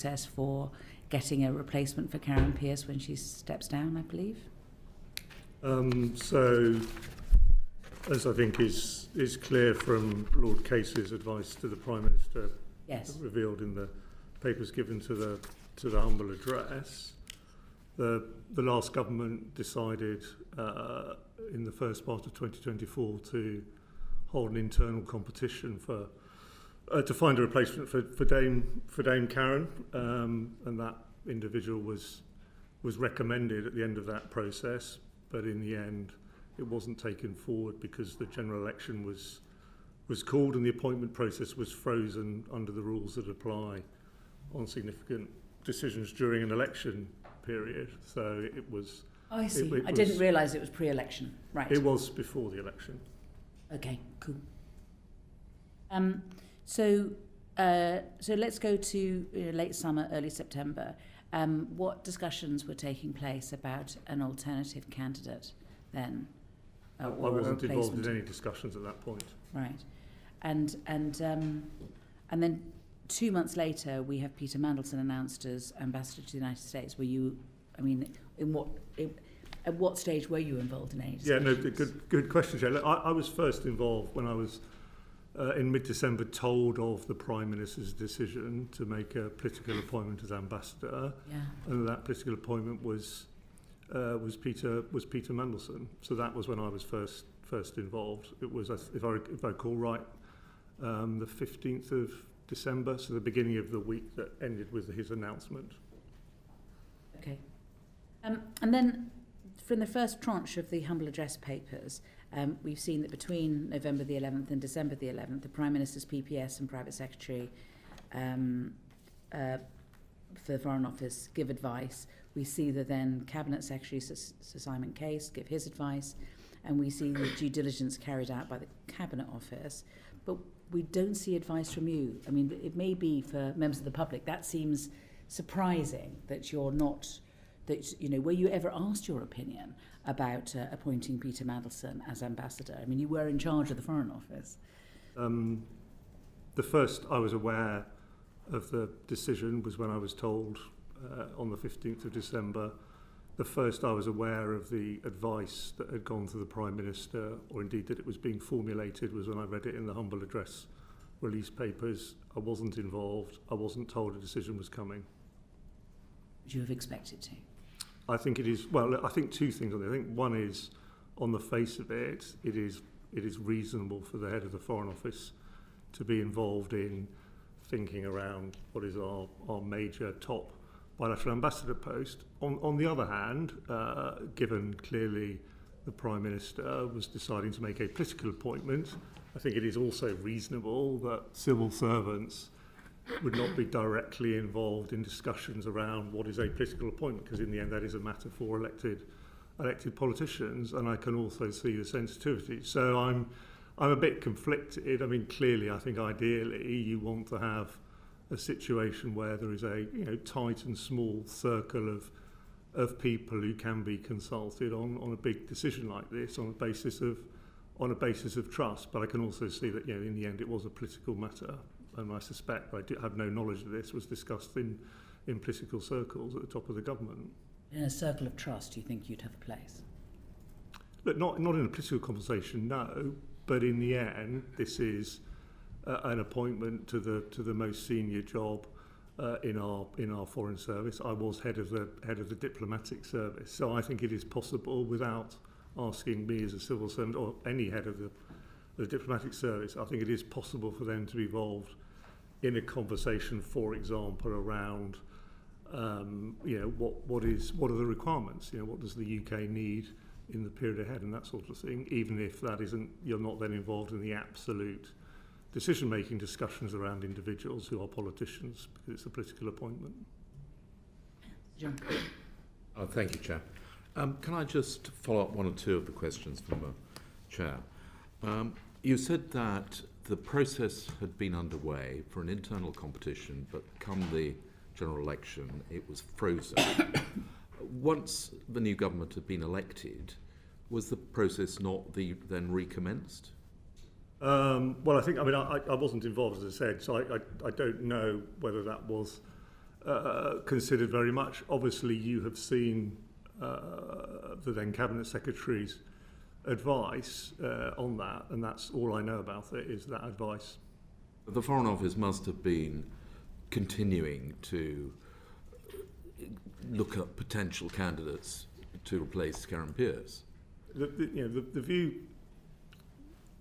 process for getting a replacement for Karen Pierce when she steps down, I believe? So, as I think is clear from Lord Case's advice to the Prime Minister, yes, revealed in the papers given to the humble address, the last government decided in the first part of 2024 to hold an internal competition for to find a replacement for Dame Karen, and that individual was recommended at the end of that process, but in the end it wasn't taken forward because the general election was called and the appointment process was frozen under the rules that apply on significant decisions during an election period. So it was... I see. I didn't realise it was pre-election. Right. It was before the election. Okay, cool. So let's go to late summer, early September. What discussions were taking place about an alternative candidate then? I wasn't involved in any discussions at that point. Right, and then 2 months later, we have Peter Mandelson announced as ambassador to the United States. Were you? I mean, at what stage were you involved in any discussions? Yeah, no, good question, Joe. Look, I was first involved when I was in mid-December told of the Prime Minister's decision to make a political appointment as ambassador, and that political appointment was Peter Mandelson. So that was when I was first involved. It was, if I recall right, the 15th of December, so the beginning of the week that ended with his announcement. Okay, and then from the first tranche of the humble address papers, we've seen that between November the 11th and December the 11th, the Prime Minister's PPS and Private Secretary for the Foreign Office give advice. We see the then Cabinet Secretary, Sir Simon Case, give his advice, and we see the due diligence carried out by the Cabinet Office, but we don't see advice from you. I mean, it may be for members of the public. That seems surprising that you're not... That, you know, were you ever asked your opinion about appointing Peter Mandelson as ambassador? I mean, you were in charge of the Foreign Office. The first I was aware of the decision was when I was told on the 15th of December. The first I was aware of the advice that had gone to the Prime Minister, or indeed that it was being formulated, was when I read it in the humble address release papers. I wasn't involved. I wasn't told a decision was coming. Would you have expected to? I think it is, well, I think two things on it. I think one is, on the face of it, it is reasonable for the head of the Foreign Office to be involved in thinking around what is our major top bilateral ambassador post. On the other hand, given clearly the Prime Minister was deciding to make a political appointment, I think it is also reasonable that civil servants would not be directly involved in discussions around what is a political appointment, because in the end that is a matter for elected politicians, and I can also see the sensitivity. So I'm a bit conflicted. I mean, clearly, I think ideally you want to have a situation where there is a tight and small circle of people who can be consulted on a big decision like this on a basis of trust. But I can also see that in the end it was a political matter. And I suspect, I have no knowledge of this, was discussed in political circles at the top of the government. In a circle of trust, do you think you'd have a place? Look, not in a political conversation, no. But in the end, this is an appointment to the most senior job in our foreign service. I was head of the diplomatic service, so I think it is possible, without asking me as a civil servant or any head of the diplomatic service, I think it is possible for them to be involved in a conversation, for example, around what are the requirements? What does the UK need in the period ahead, and that sort of thing. Even if that isn't, you're not then involved in the absolute decision-making discussions around individuals who are politicians, because it's a political appointment. John. Thank you, Chair. Can I just follow up one or two of the questions from the Chair? You said that the process had been underway for an internal competition, but come the general election, it was frozen. Once the new government had been elected, was the process not then recommenced? Well, I wasn't involved, as I said, so I don't know whether that was considered very much. Obviously, you have seen the then Cabinet Secretary's advice on that, and that's all I know about it, is that advice. The Foreign Office must have been continuing to look at potential candidates to replace Karen Pierce. The view,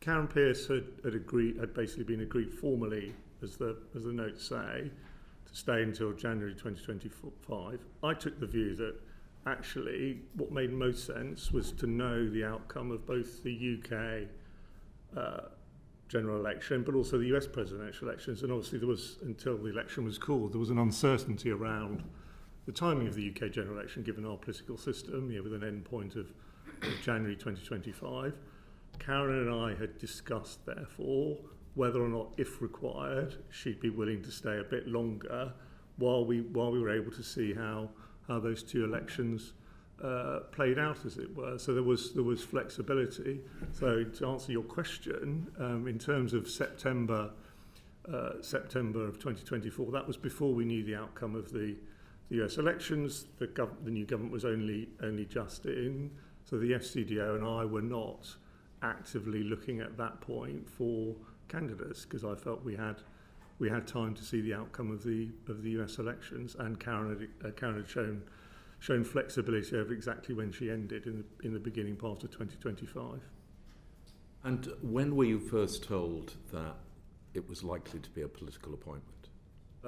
Karen Pierce had basically been agreed formally, as the notes say, to stay until January 2025. I took the view that actually what made most sense was to know the outcome of both the UK general election, but also the US presidential elections. And obviously there was, until the election was called, there was an uncertainty around the timing of the UK general election, given our political system, with an end point of January 2025. Karen and I had discussed, therefore, whether or not, if required, she'd be willing to stay a bit longer while we were able to see how those two elections played out, as it were. So there was flexibility. So to answer your question, in terms of September of 2024, that was before we knew the outcome of the US elections. The new government was only just in, so the FCDO and I were not actively looking at that point for candidates, because I felt we had time to see the outcome of the US elections, and Karen had shown flexibility over exactly when she ended in the beginning part of 2025. And when were you first told that it was likely to be a political appointment?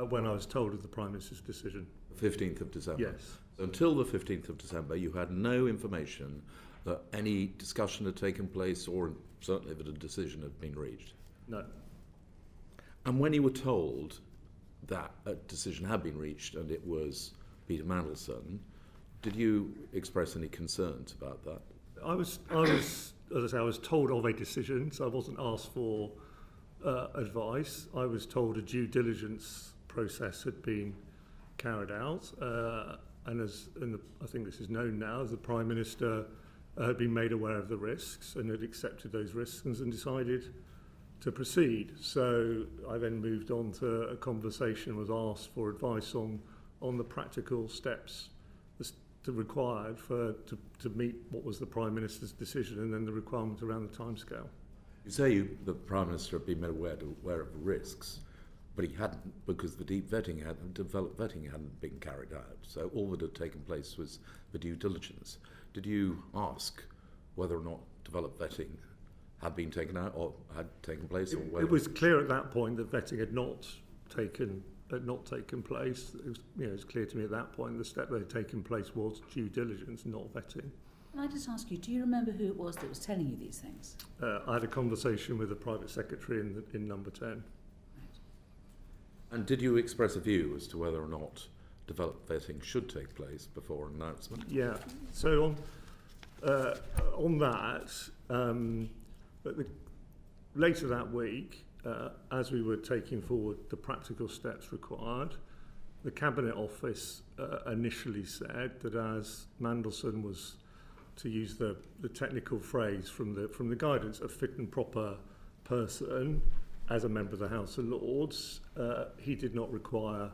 When I was told of the Prime Minister's decision. 15th of December? Yes. Until the 15th of December, you had no information that any discussion had taken place, or certainly that a decision had been reached? No. And when you were told that a decision had been reached and it was Peter Mandelson, did you express any concerns about that? I was, as I say, I was told of a decision, so I wasn't asked for advice. I was told a due diligence process had been carried out, and I think this is known now, as the Prime Minister had been made aware of the risks and had accepted those risks and decided to proceed. So I then moved on to a conversation, was asked for advice on the practical steps required to meet what was the Prime Minister's decision, and then the requirement around the timescale. You say the Prime Minister had been made aware of the risks, but he hadn't, because the developed vetting hadn't been carried out. So all that had taken place was the due diligence. Did you ask whether or not developed vetting had been taken out or had taken place? Or it was clear at that point that vetting had not taken place. It was clear to me at that point the step that had taken place was due diligence, not vetting. Can I just ask you, do you remember who it was that was telling you these things? I had a conversation with the private secretary in number 10. Right. And did you express a view as to whether or not developed vetting should take place before an announcement? Yeah. So on that, later that week, as we were taking forward the practical steps required, the Cabinet Office initially said that as Mandelson was, to use the technical phrase from the guidance, a fit and proper person as a member of the House of Lords, he did not require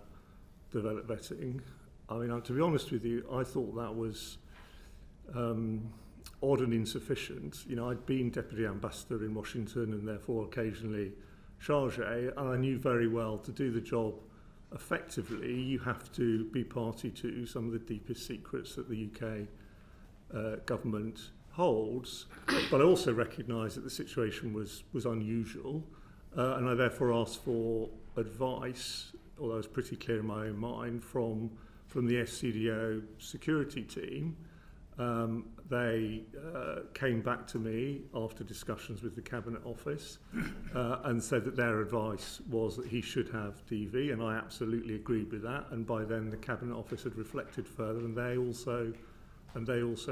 developed vetting. I mean, to be honest with you, I thought that was odd and insufficient. I'd been Deputy Ambassador in Washington and therefore occasionally chargé, and I knew very well to do the job effectively, you have to be party to some of the deepest secrets that the UK government holds. But I also recognised that the situation was unusual, and I therefore asked for advice, although I was pretty clear in my own mind, from the SCDO security team. They came back to me after discussions with the Cabinet Office and said that their advice was that he should have DV, and I absolutely agreed with that. And by then the Cabinet Office had reflected further, and they also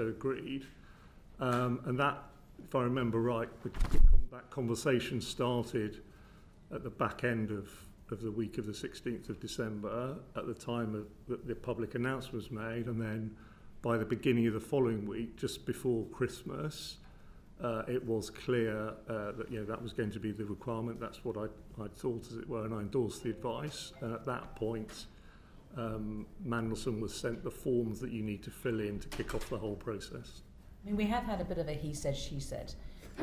agreed. And that, if I remember right, that conversation started at the back end of the week of the 16th of December, at the time the public announcement was made, and then by the beginning of the following week, just before Christmas, it was clear that that was going to be the requirement. That's what I thought, as it were, and I endorsed the advice. And at that point, Mandelson was sent the forms that you need to fill in to kick off the whole process. I mean, we have had a bit of a he said, she said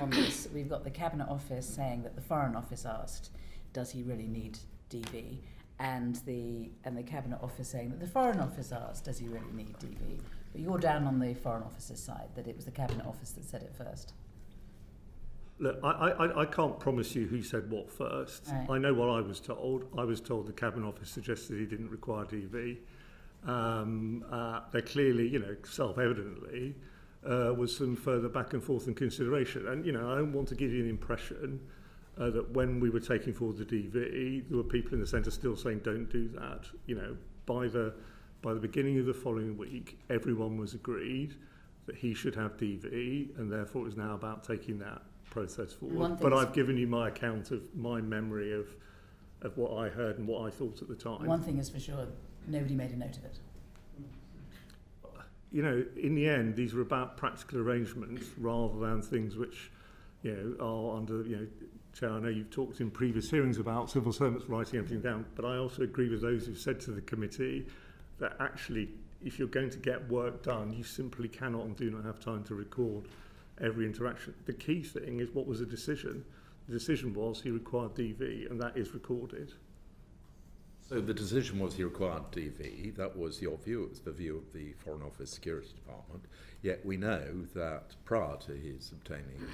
on this. We've got the Cabinet Office saying that the Foreign Office asked, does he really need DV? And the Cabinet Office saying that the Foreign Office asked, does he really need DV? But you're down on the Foreign Office's side, that it was the Cabinet Office that said it first. Look, I can't promise you who said what first. Right. I know what I was told. I was told the Cabinet Office suggested he didn't require DV. There clearly, self-evidently, was some further back and forth and consideration. And, I don't want to give you an impression that when we were taking forward the DV, there were people in the centre still saying, don't do that. By the beginning of the following week, everyone was agreed that he should have DV, and therefore it was now about taking that process forward. But I've given you my account of my memory of what I heard and what I thought at the time. One thing is for sure, nobody made a note of it. In the end, these were about practical arrangements rather than things which, are under, Chair, I know you've talked in previous hearings about civil servants writing everything down, but I also agree with those who've said to the committee that actually, if you're going to get work done, you simply cannot and do not have time to record every interaction. The key thing is, what was the decision? The decision was he required DV, and that is recorded. So the decision was he required DV. That was your view. It was the view of the Foreign Office Security Department. Yet we know that prior to his obtaining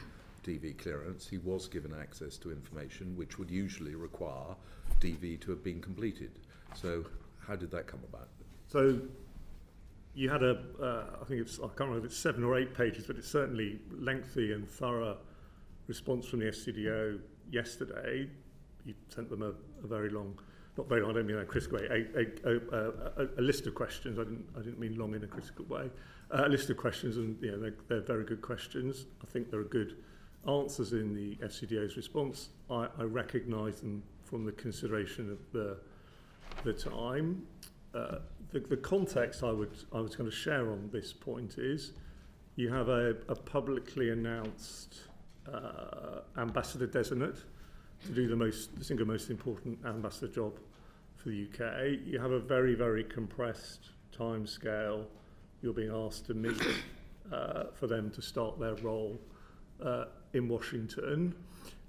DV clearance, he was given access to information which would usually require DV to have been completed. So how did that come about? So you had I can't remember if it's 7 or 8 pages, but it's certainly lengthy and thorough response from the SCDO yesterday. You sent them a very long, not very long, I don't mean that critical way, a list of questions. I didn't mean long in a critical way. A list of questions, and they're very good questions. I think there are good answers in the SCDO's response. I recognise them from the consideration of the time. The context I was going to share on this point is you have a publicly announced ambassador designate to do the single most important ambassador job for the UK. You have a very, very compressed timescale you're being asked to meet for them to start their role in Washington.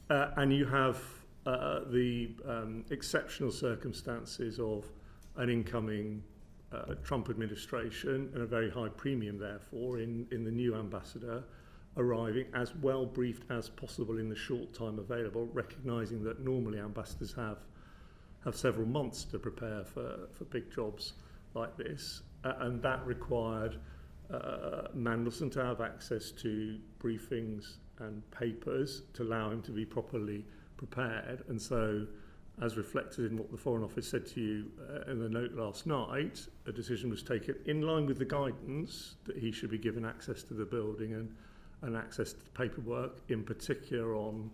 And you have the exceptional circumstances of an incoming Trump administration and a very high premium, therefore, in the new ambassador arriving as well briefed as possible in the short time available, recognising that normally ambassadors have several months to prepare for big jobs like this. And that required Mandelson to have access to briefings and papers to allow him to be properly prepared. And so, as reflected in what the Foreign Office said to you in the note last night, a decision was taken in line with the guidance that he should be given access to the building and access to the paperwork, in particular on,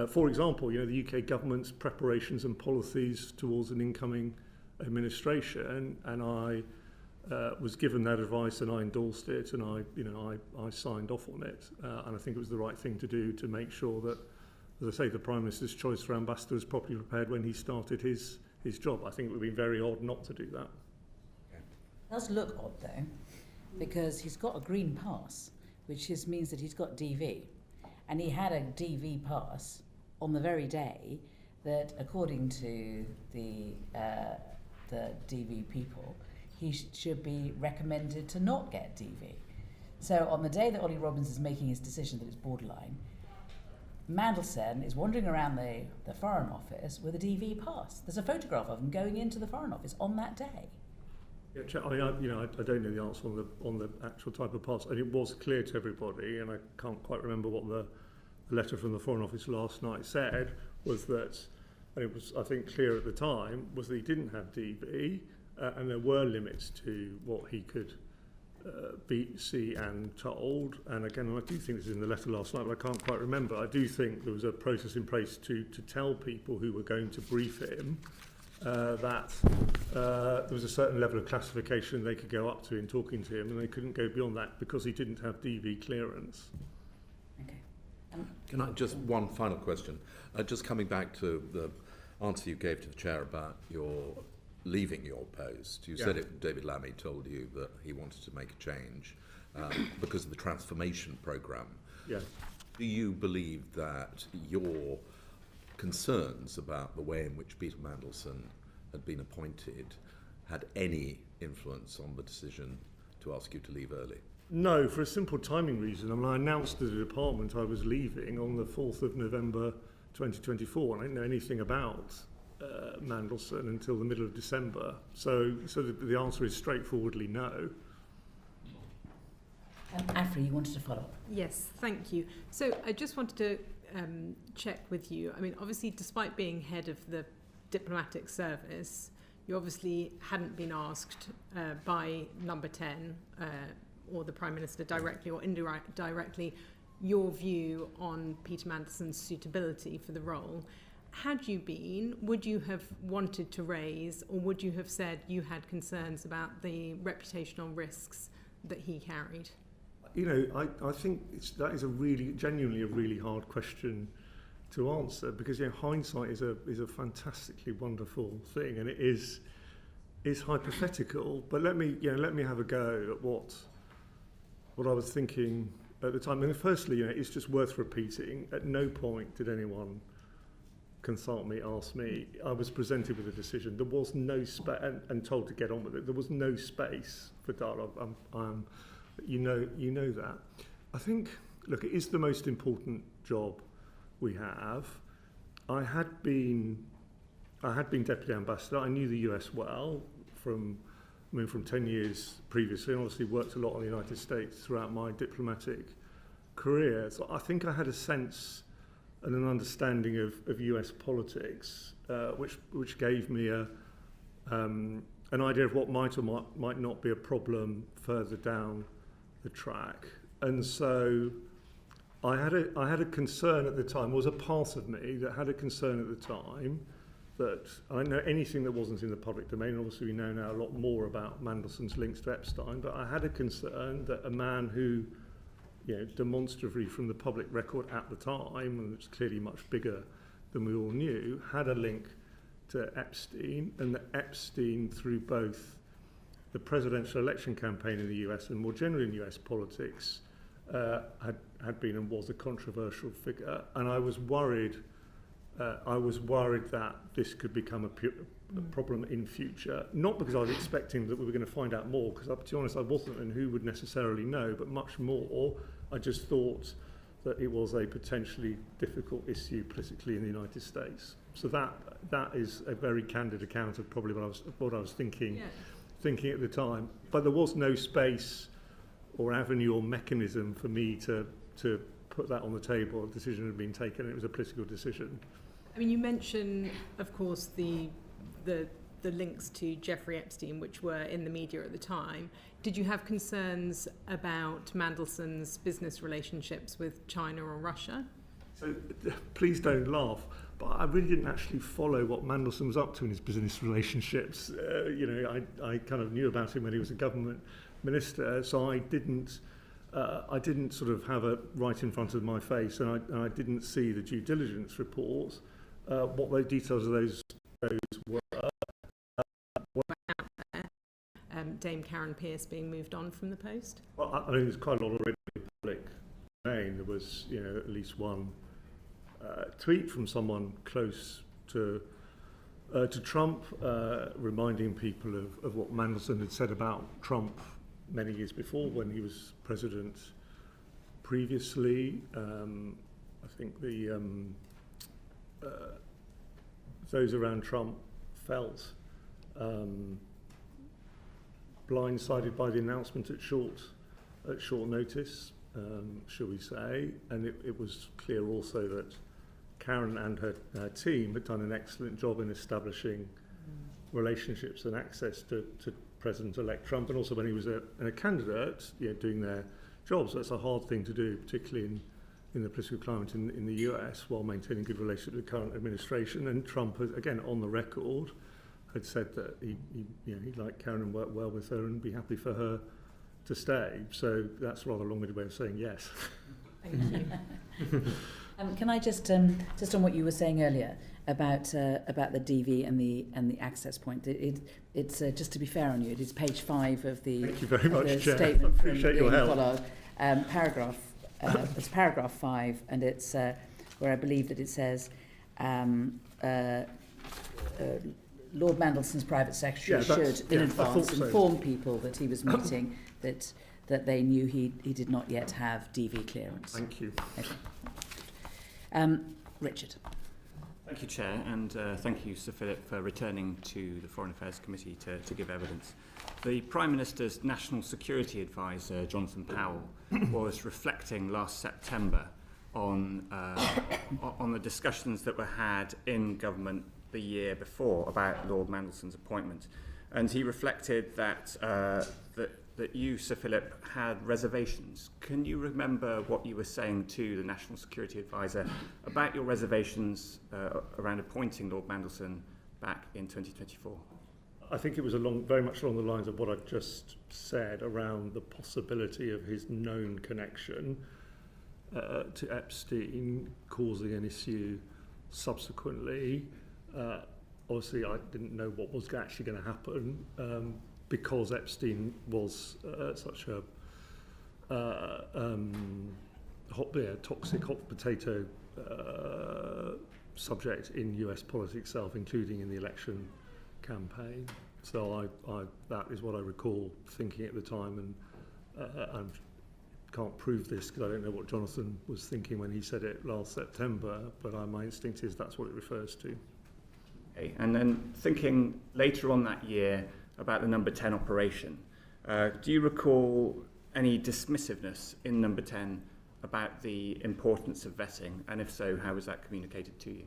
for example, the UK government's preparations and policies towards an incoming administration. And I was given that advice and I endorsed it, and I signed off on it. And I think it was the right thing to do to make sure that, as I say, the Prime Minister's choice for ambassador was properly prepared when he started his job. I think it would be very odd not to do that. It does look odd, though, because he's got a green pass, which means that he's got DV. And he had a DV pass on the very day that, according to the DV people, he should be recommended to not get DV. So on the day that Ollie Robbins is making his decision that it's borderline, Mandelson is wandering around the Foreign Office with a DV pass. There's a photograph of him going into the Foreign Office on that day. Yeah, I don't know the answer on the actual type of pass, and it was clear to everybody, and I can't quite remember what the letter from the Foreign Office last night said, was that, and it was, I think, clear at the time, was that he didn't have DV, and there were limits to what he could see and told. And again, I do think this is in the letter last night, but I can't quite remember. I do think there was a process in place to tell people who were going to brief him that there was a certain level of classification they could go up to in talking to him, and they couldn't go beyond that because he didn't have DV clearance. Okay. Can I just one final question? Just coming back to the answer you gave to the chair about your leaving your post. You said it, David Lammy told you that he wanted to make a change because of the transformation programme. Yeah. Do you believe that your concerns about the way in which Peter Mandelson had been appointed had any influence on the decision to ask you to leave early? No, for a simple timing reason. I mean, I announced to the department I was leaving on the 4th of November 2024, and I didn't know anything about Mandelson until the middle of December. So the answer is straightforwardly no. Afra, you wanted to follow up? Yes, thank you. So I just wanted to check with you. I mean, obviously, despite being head of the diplomatic service, you obviously hadn't been asked by Number 10 or the Prime Minister directly or indirectly your view on Peter Mandelson's suitability for the role. Had you been, would you have wanted to raise, or would you have said you had concerns about the reputational risks that he carried? You know, I think that is genuinely a really hard question to answer, because hindsight is a fantastically wonderful thing, and it is hypothetical. But let me have a go at what I was thinking at the time. I mean, firstly, it's just worth repeating. At no point did anyone consult me, ask me. I was presented with a decision. There was no space, and told to get on with it. There was no space for dialogue. You know that. I think, look, it is the most important job we have. I had been deputy ambassador. I knew the US well from 10 years previously, and obviously worked a lot in the United States throughout my diplomatic career. So I think I had a sense and an understanding of US politics, which gave me an idea of what might or might not be a problem further down the track. And so I had a concern at the time. There was a part of me that had a concern at the time that I didn't know anything that wasn't in the public domain. Obviously, we know now a lot more about Mandelson's links to Epstein, but I had a concern that a man who, demonstrably from the public record at the time, and it's clearly much bigger than we all knew, had a link to Epstein, and that Epstein, through both the presidential election campaign in the US and more generally in US politics, had been and was a controversial figure. And I was worried that this could become a problem in future, not because I was expecting that we were going to find out more, because to be honest I wasn't, and who would necessarily know, but much more I just thought that it was a potentially difficult issue politically in the United States. So that is a very candid account of probably what I was thinking at the time. But there was no space or avenue or mechanism for me to put that on the table. A decision had been taken, and it was a political decision. I mean, you mentioned, of course, the links to Jeffrey Epstein, which were in the media at the time. Did you have concerns about Mandelson's business relationships with China or Russia? So please don't laugh, but I really didn't actually follow what Mandelson was up to in his business relationships. I kind of knew about him when he was a government minister, so I didn't sort of have it right in front of my face, and I didn't see the due diligence report. What the details of those were. Dame Karen Pierce being moved on from the post? Well, I mean, there's quite a lot already in the public domain. There was, at least one tweet from someone close to Trump, reminding people of what Mandelson had said about Trump many years before when he was president previously. I think those around Trump felt blindsided by the announcement at short notice, shall we say, and it was clear also that Karen and her team had done an excellent job in establishing relationships and access to President-elect Trump, and also when he was a candidate, doing their jobs. That's a hard thing to do, particularly in the political climate in the US, while maintaining good relations with the current administration. And Trump, has, again, on the record, had said that he liked Karen and worked well with her and be happy for her to stay. So that's a rather long-winded way of saying yes. Thank you. Can I just on what you were saying earlier, about the DV and the access point. It's just to be fair on you, it is page 5 of the, Thank you very much, the Chair. statement I from appreciate your help. Pollard. It's paragraph 5, and it's where I believe that it says Lord Mandelson's private secretary should in advance inform people that he was meeting that they knew he did not yet have DV clearance. Thank you. Okay. Richard. Thank you, Chair, and thank you, Sir Philip, for returning to the Foreign Affairs Committee to give evidence. The Prime Minister's National Security Advisor, Jonathan Powell, was reflecting last September on the discussions that were had in government the year before about Lord Mandelson's appointment. And he reflected that that you, Sir Philip, had reservations. Can you remember what you were saying to the National Security Advisor about your reservations around appointing Lord Mandelson back in 2024? I think it was very much along the lines of what I've just said around the possibility of his known connection to Epstein causing an issue subsequently. Obviously, I didn't know what was actually going to happen because Epstein was such a toxic hot potato subject in US politics itself, including in the election campaign. So that is what I recall thinking at the time, and I can't prove this because I don't know what Jonathan was thinking when he said it last September, but my instinct is that's what it refers to. Okay. And then thinking later on that year about the Number 10 operation, do you recall any dismissiveness in Number 10 about the importance of vetting, and if so, how was that communicated to you?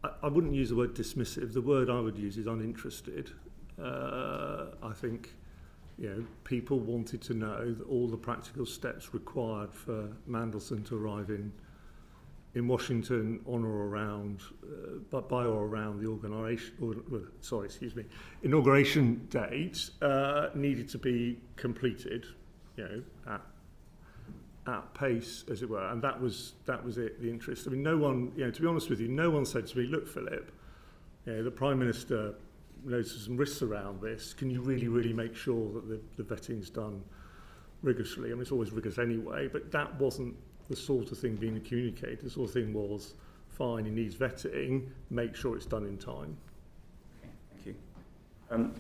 I wouldn't use the word dismissive. The word I would use is uninterested. I think people wanted to know that all the practical steps required for Mandelson to arrive in Washington on or around, by or around the inauguration date needed to be completed, at pace, as it were, and that was it. The interest. I mean, no one, to be honest with you, no one said to me, "Look, Philip, the Prime Minister knows there's some risks around this. Can you really make sure that the vetting's done rigorously?" I mean, it's always rigorous anyway, but that wasn't the sort of thing being communicated. The sort of thing was, fine, he needs vetting, make sure it's done in time. Okay, thank you.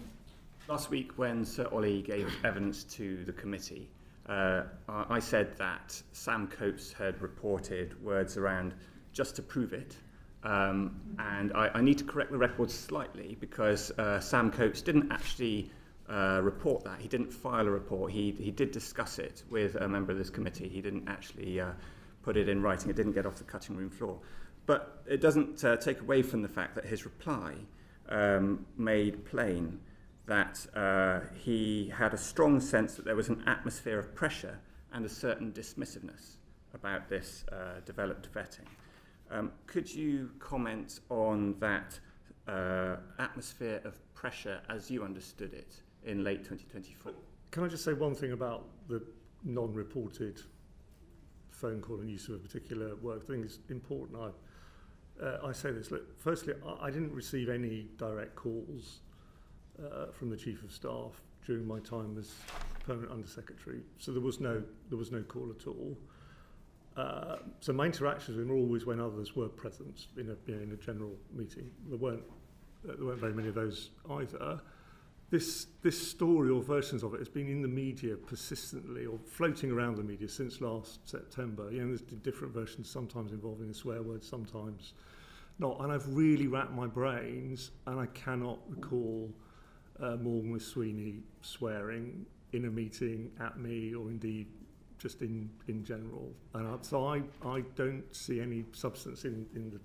Last week when Sir Ollie gave evidence to the committee, I said that Sam Coates had reported words around just to prove it, and I need to correct the record slightly because Sam Coates didn't actually report that. He didn't file a report. He did discuss it with a member of this committee. He didn't actually put it in writing. It didn't get off the cutting room floor. But it doesn't take away from the fact that his reply made plain that he had a strong sense that there was an atmosphere of pressure and a certain dismissiveness about this developed vetting. Could you comment on that atmosphere of pressure as you understood it in late 2024? Can I just say one thing about the non-reported phone call and use of a particular word? I think it's important. I say this. Look, firstly, I didn't receive any direct calls from the Chief of Staff during my time as Permanent Undersecretary, so there was no call at all. So my interactions with him were always when others were present in a general meeting. There weren't very many of those either. This story or versions of it has been in the media persistently or floating around the media since last September. There's different versions, sometimes involving a swear word, sometimes not. And I've really racked my brains, and I cannot recall Morgan McSweeney swearing in a meeting at me, or indeed just in general. And so I don't see any substance in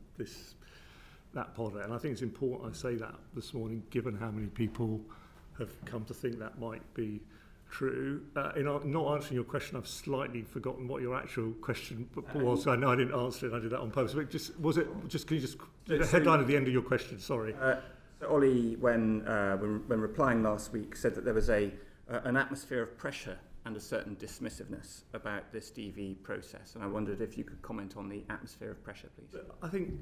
that part of it. And I think it's important I say that this morning, given how many people have come to think that might be true. In not answering your question, I've slightly forgotten what your actual question was. I know I didn't answer it. I did that on purpose. But can you just the headline at the end of your question? Sorry. Ollie, when replying last week, said that there was an atmosphere of pressure and a certain dismissiveness about this DV process. And I wondered if you could comment on the atmosphere of pressure, please. I think,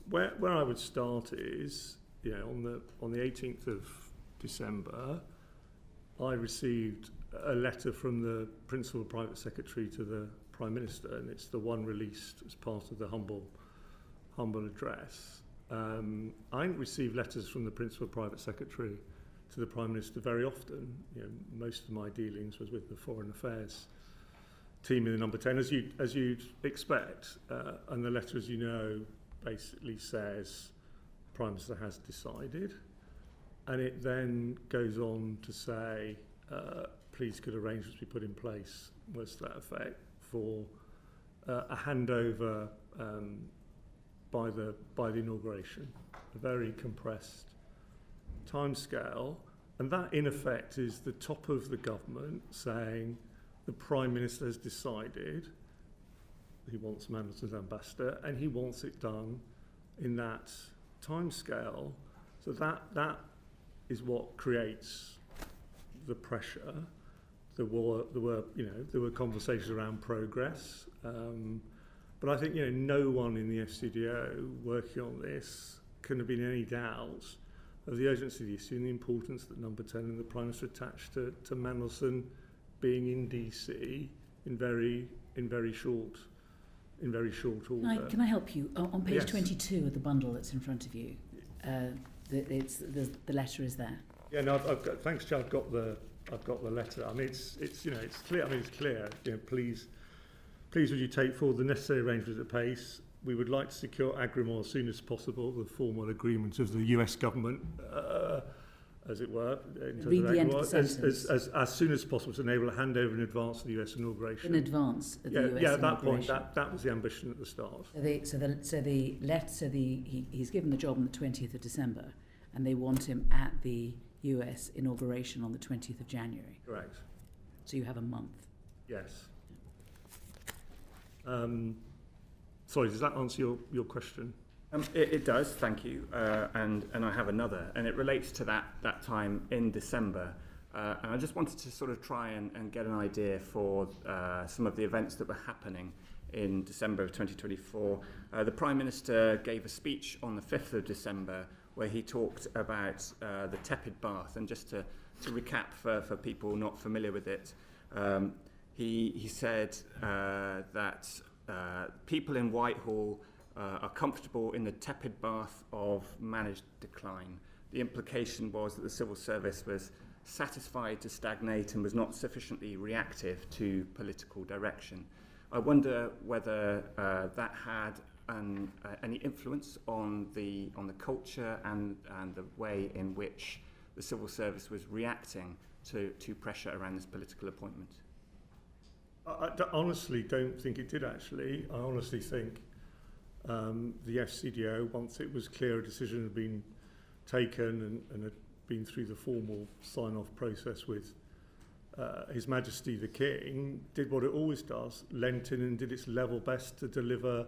where I would start is, on the 18th of December, I received a letter from the Principal Private Secretary to the Prime Minister, and it's the one released as part of the humble address. I didn't receive letters from the Principal Private Secretary to the Prime Minister very often. Most of my dealings was with the Foreign Affairs team in the Number 10, as you'd expect. And the letter, as you know, basically says Prime Minister has decided, and it then goes on to say, please could arrangements be put in place, was to that effect, for a handover by the inauguration, a very compressed timescale, and that in effect is the top of the government saying the Prime Minister has decided he wants Mandelson's ambassador and he wants it done in that timescale. So that is what creates the pressure. There were conversations around progress, but I think no one in the FCDO working on this can have been any doubt of the urgency of the issue and the importance that Number 10 and the Prime Minister attached to Mandelson being in DC in very short order. Can I help you? On page Yes. 22 of the bundle that's in front of you, the letter is there. Yeah, no, thanks, Joe. I've got the letter. I mean, it's clear. It's clear. Please would you take forward the necessary arrangements at pace. We would like to secure agreement as soon as possible, the formal agreement of the US government, as it were. Read the end of the sentence. As soon as possible to enable a handover in advance of the US inauguration. In advance of the US at that point, inauguration. that was the ambition at the start. He's given the job on the 20th of December, and they want him at the US inauguration on the 20th of January. Correct. So you have a month. Yes. Sorry, does that answer your question? It does, thank you. And I have another, and it relates to that time in December. And I just wanted to sort of try and get an idea for some of the events that were happening in December of 2024. The Prime Minister gave a speech on the 5th of December where he talked about the tepid bath. And just to recap for people not familiar with it, he said that people in Whitehall are comfortable in the tepid bath of managed decline. The implication was that the civil service was satisfied to stagnate and was not sufficiently reactive to political direction. I wonder whether that had any influence on the culture and the way in which the civil service was reacting to pressure around this political appointment. I honestly don't think it did, actually. I honestly think the FCDO, once it was clear a decision had been taken and had been through the formal sign-off process with His Majesty the King, did what it always does, lent in and did its level best to deliver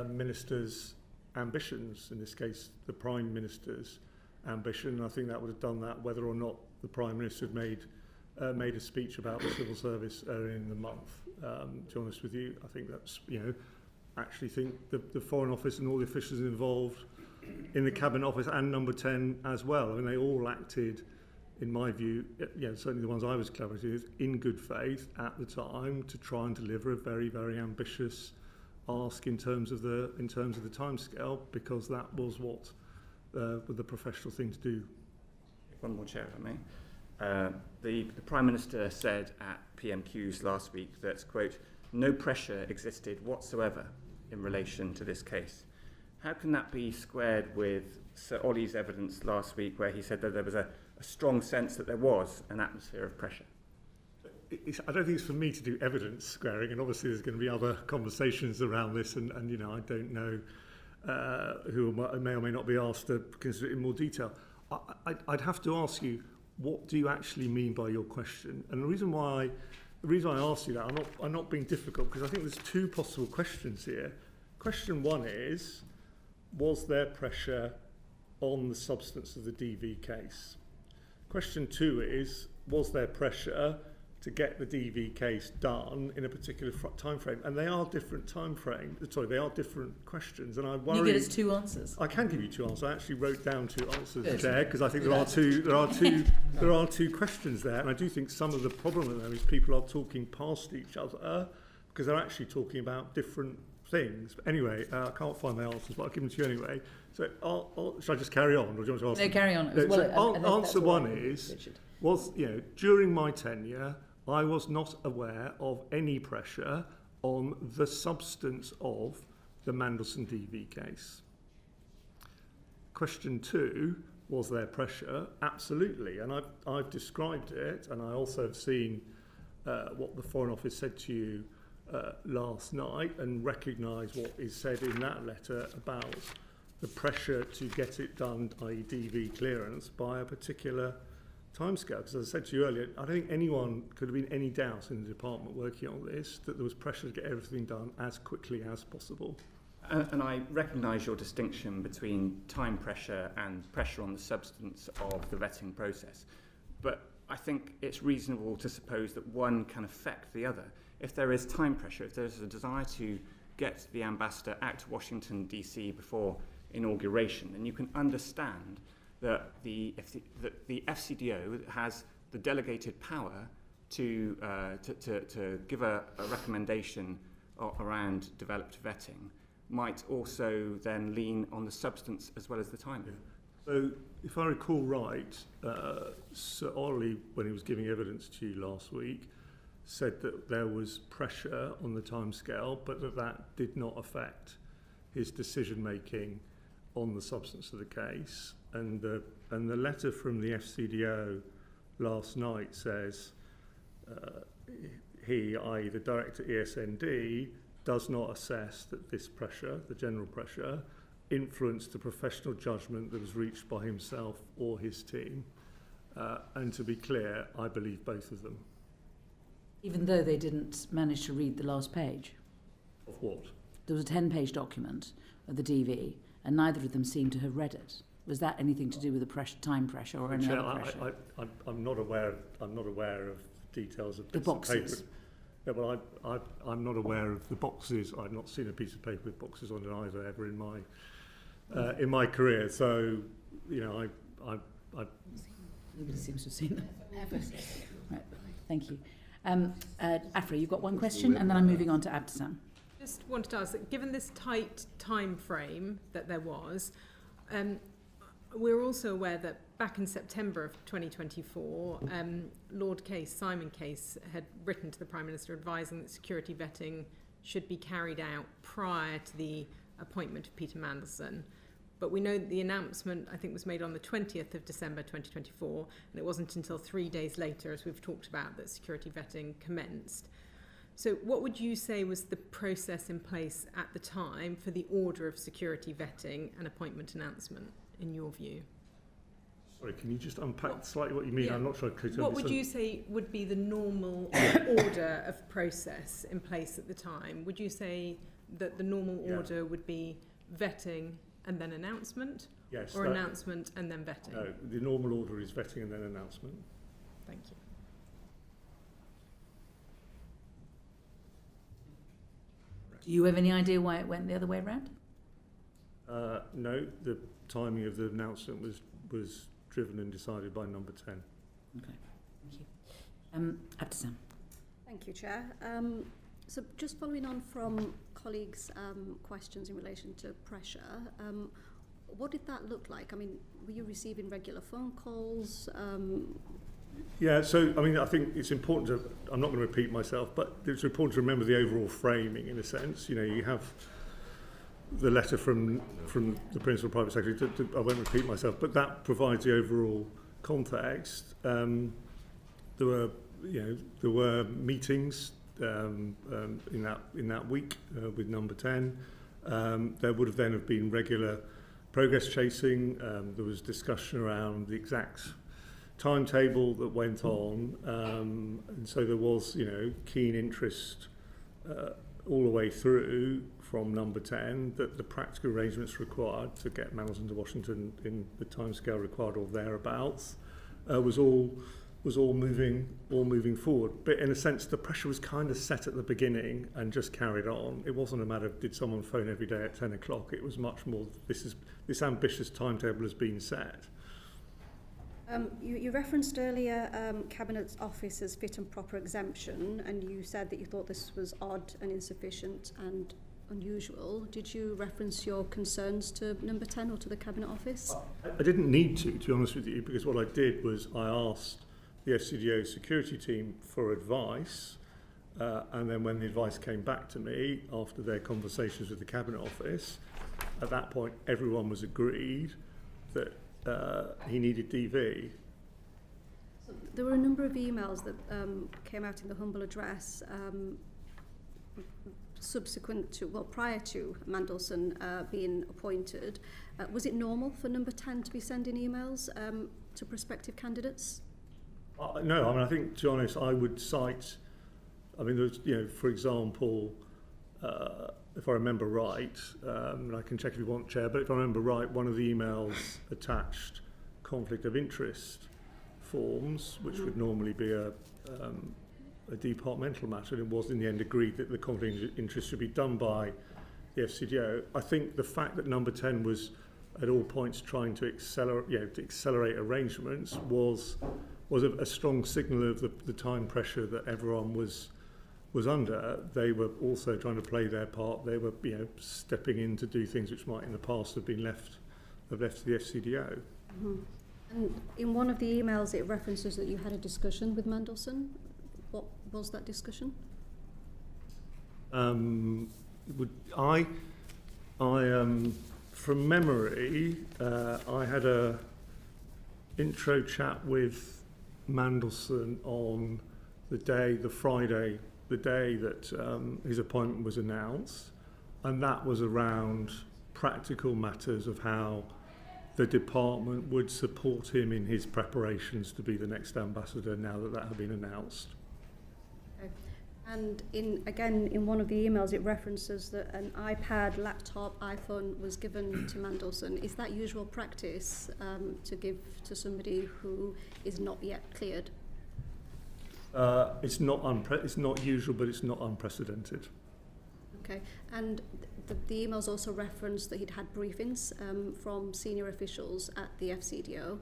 Ministers' ambitions, in this case the Prime Minister's ambition. I think that would have done that whether or not the Prime Minister had made a speech about the civil service earlier in the month. To be honest with you, I think that's, actually think the Foreign Office and all the officials involved in the Cabinet Office and Number 10 as well, I mean, they all acted, in my view, certainly the ones I was collaborating with, in good faith at the time to try and deliver a very, very ambitious ask in terms of the timescale, because that was what the professional thing to do. One more, Chair, if I may. The Prime Minister said at PMQs last week that, quote, no pressure existed whatsoever in relation to this case. How can that be squared with Sir Ollie's evidence last week, where he said that there was a strong sense that there was an atmosphere of pressure? I don't think it's for me to do evidence squaring, and obviously there's going to be other conversations around this, and I don't know who may or may not be asked to consider it in more detail. I'd have to ask you, what do you actually mean by your question? And the reason I asked you that, I'm not being difficult, because I think there's two possible questions here. Question one is, was there pressure on the substance of the DV case? Question two is, was there pressure to get the DV case done in a particular time frame? And they are different time frames. Sorry, they are different questions. And I worry. You get us 2 answers. I can give you 2 answers. I actually wrote down 2 answers Good. there because I think there are two questions there, and I do think some of the problem with them is people are talking past each other because they're actually talking about different things. But anyway, I can't find my answers, but I'll give them to you anyway. So should I just carry on, or do you want to ask? No, carry on. No, Well, answer one is, Richard. was, during my tenure, I was not aware of any pressure on the substance of the Mandelson DV case. Question 2, was there pressure? Absolutely, and I've described it, and I also have seen what the Foreign Office said to you last night, and recognise what is said in that letter about the pressure to get it done, i.e. DV clearance, by a particular timescale. Because as I said to you earlier, I don't think anyone could have been any doubt in the department working on this that there was pressure to get everything done as quickly as possible. And I recognise your distinction between time pressure and pressure on the substance of the vetting process. But I think it's reasonable to suppose that one can affect the other. If there is time pressure, if there's a desire to get the ambassador out to Washington, D.C. before inauguration, then you can understand that the FCDO has the delegated power to give a recommendation around developed vetting, might also then lean on the substance as well as the timing. Yeah. So, if I recall right, Sir Ollie, when he was giving evidence to you last week, said that there was pressure on the timescale, but that did not affect his decision-making on the substance of the case. And the letter from the FCDO last night says he, i.e. the Director ESND, does not assess that this pressure, the general pressure, influenced the professional judgment that was reached by himself or his team. And to be clear, I believe both of them. Even though they didn't manage to read the last page? Of what? There was a 10-page document of the DV, and neither of them seemed to have read it. Was that anything to do with the time pressure or any other pressure? I'm not aware of details of the boxes. Paper. Yeah, well, I'm not aware of the boxes. I've not seen a piece of paper with boxes on it either ever in my career. So, Nobody seems to have seen them. Right, thank you. Afra, you've got one question, and then I'm moving on to Abdesam. Just wanted to ask that given this tight time frame that there was, we're also aware that back in September of 2024, Lord Simon Case had written to the Prime Minister advising that security vetting should be carried out prior to the appointment of Peter Mandelson. But we know that the announcement, I think, was made on the 20th of December 2024, and it wasn't until 3 days later, as we've talked about, that security vetting commenced. So what would you say was the process in place at the time for the order of security vetting and appointment announcement, in your view? Sorry, can you just unpack slightly what you mean? Yeah. I'm not sure I could What would you say would be the normal order of process in place at the time? Would you say that the normal order would be vetting and then announcement? Yes. Or announcement and then vetting? No, the normal order is vetting and then announcement. Thank you. Do you have any idea why it went the other way around? No, the timing of the announcement was driven and decided by number 10. Okay, thank you. Abdesam. Thank you, Chair. So just following on from colleagues' questions in relation to pressure, what did that look like? I mean, were you receiving regular phone calls? Yeah, so, I mean, I think it's important to, I'm not going to repeat myself, but it's important to remember the overall framing in a sense. You know, you have the letter from the Principal Private Secretary, I won't repeat myself, but that provides the overall context. There were meetings in that week with number 10. There would have then have been regular progress chasing. There was discussion around the exact timetable that went on, and so there was, keen interest all the way through from number 10 that the practical arrangements required to get Mandelson to Washington in the timescale required or thereabouts was all was all moving forward. But in a sense, the pressure was kind of set at the beginning and just carried on. It wasn't a matter of did someone phone every day at 10 o'clock. It was much more, this ambitious timetable has been set. You referenced earlier Cabinet Office's fit and proper exemption, and you said that you thought this was odd and insufficient and unusual. Did you reference your concerns to number 10 or to the Cabinet Office? I didn't need to be honest with you, because what I did was I asked the FCDO security team for advice, and then when the advice came back to me after their conversations with the Cabinet Office, at that point everyone was agreed that he needed DV. So there were a number of emails that came out in the humble address subsequent to, well, prior to Mandelson being appointed. Was it normal for number 10 to be sending emails to prospective candidates? No, I mean, I think, to be honest, I would cite, I mean, there's, you know, for example, if I remember right, and I can check if you want, Chair, but if I remember right, one of the emails attached conflict of interest forms, which would normally be a departmental matter, and it was in the end agreed that the conflict of interest should be done by the FCDO. I think the fact that number 10 was at all points trying to accelerate arrangements was a strong signal of the time pressure that everyone was under. They were also trying to play their part. They were, you know, stepping in to do things which might in the past have been left to the FCDO. Mm-hmm. And in one of the emails it references that you had a discussion with Mandelson. What was that discussion? From memory, I had a intro chat with Mandelson on the Friday that his appointment was announced, and that was around practical matters of how the department would support him in his preparations to be the next ambassador now that had been announced. Okay. And in one of the emails it references that an iPad, laptop, iPhone was given to Mandelson. Is that usual practice to give to somebody who is not yet cleared? It's not usual, but it's not unprecedented. Okay, and the emails also referenced that he'd had briefings from senior officials at the FCDO.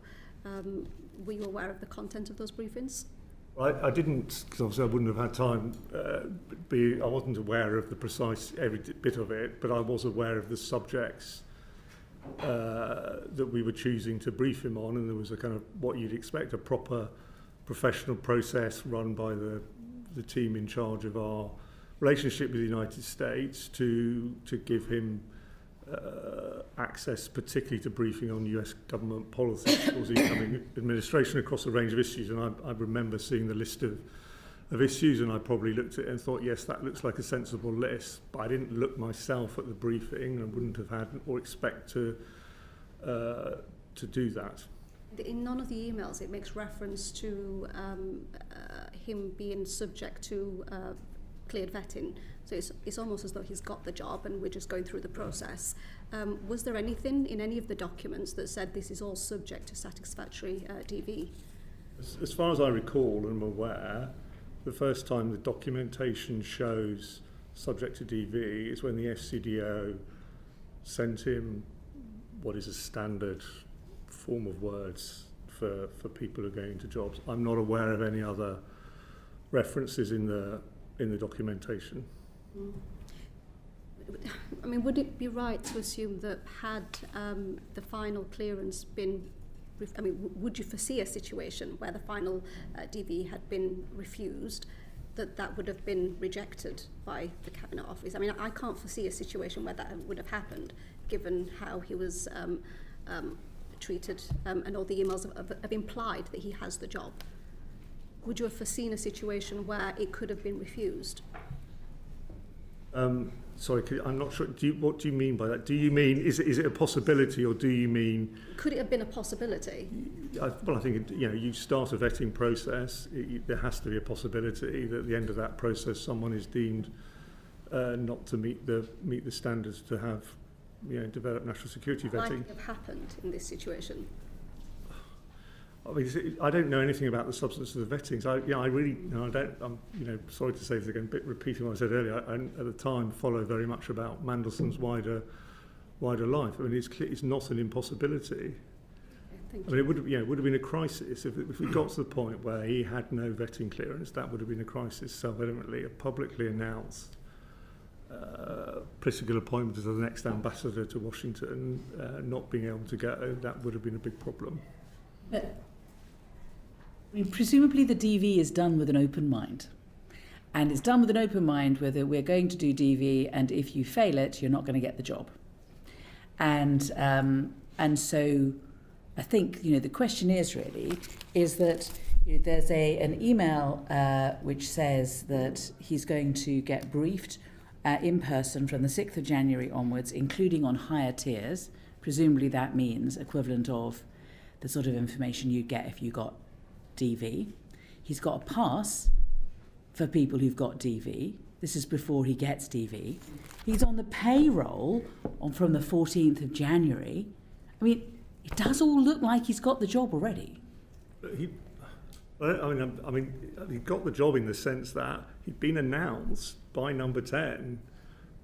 Were you aware of the content of those briefings? I didn't, because obviously I wouldn't have had time. I wasn't aware of the precise every bit of it, but I was aware of the subjects that we were choosing to brief him on, and there was a kind of what you'd expect, a proper professional process run by the team in charge of our relationship with the United States to give him access, particularly to briefing on US government policy towards the incoming administration across a range of issues. And I remember seeing the list of issues, and I probably looked at it and thought, yes, that looks like a sensible list. But I didn't look myself at the briefing and wouldn't have had or expect to do that. In none of the emails it makes reference to him being subject to cleared vetting. So it's almost as though he's got the job and we're just going through the process. Was there anything in any of the documents that said this is all subject to satisfactory DV? As far as I recall and am aware, the first time the documentation shows subject to DV is when the FCDO sent him what is a standard form of words for people who are going into jobs. I'm not aware of any other references in the documentation. I mean, would it be right to assume that had the final clearance been, would you foresee a situation where the final DV had been refused, that would have been rejected by the Cabinet Office? I mean, I can't foresee a situation where that would have happened, given how he was treated, and all the emails have implied that he has the job. Would you have foreseen a situation where it could have been refused? Sorry, I'm not sure. What do you mean by that? Do you mean, is it a possibility, or do you mean... Could it have been a possibility? Well, I think, you start a vetting process. There has to be a possibility that at the end of that process someone is deemed not to meet the standards to have develop national security vetting. Might have happened in this situation? Obviously, I don't know anything about the substance of the vetting. So, I really, I don't. I'm, sorry to say this again, a bit repeating what I said earlier. I at the time follow very much about Mandelson's wider life. I mean, it's not an impossibility. Thank I you. mean, it would have been a crisis if we got to the point where he had no vetting clearance. That would have been a crisis. Self-evidently, a publicly announced political appointment as the next ambassador to Washington, not being able to go, that would have been a big problem. But, I mean, presumably the DV is done with an open mind. And it's done with an open mind whether we're going to do DV, and if you fail it, you're not going to get the job. And so I think, the question is that there's an email which says that he's going to get briefed in person from the 6th of January onwards, including on higher tiers. Presumably that means equivalent of the sort of information you'd get if you got DV. He's got a pass for people who've got DV. This is before he gets DV. He's on the payroll from the 14th of January. I mean, it does all look like he's got the job already. He got the job in the sense that he'd been announced by Number 10.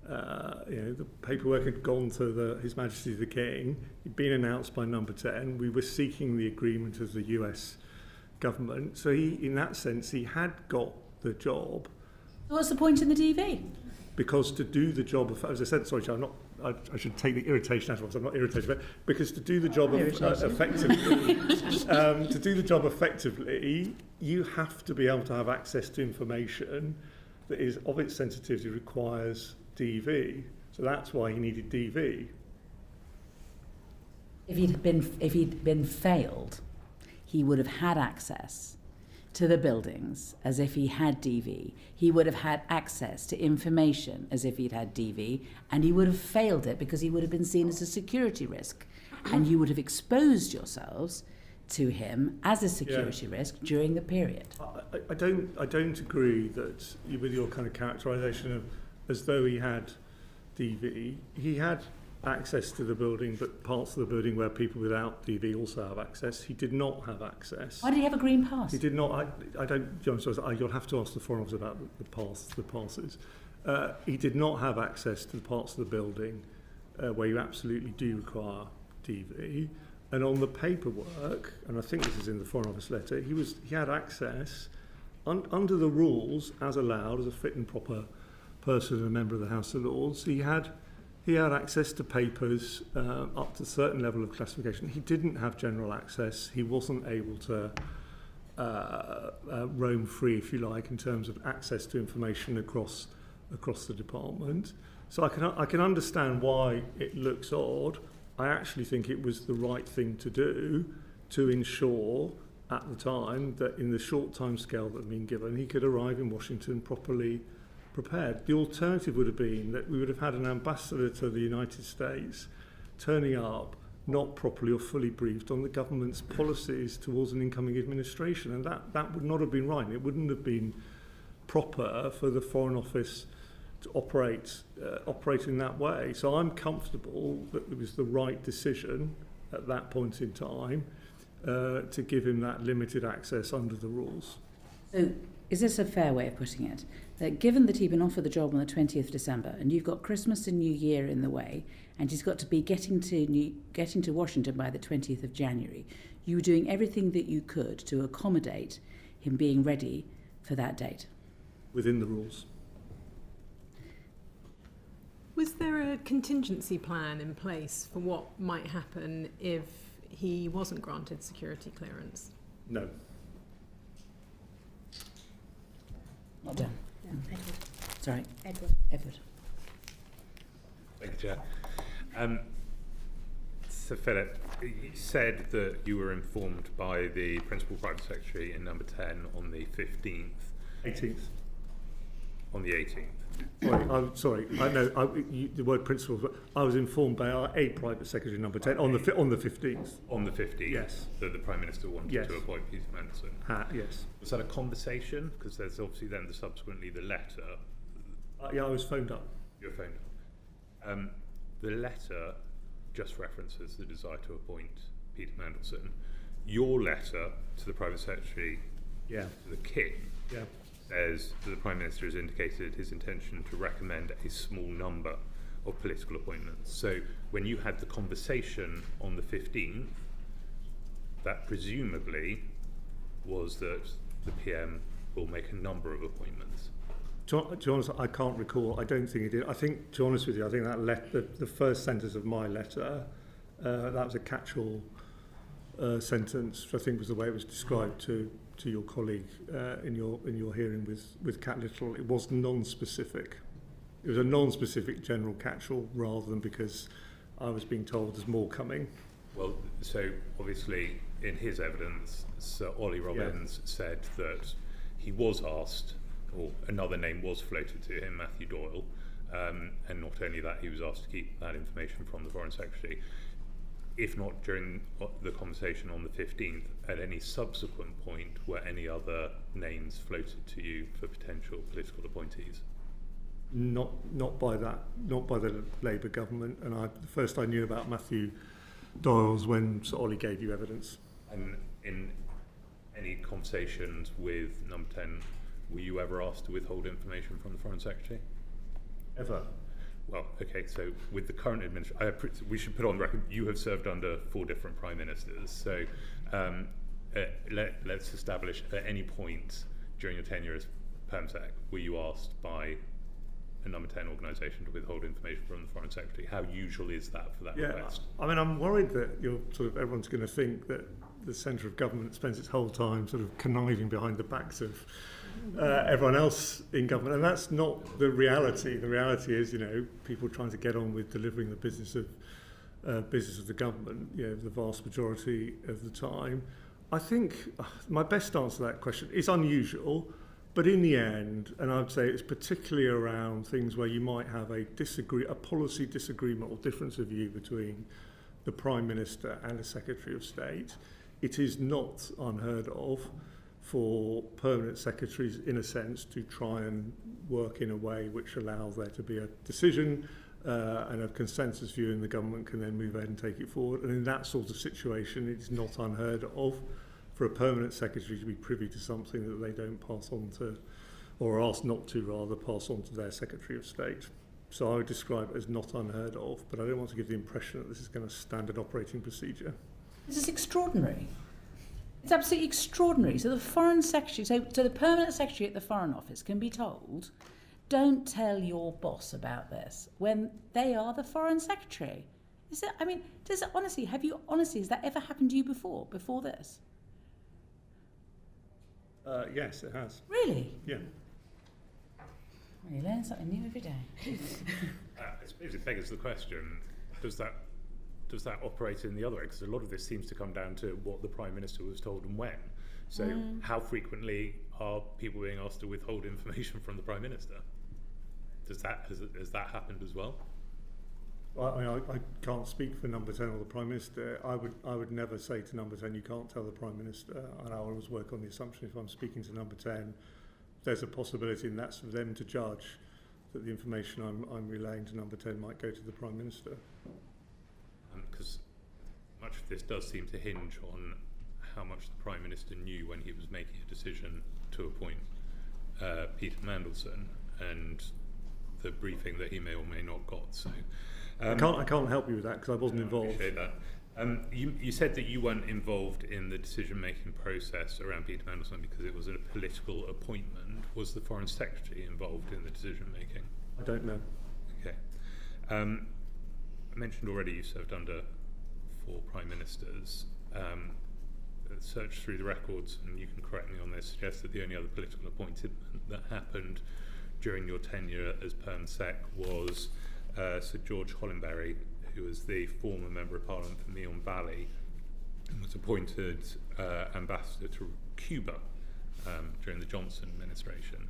The paperwork had gone to His Majesty the King. He'd been announced by Number 10. We were seeking the agreement of the US government. So in that sense, he had got the job. What's the point in the DV? Because to do the job, as I said, sorry, Charles, I should take the irritation out of it. I'm not irritated, but because to do the job effectively, you have to be able to have access to information that is of its sensitivity requires DV. So that's why he needed DV. If he'd been failed, he would have had access to the buildings as if he had DV. He would have had access to information as if he'd had DV, and he would have failed it because he would have been seen as a security risk, and you would have exposed yourselves to him as a security risk during the period. I don't agree that with your kind of characterisation of as though he had DV. He had access to the building, but parts of the building where people without DV also have access. He did not have access. Why did he have a green pass? He did not. I don't. John, sorry, you'll have to ask the Foreign Office about the passes. He did not have access to the parts of the building where you absolutely do require DV. And on the paperwork, and I think this is in the Foreign Office letter, he had access under the rules as allowed as a fit and proper person and a member of the House of Lords. He had access to papers up to a certain level of classification. He didn't have general access. He wasn't able to roam free, if you like, in terms of access to information across the department. So I can understand why it looks odd. I actually think it was the right thing to do to ensure at the time that in the short time scale that had been given, he could arrive in Washington properly prepared. The alternative would have been that we would have had an ambassador to the United States turning up not properly or fully briefed on the government's policies towards an incoming administration, and that would not have been right. It wouldn't have been proper for the Foreign Office to operate in that way. So I'm comfortable that it was the right decision at that point in time to give him that limited access under the rules. So is this a fair way of putting it? That given that he'd been offered the job on the 20th December, and you've got Christmas and New Year in the way, and he's got to be getting to Washington by the 20th of January, you were doing everything that you could to accommodate him being ready for that date? Within the rules. Was there a contingency plan in place for what might happen if he wasn't granted security clearance? No. Not done. Yeah, Edward. Sorry. Edward. Thank you, Chair. So, Philip, you said that you were informed by the Principal Private Secretary in Number 10 on the 15th. 18th. On the 18th. Sorry, I know the word principal, but I was informed by a Private Secretary Number 10 on the 15th. On the 15th? Yes. That the Prime Minister wanted to appoint Keir Starmer. Yes. Was that a conversation? Because there's obviously then subsequently the letter. I was phoned up. You were phoned up. The letter just references the desire to appoint Peter Mandelson. your letter to the Private Secretary, Yeah, to the King, yeah. says that the Prime Minister has indicated his intention to recommend a small number of political appointments. So when you had the conversation on the 15th, that presumably was that the PM will make a number of appointments. To be honest, I can't recall. I don't think it did. I think, to be honest with you, I think that the first sentence of my letter, that was a catch-all sentence, which I think was the way it was described to your colleague in your hearing with Cat Little. It was non-specific. It was a non-specific general catch-all rather than because I was being told there's more coming. Well, so obviously in his evidence, Sir Oliver Robbins said that he was asked, or another name was floated to him, Matthew Doyle, and not only that, he was asked to keep that information from the Foreign Secretary. If not during the conversation on the 15th, at any subsequent point were any other names floated to you for potential political appointees? Not by the Labour government. And the first I knew about Matthew Doyle's when Sir Ollie gave you evidence. And in any conversations with Number 10, were you ever asked to withhold information from the Foreign Secretary? Ever? Well, okay, so with the current administration, we should put on the record, you have served under 4 different Prime Ministers. So let's establish at any point during your tenure as PermSec, were you asked by a Number 10 organisation to withhold information from the Foreign Secretary? How usual is that for that request? I mean, I'm worried that everyone's going to think that the centre of government spends its whole time sort of conniving behind the backs of everyone else in government, and that's not the reality. The reality is, people trying to get on with delivering the business of the government, the vast majority of the time. I think my best answer to that question is unusual, but in the end, and I'd say it's particularly around things where you might have a policy disagreement or difference of view between the Prime Minister and the Secretary of State, it is not unheard of for permanent secretaries, in a sense, to try and work in a way which allows there to be a decision and a consensus view, and the government can then move ahead and take it forward. And in that sort of situation, it's not unheard of for a permanent secretary to be privy to something that they don't pass on to, or are asked not to, rather, pass on to their Secretary of State. So I would describe it as not unheard of, but I don't want to give the impression that this is going to standard operating procedure. This is extraordinary. It's absolutely extraordinary. So the Foreign Secretary, so the Permanent Secretary at the Foreign Office can be told, don't tell your boss about this when they are the Foreign Secretary. Is that, has that ever happened to you before this? Yes, it has. Really? Yeah. Well, you learn something new every day. I suppose it begs the question, does that operate in the other way? Because a lot of this seems to come down to what the Prime Minister was told and when. So how frequently are people being asked to withhold information from the Prime Minister? Has that happened as well? Well, I can't speak for Number 10 or the Prime Minister. I would never say to Number 10, you can't tell the Prime Minister. And I always work on the assumption if I'm speaking to Number 10, there's a possibility, and that's for them to judge, that the information I'm relaying to Number 10 might go to the Prime Minister. Because much of this does seem to hinge on how much the Prime Minister knew when he was making a decision to appoint Peter Mandelson, and the briefing that he may or may not got. So I can't help you with that because I wasn't involved. I appreciate that. You said that you weren't involved in the decision-making process around Peter Mandelson because it was a political appointment. Was the Foreign Secretary involved in the decision-making? I don't know. Okay. I mentioned already you served under 4 Prime Ministers. Search through the records, and you can correct me on this, suggests that the only other political appointment that happened during your tenure as PermSec was Sir George Hollenberry, who was the former Member of Parliament for Meon Valley and was appointed ambassador to Cuba during the Johnson administration.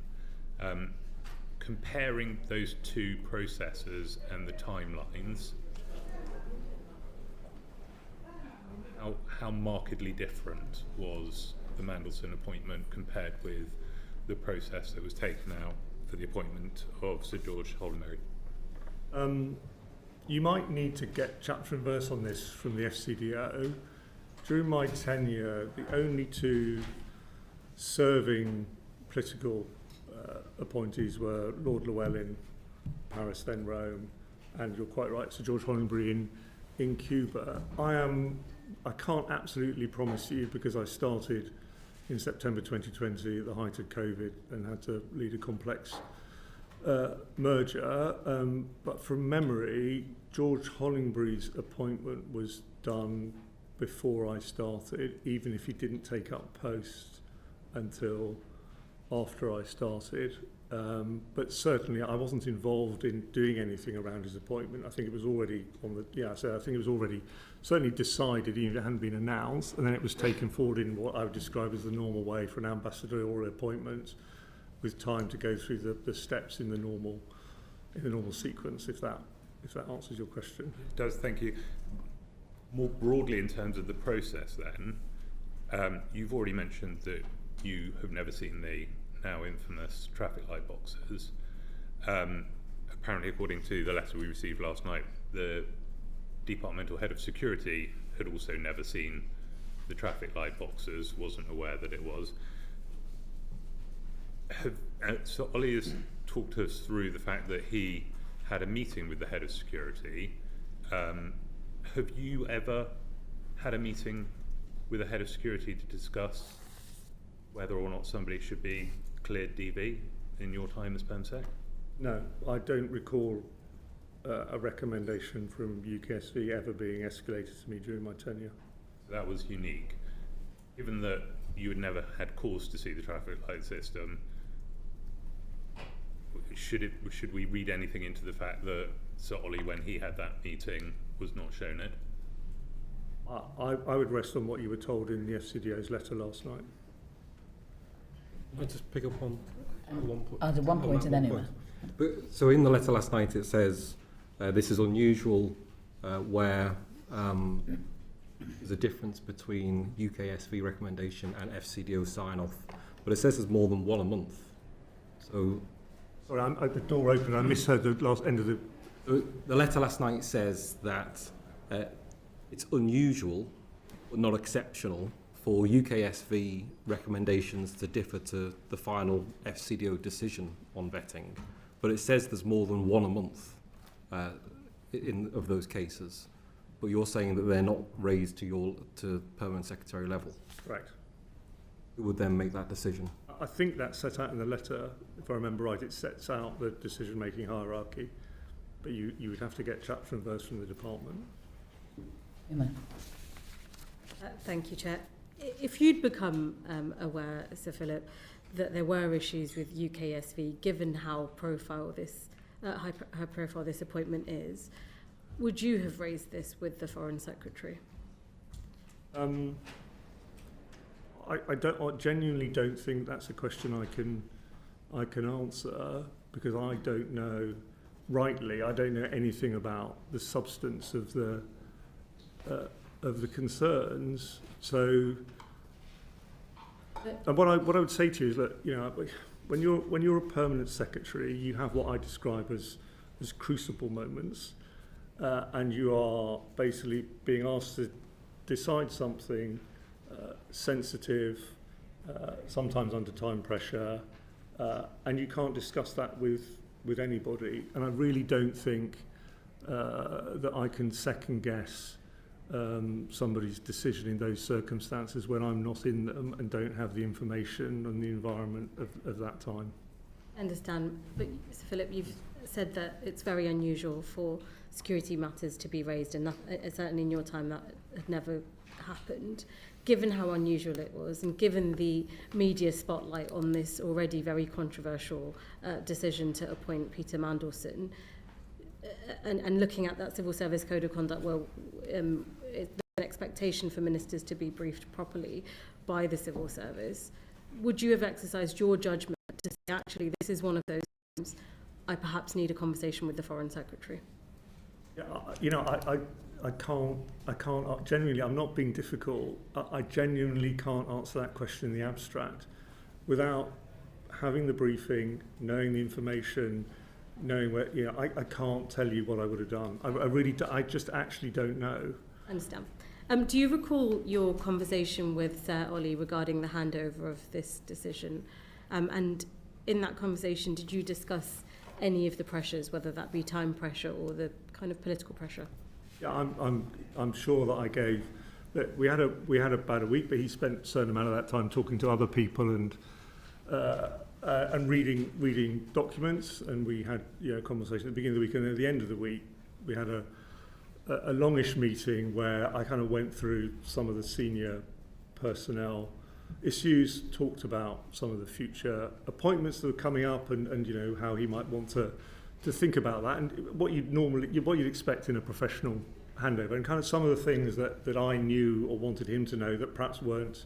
Comparing those 2 processes and the timelines, how markedly different was the Mandelson appointment compared with the process that was taken out for the appointment of Sir George Hollenberry? You might need to get chapter and verse on this from the FCDO. during my tenure, the only two serving political appointees were Lord Llewellyn, Paris then Rome, and you're quite right, Sir George Hollingbury in Cuba. I can't absolutely promise you, because I started in September 2020 at the height of COVID and had to lead a complex merger, but from memory, George Hollingbury's appointment was done before I started, even if he didn't take up post until after I started. But certainly I wasn't involved in doing anything around his appointment. I think it was already on the, so I think it was already certainly decided, even if it hadn't been announced, and then it was taken forward in what I would describe as the normal way for an ambassadorial appointment, with time to go through the steps in the normal sequence, if that answers your question. It does, thank you. More broadly in terms of the process then, you've already mentioned that you have never seen the now infamous traffic light boxes. Apparently, according to the letter we received last night, the departmental head of security had also never seen the traffic light boxes, wasn't aware that it was. So Ollie has talked us through the fact that he had a meeting with the head of security. Have you ever had a meeting with the head of security to discuss whether or not somebody should be cleared DV in your time as PEMSEC? No, I don't recall a recommendation from UKSV ever being escalated to me during my tenure. That was unique. Given that you had never had cause to see the traffic light system, should we read anything into the fact that Sir Ollie, when he had that meeting, was not shown it? I would rest on what you were told in the FCDO's letter last night. I'll just pick up on one point. I'll do one point and then Uma. So in the letter last night it says this is unusual where there's a difference between UKSV recommendation and FCDO sign-off, but it says there's more than one a month. So sorry, the door opened. I misheard the last end of the. The letter last night says that it's unusual, but not exceptional, for UKSV recommendations to differ to the final FCDO decision on vetting, but it says there's more than one a month of those cases. But you're saying that they're not raised to permanent secretary level. Correct. Who would then make that decision? I think that's set out in the letter. If I remember right, it sets out the decision-making hierarchy, but you would have to get chapter and verse from the department. Uma. Thank you, Chair. If you'd become aware, Sir Philip, that there were issues with UKSV, given how high profile this appointment is, would you have raised this with the Foreign Secretary? I genuinely don't think that's a question I can answer, because I don't know, rightly, I don't know anything about the substance of the concerns. So, and what I would say to you is that, you know, when you're a permanent secretary, you have what I describe as crucible moments, and you are basically being asked to decide something sensitive, sometimes under time pressure, and you can't discuss that with anybody. And I really don't think that I can second guess somebody's decision in those circumstances when I'm not in them and don't have the information and the environment of that time. I understand, but Sir Philip, you've said that it's very unusual for security matters to be raised, and certainly in your time that had never happened. Given how unusual it was, and given the media spotlight on this already very controversial decision to appoint Peter Mandelson, and looking at that Civil Service Code of Conduct, well, it's an expectation for ministers to be briefed properly by the civil service. Would you have exercised your judgment to say, actually, this is one of those times I perhaps need a conversation with the Foreign Secretary? Yeah, you know, I can't, genuinely, I'm not being difficult. I genuinely can't answer that question in the abstract without having the briefing, knowing the information, knowing where, I can't tell you what I would have done. I just actually don't know. I understand. Do you recall your conversation with Sir Ollie regarding the handover of this decision? And in that conversation, did you discuss any of the pressures, whether that be time pressure or the kind of political pressure? Yeah, I'm sure that I gave that we had about a week, but he spent a certain amount of that time talking to other people and reading documents, and we had conversation at the beginning of the week, and at the end of the week we had a longish meeting where I kind of went through some of the senior personnel issues, talked about some of the future appointments that were coming up, and how he might want to think about that, and what you'd expect in a professional handover, and kind of some of the things that I knew or wanted him to know that perhaps weren't.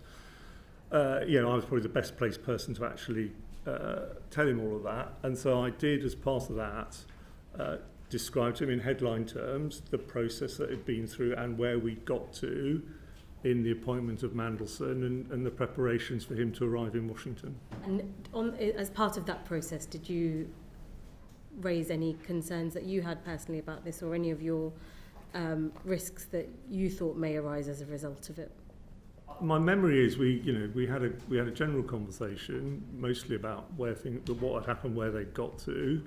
I was probably the best placed person to actually tell him all of that, and so I did, as part of that, describe to him in headline terms the process that had been through and where we got to in the appointment of Mandelson and the preparations for him to arrive in Washington. And as part of that process, did you raise any concerns that you had personally about this, or any of your risks that you thought may arise as a result of it? My memory is we had a general conversation mostly about what had happened, where they got to.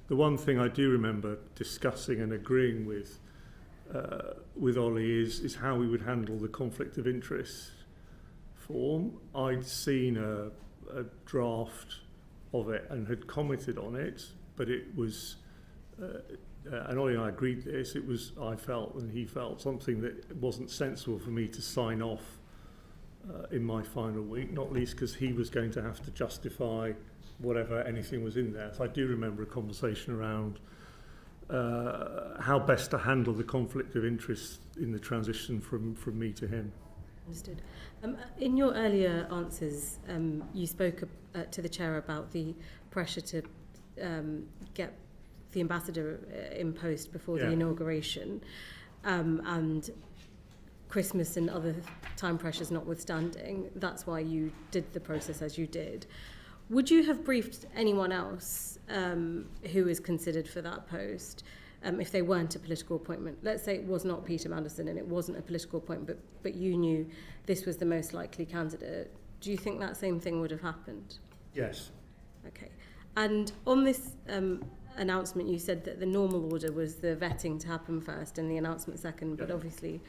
The one thing I do remember discussing and agreeing with Ollie is how we would handle the conflict of interest form. I'd seen a draft of it and had commented on it, but it was, and Ollie and I agreed this, it was, I felt and he felt, something that wasn't sensible for me to sign off in my final week, not least because he was going to have to justify whatever anything was in there. So I do remember a conversation around how best to handle the conflict of interest in the transition from me to him. Understood. In your earlier answers, you spoke to the chair about the pressure to get the ambassador in post before the inauguration, and Christmas and other time pressures notwithstanding, that's why you did the process as you did. Would you have briefed anyone else who is considered for that post if they weren't a political appointment? Let's say it was not Peter Mandelson and it wasn't a political appointment, but you knew this was the most likely candidate. Do you think that same thing would have happened? Yes. Okay. And on this announcement, you said that the normal order was the vetting to happen first and the announcement second, but obviously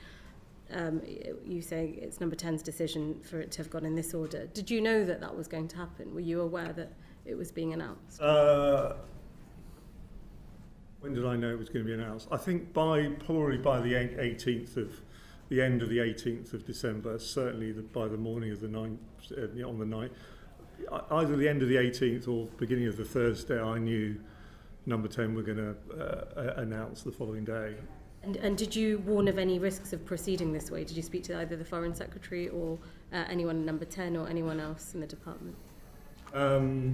you say it's number 10's decision for it to have gone in this order. Did you know that that was going to happen? Were you aware that it was being announced? When did I know it was going to be announced? I think probably by the 18th of the end of the 18th of December, certainly by the morning of the 9th, on the 9th, either the end of the 18th or beginning of the Thursday, I knew number 10 were going to announce the following day. And did you warn of any risks of proceeding this way? Did you speak to either the Foreign Secretary or anyone in number 10 or anyone else in the department? Well,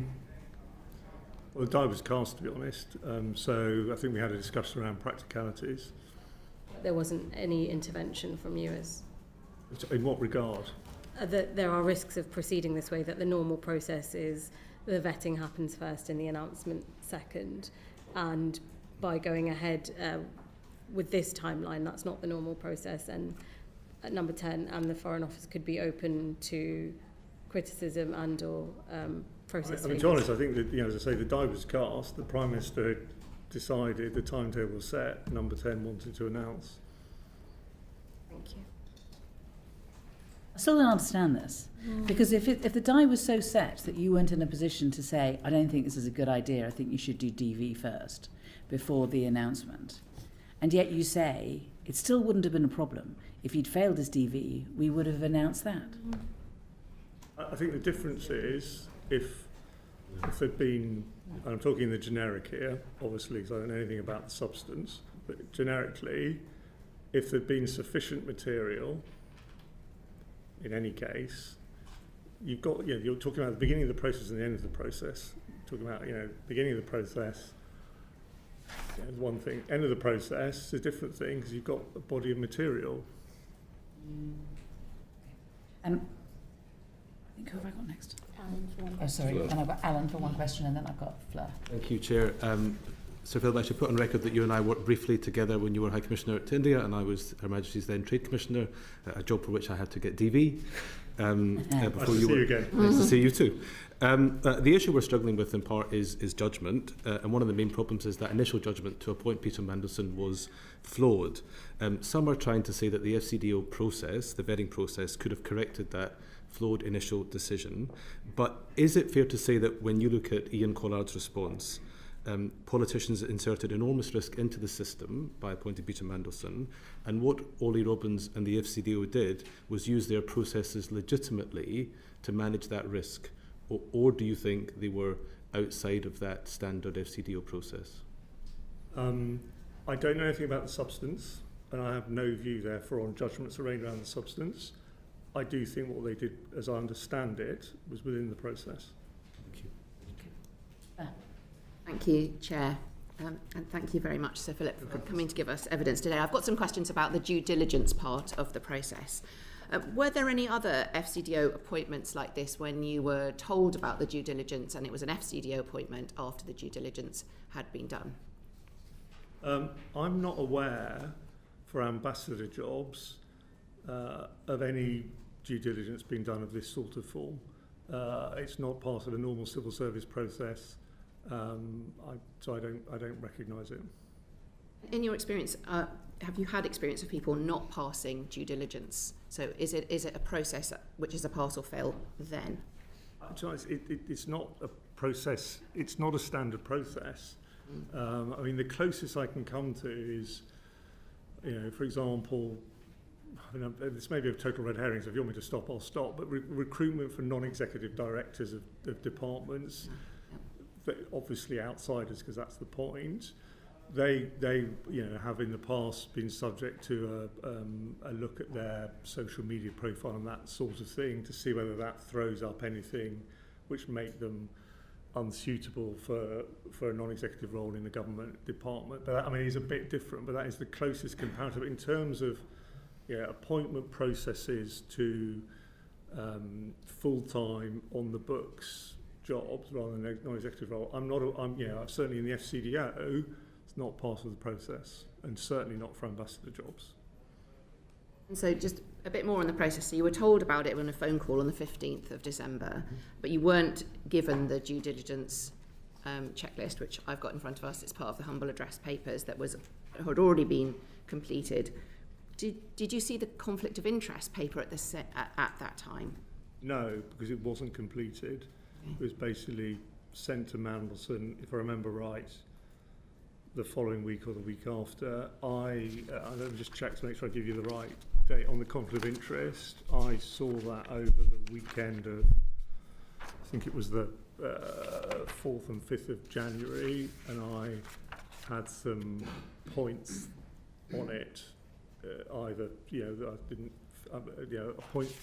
the die was cast, to be honest, so I think we had a discussion around practicalities. There wasn't any intervention from you as... In what regard? That there are risks of proceeding this way, that the normal process is the vetting happens first and the announcement second, and by going ahead with this timeline, that's not the normal process, and at number 10 and the Foreign Office could be open to criticism and or process. I mean, to be honest, I think that, as I say, the die was cast, the Prime Minister had decided, the timetable was set, number 10 wanted to announce. Thank you. I still don't understand this, because if the die was so set that you weren't in a position to say, I don't think this is a good idea, I think you should do DV first before the announcement, and yet you say it still wouldn't have been a problem. If you'd failed as DV, we would have announced that. I think the difference is if there'd been, and I'm talking in the generic here, obviously, because I don't know anything about the substance, but generically, if there'd been sufficient material, in any case, you've got, you're talking about the beginning of the process and the end of the process. You're talking about, beginning of the process, is one thing. End of the process is a different thing because you've got a body of material. I think who have I got next? Alan for one. Oh, sorry. Fleur. And I've got Alan for one question, and then I've got Fleur. Thank you, Chair. Sir Philip, I should put on record that you and I worked briefly together when you were High Commissioner to India, and I was Her Majesty's then Trade Commissioner, a job for which I had to get DV. Before Nice to see you again. Nice to see you too. The issue we're struggling with in part is judgment, and one of the main problems is that initial judgment to appoint Peter Mandelson was flawed. Some are trying to say that the FCDO process, the vetting process, could have corrected that flawed initial decision. But is it fair to say that when you look at Ian Collard's response, politicians inserted enormous risk into the system by appointing Peter Mandelson, and what Ollie Robbins and the FCDO did was use their processes legitimately to manage that risk? Or do you think they were outside of that standard FCDO process? I don't know anything about the substance, and I have no view, therefore, on judgments arraigned around the substance. I do think what they did, as I understand it, was within the process. Thank you. Thank you, Chair. And thank you very much, Sir Philip, for coming to give us evidence today. I've got some questions about the due diligence part of the process. Were there any other FCDO appointments like this when you were told about the due diligence and it was an FCDO appointment after the due diligence had been done? I'm not aware, for ambassador jobs, of any due diligence being done of this sort of form. It's not part of a normal civil service process, so I don't recognise it. In your experience, have you had experience of people not passing due diligence? So is it a process which is a pass or fail then? It's not a process. It's not a standard process. I mean, the closest I can come to is, for example, this may be a total red herring, so if you want me to stop, I'll stop, but recruitment for non-executive directors of departments, obviously outsiders, because that's the point. They have in the past been subject to a look at their social media profile and that sort of thing to see whether that throws up anything which make them unsuitable for a non-executive role in the government department. But that, I mean, is a bit different, but that is the closest comparative in terms of appointment processes to full-time on the books jobs rather than a non-executive role. I'm certainly in the FCDO. It's not part of the process, and certainly not for ambassador jobs. And so just a bit more on the process. So you were told about it on a phone call on the 15th of December, but you weren't given the due diligence checklist, which I've got in front of us. It's part of the humble address papers that had already been completed. Did you see the conflict of interest paper at that time? No, because it wasn't completed. Okay. It was basically sent to Mandelson, if I remember right, the following week or the week after. Let me just check to make sure I give you the right date on the conflict of interest. I saw that over the weekend of, I think it was the 4th and 5th of January, and I had some points on it. Either that I didn't,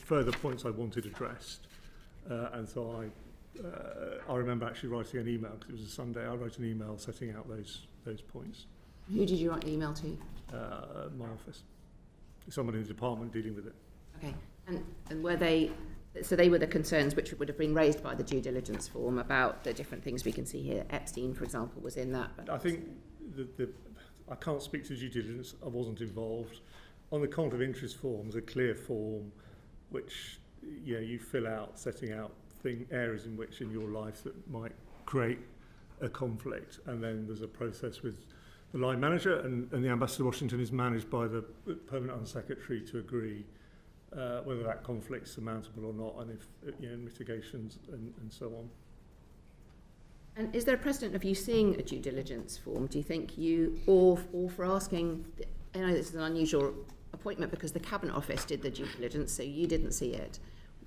further points I wanted addressed, and so I remember actually writing an email because it was a Sunday. I wrote an email setting out those points. Who did you write the email to? My office. Someone in the department dealing with it. Okay, and were they? So they were the concerns which would have been raised by the due diligence form about the different things we can see here. Epstein, for example, was in that. But I think I can't speak to due diligence. I wasn't involved. On the conflict of interest form, a clear form which you fill out, setting out areas in which in your life that might create a conflict, and then there's a process with the line manager, and the Ambassador Washington is managed by the Permanent Undersecretary to agree whether that conflict's surmountable or not, and if mitigations and so on. And is there a precedent of you seeing a due diligence form? Do you think or for asking? I know this is an unusual appointment because the Cabinet Office did the due diligence, so you didn't see it.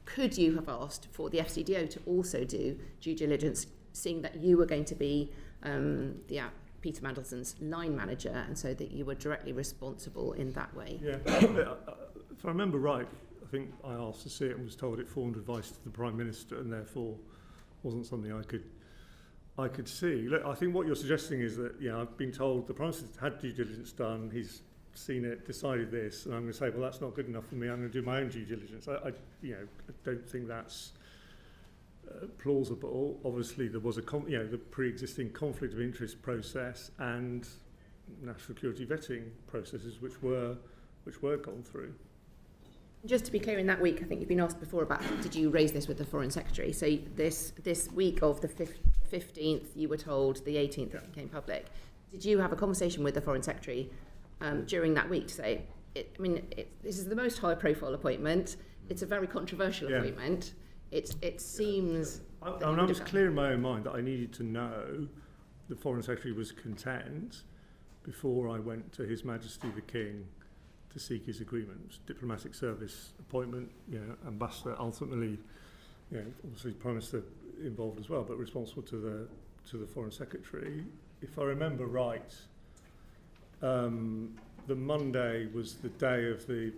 Could you have asked for the FCDO to also do due diligence, seeing that you were going to be Peter Mandelson's line manager, and so that you were directly responsible in that way? Yeah, if I remember right, I think I asked to see it and was told it formed advice to the Prime Minister, and therefore wasn't something I could see. Look, I think what you're suggesting is that I've been told the Prime Minister had due diligence done. He's seen it, decided this, and I'm going to say, well, that's not good enough for me. I'm going to do my own due diligence. I don't think that's plausible. Obviously, there was the pre-existing conflict of interest process and national security vetting processes which were gone through. Just to be clear, in that week, I think you've been asked before about did you raise this with the Foreign Secretary? So this week of the 15th, you were told, the 18th it became public. Did you have a conversation with the Foreign Secretary during that week to say, this is the most high-profile appointment, it's a very controversial appointment, it seems... I was clear in my own mind that I needed to know the Foreign Secretary was content before I went to His Majesty the King to seek his agreement. Diplomatic service appointment, ambassador, ultimately, obviously Prime Minister involved as well, but responsible to the Foreign Secretary. If I remember right, the Monday was the day of the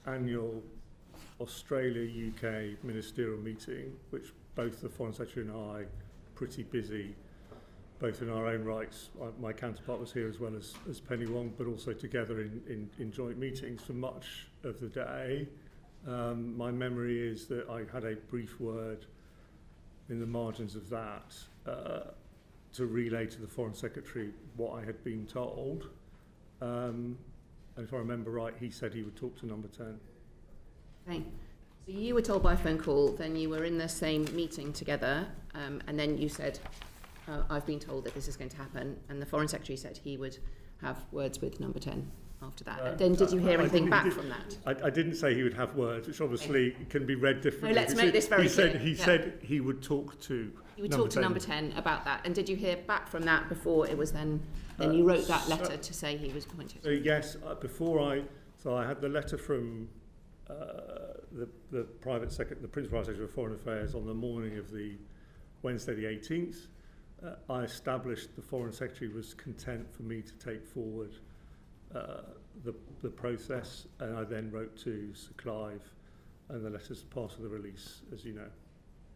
annual Australia-UK ministerial meeting, which both the Foreign Secretary and I, pretty busy, both in our own rights. My counterpart was here as well as Penny Wong, but also together in joint meetings for much of the day. My memory is that I had a brief word in the margins of that to relay to the Foreign Secretary what I had been told. And if I remember right, he said he would talk to number 10. Okay. So you were told by phone call, then you were in the same meeting together, and then you said, I've been told that this is going to happen, and the Foreign Secretary said he would have words with number 10 after that. And then did you hear anything back from that? I didn't say he would have words, which obviously can be read differently. No, let's make this very clear. He said he would talk to You would talk to number 10 about that. And did you hear back from that before it was then you wrote that letter to say he was appointed? So yes, I had the letter from the Principal Private Secretary of Foreign Affairs on the morning of the Wednesday the 18th. I established the Foreign Secretary was content for me to take forward the process, and I then wrote to Sir Clive, and the letter's part of the release, as you know.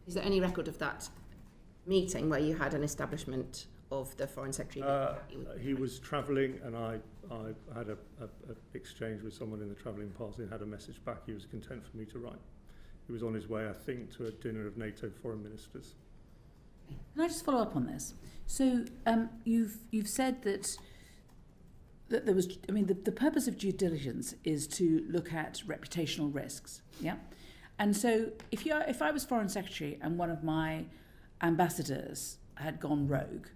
Is there any record of that meeting where you had an establishment of the Foreign Secretary? He was travelling, and I had a exchange with someone in the travelling party and had a message back. He was content for me to write. He was on his way, I think, to a dinner of NATO foreign ministers. Can I just follow up on this? So you've said that there was, the purpose of due diligence is to look at reputational risks, yeah? And so if I was Foreign Secretary and one of my ambassadors had gone rogue,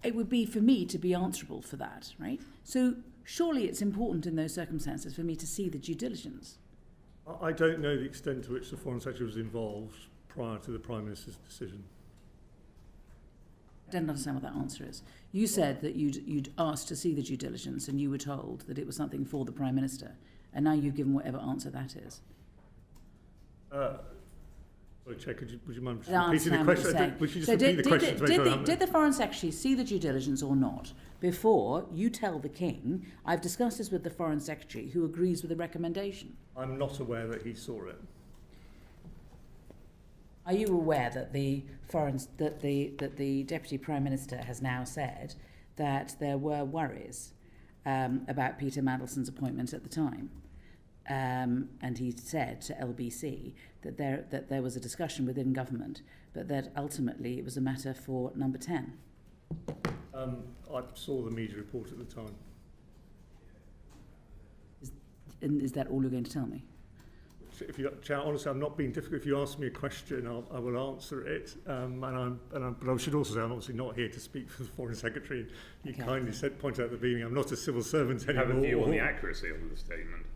it would be for me to be answerable for that, right? So surely it's important in those circumstances for me to see the due diligence. I don't know the extent to which the Foreign Secretary was involved prior to the Prime Minister's decision. I don't understand what that answer is. You said that you'd asked to see the due diligence and you were told that it was something for the Prime Minister, and now you've given whatever answer that is. Sorry, Chair, would you mind repeating the question? Would you just repeat the question? Did the Foreign Secretary see the due diligence or not before you tell the King, I've discussed this with the Foreign Secretary who agrees with the recommendation? I'm not aware that he saw it. Are you aware that the Deputy Prime Minister has now said that there were worries about Peter Mandelson's appointment at the time? And he said to LBC that there was a discussion within government, but that ultimately it was a matter for number 10. I saw the media report at the time. Is that all you're going to tell me? Chair, honestly, I'm not being difficult. If you ask me a question, I will answer it. But I should also say I'm obviously not here to speak for the Foreign Secretary. You kindly pointed out at the beginning I'm not a civil servant anymore. Have a view on the accuracy of the statement.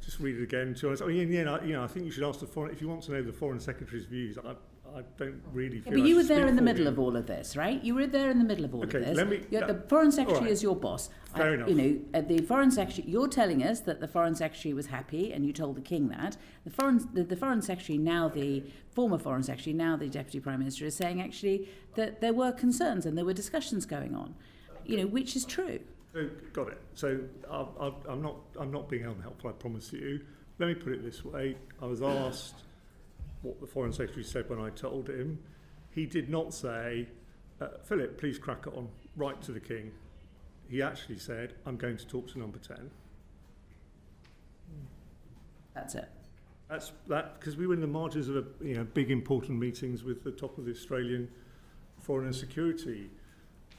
Just read it again. To be honest. I think you should ask if you want to know the Foreign Secretary's views. I don't really feel. But you were there in the middle of all of this, right? You were there in the middle of all of this. The Foreign Secretary is your boss. Fair enough. The Foreign Secretary. You're telling us that the Foreign Secretary was happy, and you told the King that. The Foreign Secretary, now the former Foreign Secretary, now the Deputy Prime Minister, is saying actually that there were concerns and there were discussions going on. Which is true. So, got it. So I'm not being unhelpful, I promise you. Let me put it this way. I was asked what the Foreign Secretary said when I told him. He did not say, Philip, please crack on, write to the King. He actually said, I'm going to talk to number 10. That's it. That's that because we were in the margins of big important meetings with the top of the Australian foreign and security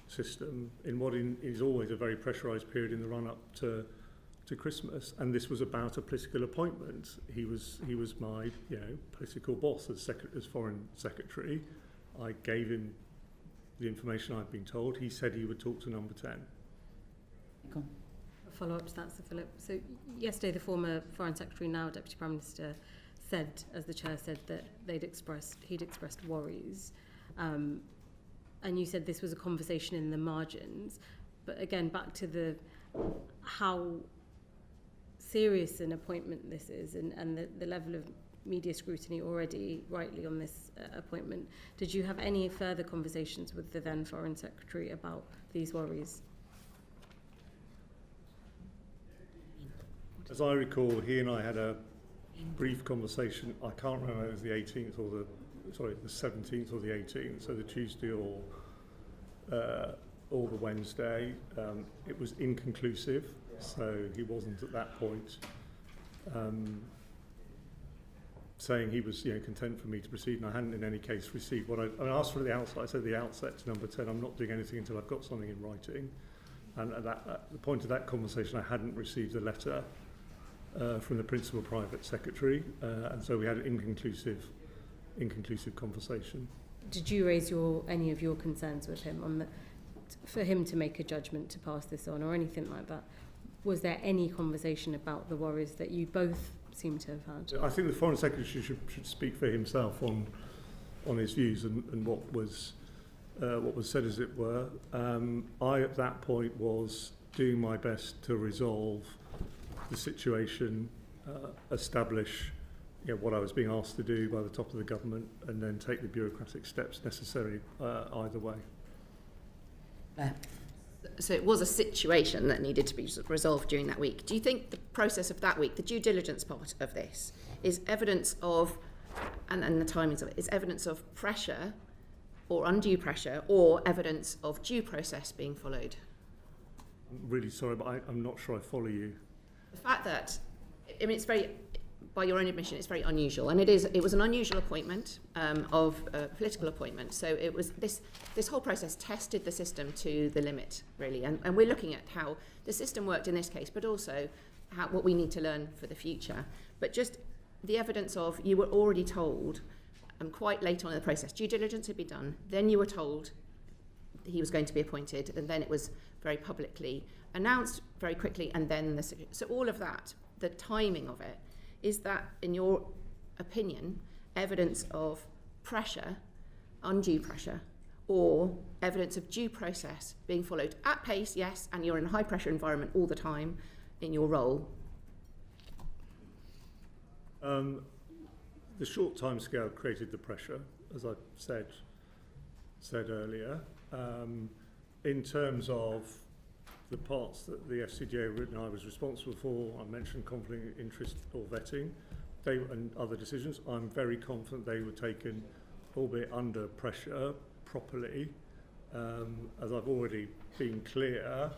system in what is always a very pressurised period in the run-up to Christmas, and this was about a political appointment. He was my political boss as foreign secretary. I gave him the information I'd been told. He said he would talk to number 10. Cool. A follow-up to that, Sir Philip. So yesterday, the former Foreign Secretary, now Deputy Prime Minister, said, as the Chair said, that he'd expressed worries. And you said this was a conversation in the margins. But again, back to how serious an appointment this is and the level of media scrutiny already rightly on this appointment. Did you have any further conversations with the then Foreign Secretary about these worries? As I recall, he and I had a brief conversation. I can't remember if it was the 18th or the 17th or the 18th, so the Tuesday or the Wednesday. It was inconclusive, so he wasn't at that point saying he was content for me to proceed, and I hadn't in any case received what I asked for at the outset. I said at the outset to number 10, I'm not doing anything until I've got something in writing. And at the point of that conversation, I hadn't received a letter from the principal private secretary, and so we had an inconclusive conversation. Did you raise any of your concerns with him for him to make a judgment to pass this on or anything like that? Was there any conversation about the worries that you both seem to have had? I think the Foreign Secretary should speak for himself on his views and what was said, as it were. I at that point was doing my best to resolve the situation, establish what I was being asked to do by the top of the government, and then take the bureaucratic steps necessary either way. So it was a situation that needed to be resolved during that week. Do you think the process of that week, the due diligence part of this, is evidence of, and the timings of it, is evidence of pressure or undue pressure, or evidence of due process being followed? I'm really sorry, but I'm not sure I follow you. The fact that, it's very, by your own admission, it's very unusual, and it was an unusual appointment of a political appointment. So it was this whole process tested the system to the limit, really, and we're looking at how the system worked in this case, but also what we need to learn for the future. But just the evidence of, you were already told quite late on in the process, due diligence had been done, then you were told he was going to be appointed, and then it was very publicly announced very quickly, and then so all of that, the timing of it, is that, in your opinion, evidence of pressure, undue pressure, or evidence of due process being followed at pace, yes, and you're in a high pressure environment all the time in your role? The short time scale created the pressure, as I said earlier. In terms of the parts that the FCDA and I was responsible for, I mentioned conflict of interest or vetting, and other decisions. I'm very confident they were taken, albeit under pressure, properly. As I've already been clear,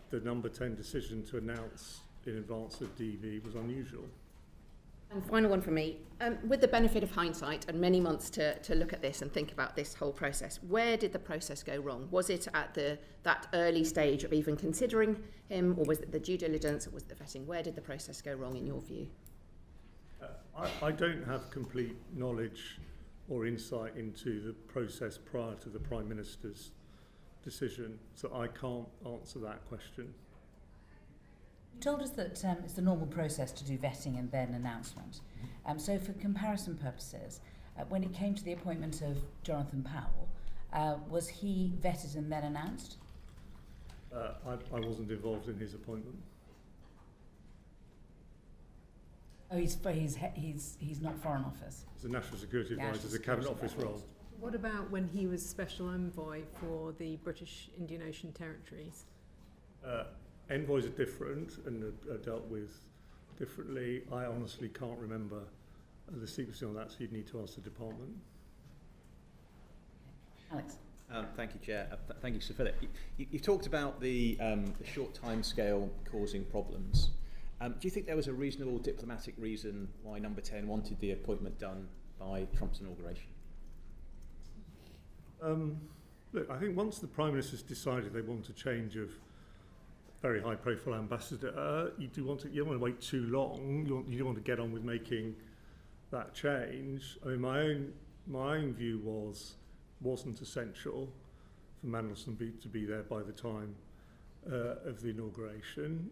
the number 10 decision to announce in advance of DV was unusual. And final one from me. With the benefit of hindsight and many months to look at this and think about this whole process, where did the process go wrong? Was it at that early stage of even considering him, or was it the due diligence, or was it the vetting? Where did the process go wrong in your view? I don't have complete knowledge or insight into the process prior to the Prime Minister's decision, so I can't answer that question. You told us that it's the normal process to do vetting and then announcement. So for comparison purposes, when it came to the appointment of Jonathan Powell, was he vetted and then announced? I wasn't involved in his appointment. Oh, he's not Foreign Office. He's a National Security Advisor, it's a Cabinet Office role. What about when he was Special Envoy for the British Indian Ocean Territories? Envoys are different and are dealt with differently. I honestly can't remember the secrecy on that, so you'd need to ask the department. Alex. Thank you, Chair. Thank you, Sir Philip. You talked about the short time scale causing problems. Do you think there was a reasonable diplomatic reason why Number 10 wanted the appointment done by Trump's inauguration? Look, I think once the Prime Minister's decided they want a change of very high-profile ambassador, you don't want to wait too long. You want to get on with making that change. I mean, my own view wasn't essential for Mandelson to be there by the time of the inauguration.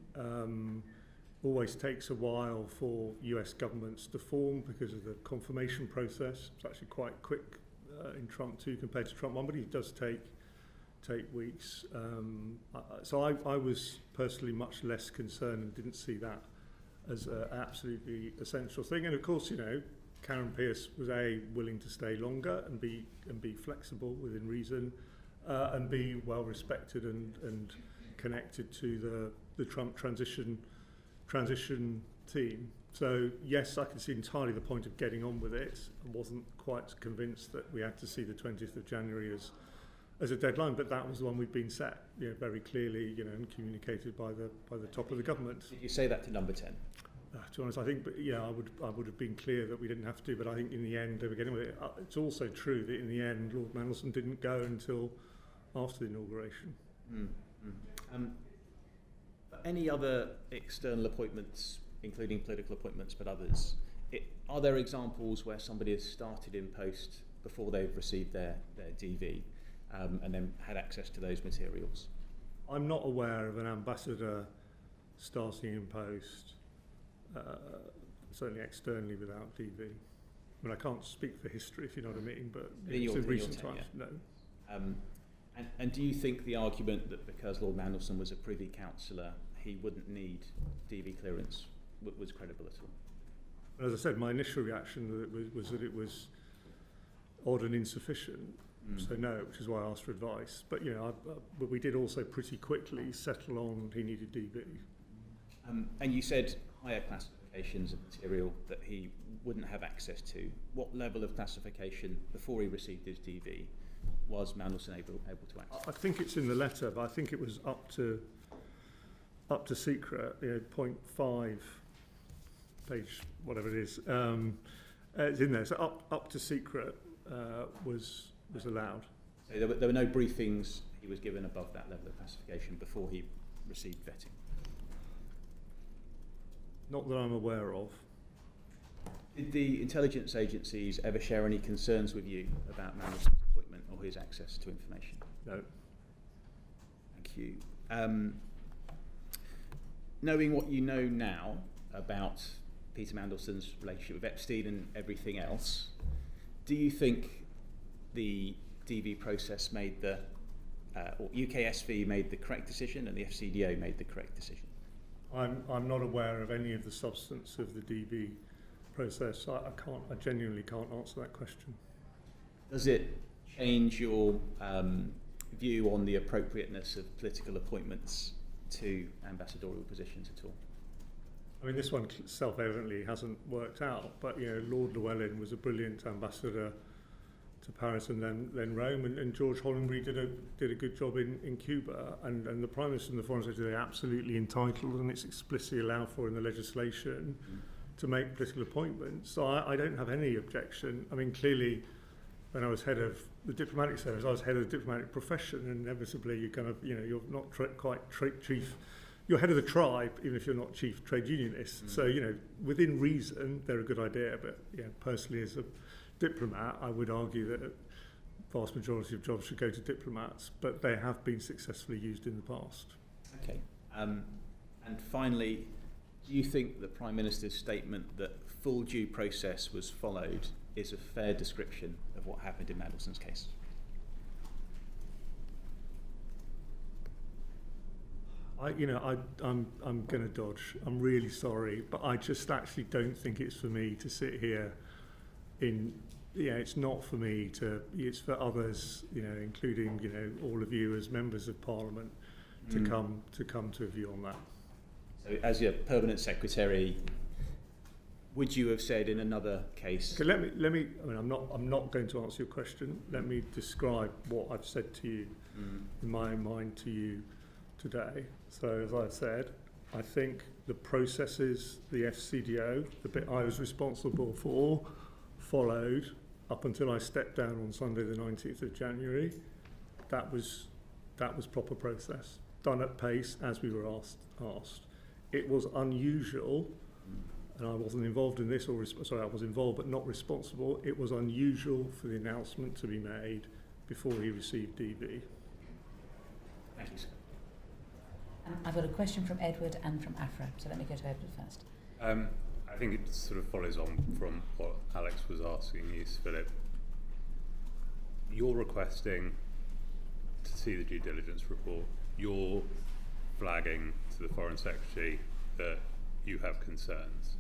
Always takes a while for US governments to form because of the confirmation process. It's actually quite quick in Trump 2 compared to Trump 1, but it does take weeks. So I was personally much less concerned and didn't see that as an absolutely essential thing. And of course, you know, Karen Pierce was willing to stay longer and be flexible within reason, and be well respected and connected to the Trump transition team. So yes, I can see entirely the point of getting on with it. I wasn't quite convinced that we had to see the 20th of January as a deadline, but that was the one we'd been set, you know, very clearly, you know, and communicated by the top of the government. Did you say that to Number 10? To be honest, I think, but yeah, I would have been clear that we didn't have to, but I think in the end they were getting with it. It's also true that in the end Lord Mandelson didn't go until after the inauguration. Any other external appointments, including political appointments, but others, are there examples where somebody has started in post before they've received their DV and then had access to those materials? I'm not aware of an ambassador starting in post, certainly externally, without DV. I mean, I can't speak for history, if you know what I mean, but in recent times, no. And do you think the argument that because Lord Mandelson was a Privy Councillor, he wouldn't need DV clearance was credible at all? As I said, my initial reaction was that it was odd and insufficient. So no, which is why I asked for advice. But you know, but we did also pretty quickly settle on he needed DV. And you said higher classifications of material that he wouldn't have access to. What level of classification before he received his DV was Mandelson able to access? I think it's in the letter, but I think it was up to secret. You know, 0.5 page, whatever it is. It's in there. So up to secret was allowed. So there were no briefings he was given above that level of classification before he received vetting? Not that I'm aware of. Did the intelligence agencies ever share any concerns with you about Mandelson's appointment or his access to information? No. Thank you. Knowing what you know now about Peter Mandelson's relationship with Epstein and everything else, do you think the DV process made or UKSV made the correct decision and the FCDO made the correct decision? I'm not aware of any of the substance of the DV process. I genuinely can't answer that question. Does it change your view on the appropriateness of political appointments to ambassadorial positions at all? I mean, this one self-evidently hasn't worked out, but you know, Lord Llewellyn was a brilliant ambassador to Paris and then Rome, and George Hollenbury did a good job in Cuba, and the Prime Minister and the Foreign Secretary are absolutely entitled, and it's explicitly allowed for in the legislation, to make political appointments. So I don't have any objection. I mean, clearly, when I was head of the diplomatic service, I was head of the diplomatic profession, and inevitably you kind of, you know, you're not quite chief. You're head of the tribe, even if you're not chief trade unionist. So, you know, within reason, they're a good idea. But, yeah, personally, as a diplomat, I would argue that a vast majority of jobs should go to diplomats, but they have been successfully used in the past. Okay. And finally, do you think the Prime Minister's statement that full due process was followed is a fair description of what happened in Mandelson's case? I'm going to dodge. I'm really sorry, but I just actually don't think it's for me to sit here it's not for me it's for others, you know, including, you know, all of you as members of Parliament to come to a view on that. So as your permanent secretary, would you have said in another case? Okay, let me I mean, I'm not going to answer your question. Let me describe what I've said to you in my mind to you today. So as I said, I think the processes the FCDO, the bit I was responsible for, followed up until I stepped down on Sunday the 19th of January. That was proper process, done at pace as we were asked. It was unusual, and I wasn't involved in this, I was involved but not responsible. It was unusual for the announcement to be made before he received DV. Thank you, sir. I've got a question from Edward and from Afra, so let me go to Edward first. I think it sort of follows on from what Alex was asking you, Philip. You're requesting to see the due diligence report. You're flagging to the Foreign Secretary that you have concerns.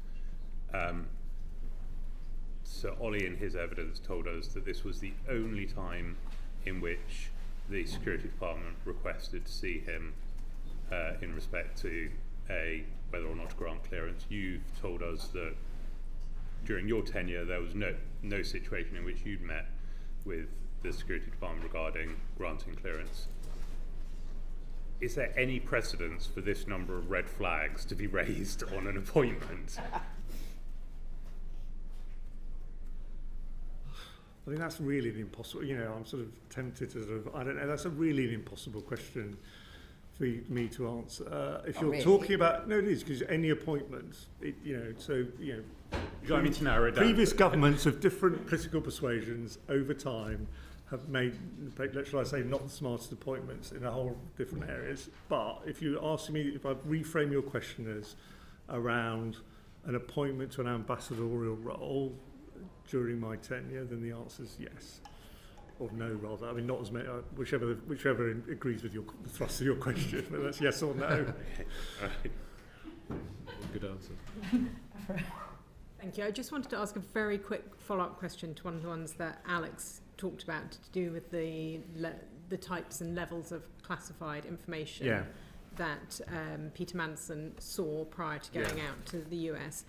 Sir Ollie, in his evidence, told us that this was the only time in which the Security Department requested to see him in respect to whether or not to grant clearance. You've told us that during your tenure there was no situation in which you'd met with the Security Department regarding granting clearance. Is there any precedence for this number of red flags to be raised on an appointment? I think that's really an impossible, I'm sort of tempted to I don't know, that's a really an impossible question for me to answer. If you're talking about, no, it is, because any appointment, You want me to narrow it down? Previous governments of different political persuasions over time have made, shall I say, not the smartest appointments in a whole different areas. But if you ask me, if I reframe your question as around an appointment to an ambassadorial role during my tenure, then the answer is yes. Or no, rather. I mean, not as many, whichever agrees with the thrust of your question, but that's yes or no. Okay. All right. Good answer. Thank you. I just wanted to ask a very quick follow-up question to one of the ones that Alex talked about to do with the types and levels of classified information that Peter Mandelson saw prior to going out to the US.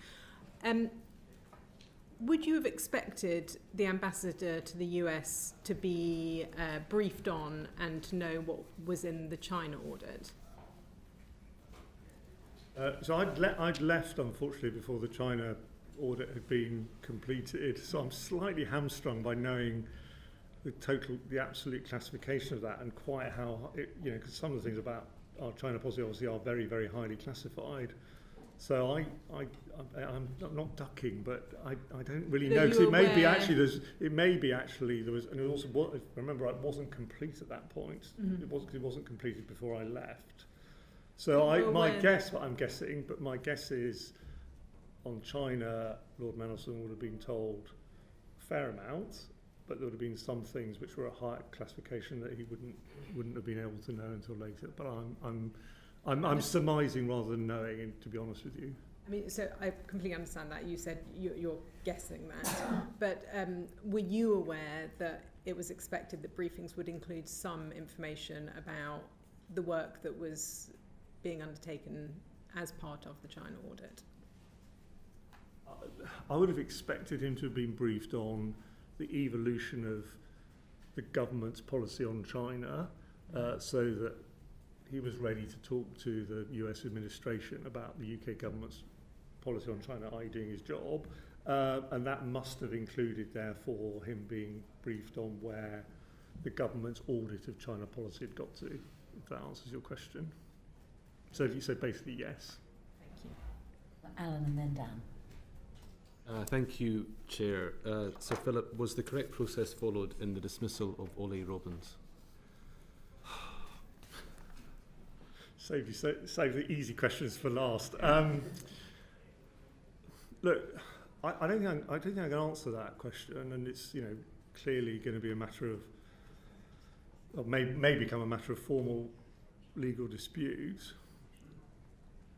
Would you have expected the ambassador to the US to be briefed on and to know what was in the China audit? So I'd left, unfortunately, before the China audit had been completed. So I'm slightly hamstrung by knowing the absolute classification of that and quite how because some of the things about our China policy obviously are very, very highly classified. So I'm not ducking, but I don't really know, because it may be actually there was, and it also remember it wasn't complete at that point. Mm-hmm. It wasn't completed before I left. So my guess is on China, Lord Mandelson would have been told a fair amount, but there would have been some things which were a higher classification that he wouldn't have been able to know until later. But I'm surmising rather than knowing, and to be honest with you. I mean, so I completely understand that. You said you're guessing that. But were you aware that it was expected that briefings would include some information about the work that was being undertaken as part of the China audit? I would have expected him to have been briefed on the evolution of the government's policy on China, so that he was ready to talk to the US administration about the UK government's policy on China, i.e. doing his job. And that must have included, therefore, him being briefed on where the government's audit of China policy had got to, if that answers your question. So you said basically yes. Thank you. Alan and then Dan. Thank you, Chair. Sir Philip, was the correct process followed in the dismissal of Ollie Robbins? Save the easy questions for last. Look, I don't think I can answer that question, and it's clearly going to be a matter of, or may become a matter of formal legal dispute.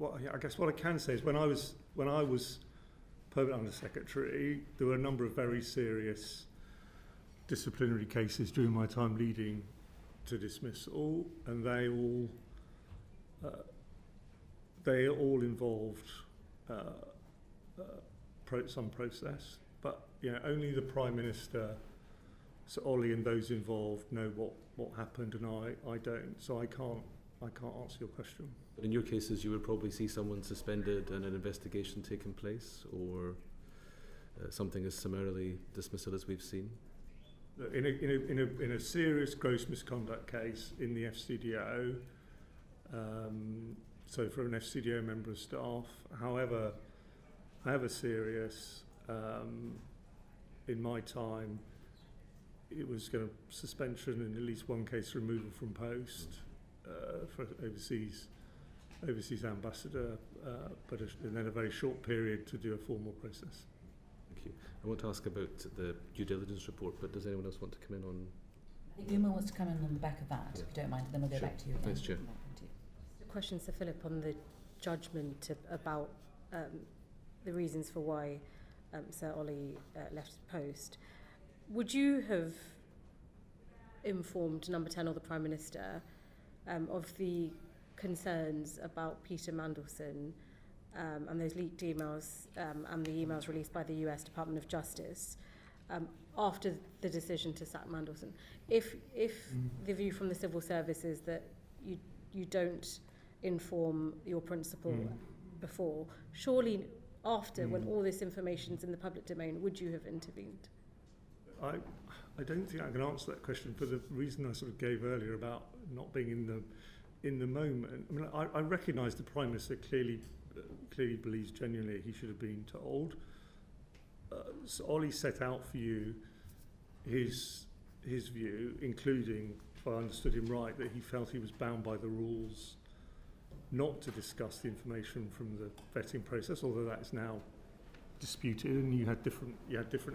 I guess what I can say is when I was Permanent Under Secretary, there were a number of very serious disciplinary cases during my time leading to dismissal, and they all involved some process. But only the Prime Minister, Sir Ollie, and those involved know what happened, and I don't. So I can't can't answer your question. But in your cases, you would probably see someone suspended and an investigation taking place, or something as summarily dismissal as we've seen? In a serious gross misconduct case in the FCDO, so for an FCDO member of staff, however serious, in my time, it was going to suspension and at least one case removal from post for overseas ambassador, and then a very short period to do a formal process. Thank you. I want to ask about the due diligence report, but does anyone else want to come in on? I think Uma wants to come in on the back of that, if you don't mind, and then we'll go back to you again. Thanks, Chair. A question, Sir Philip, on the judgment about the reasons for why Sir Ollie left his post. Would you have informed Number 10 or the Prime Minister of the concerns about Peter Mandelson and those leaked emails and the emails released by the US Department of Justice after the decision to sack Mandelson? If the view from the civil service is that you don't inform your principal before, surely after, when all this information's in the public domain, would you have intervened? I don't think I can answer that question for the reason I sort of gave earlier about not being in the moment. I mean, I recognise the Prime Minister clearly believes genuinely he should have been told. So Ollie set out for you his view, including, if I understood him right, that he felt he was bound by the rules not to discuss the information from the vetting process, although that's now disputed, and you had different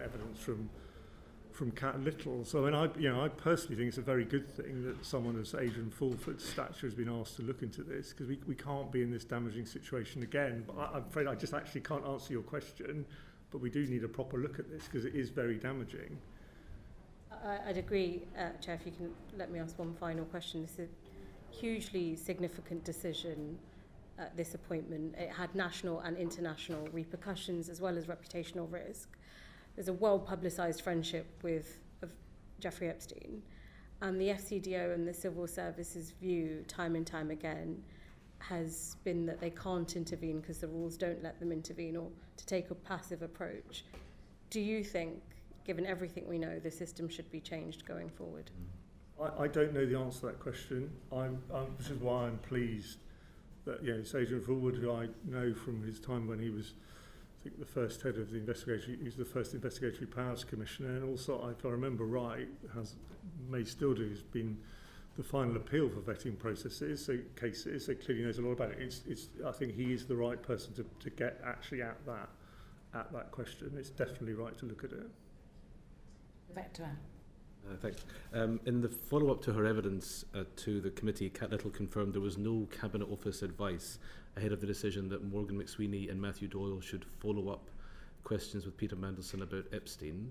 evidence from Cat Little. So I personally think it's a very good thing that someone of Adrian Fulford's stature has been asked to look into this, because we can't be in this damaging situation again. But I'm afraid I just actually can't answer your question, but we do need a proper look at this because it is very damaging. I'd agree, Chair, if you can let me ask one final question. This is a hugely significant decision, this appointment. It had national and international repercussions as well as reputational risk. There's a well-publicised friendship of Jeffrey Epstein, and the FCDO and the civil service's view time and time again has been that they can't intervene because the rules don't let them intervene, or to take a passive approach. Do you think, given everything we know, the system should be changed going forward? I don't know the answer to that question, which is why I'm pleased that it's Adrian Fulford, who I know from his time when he was, I think, the first head of the investigatory, he was the first investigatory powers commissioner, and also, if I remember right, may still do, has been the final appeal for vetting processes, so cases, so clearly knows a lot about it. I think he is the right person to get actually at that question. It's definitely right to look at it. Back to Anne. Thanks. In the follow-up to her evidence to the committee, Cat Little confirmed there was no Cabinet Office advice ahead of the decision that Morgan McSweeney and Matthew Doyle should follow up questions with Peter Mandelson about Epstein.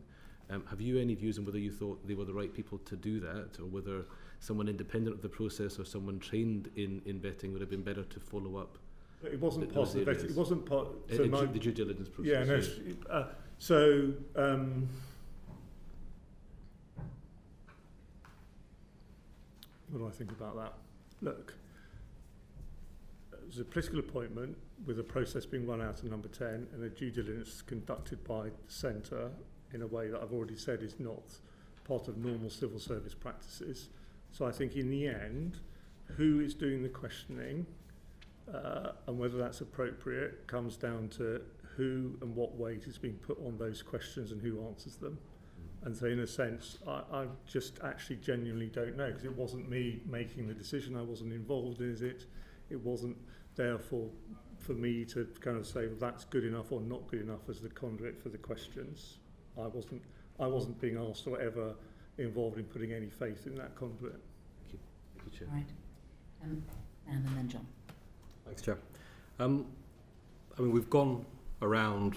Have you any views on whether you thought they were the right people to do that, or whether someone independent of the process or someone trained in vetting would have been better to follow up? It wasn't part of the vetting. It wasn't part of the due diligence process. Yeah, no. What do I think about that? Look, it was a political appointment with a process being run out in Number 10 and a due diligence conducted by the Centre in a way that I've already said is not part of normal civil service practices. So I think in the end, who is doing the questioning and whether that's appropriate comes down to who and what weight is being put on those questions and who answers them. And so in a sense, I just actually genuinely don't know, because it wasn't me making the decision. I wasn't involved in it. It wasn't therefore for me to kind of say, well, that's good enough or not good enough as the conduit for the questions. I wasn't being asked or ever involved in putting any faith in that conduit. Thank you. Thank you, Chair. Right. Anne and then John. Thanks, Chair. I mean, we've gone around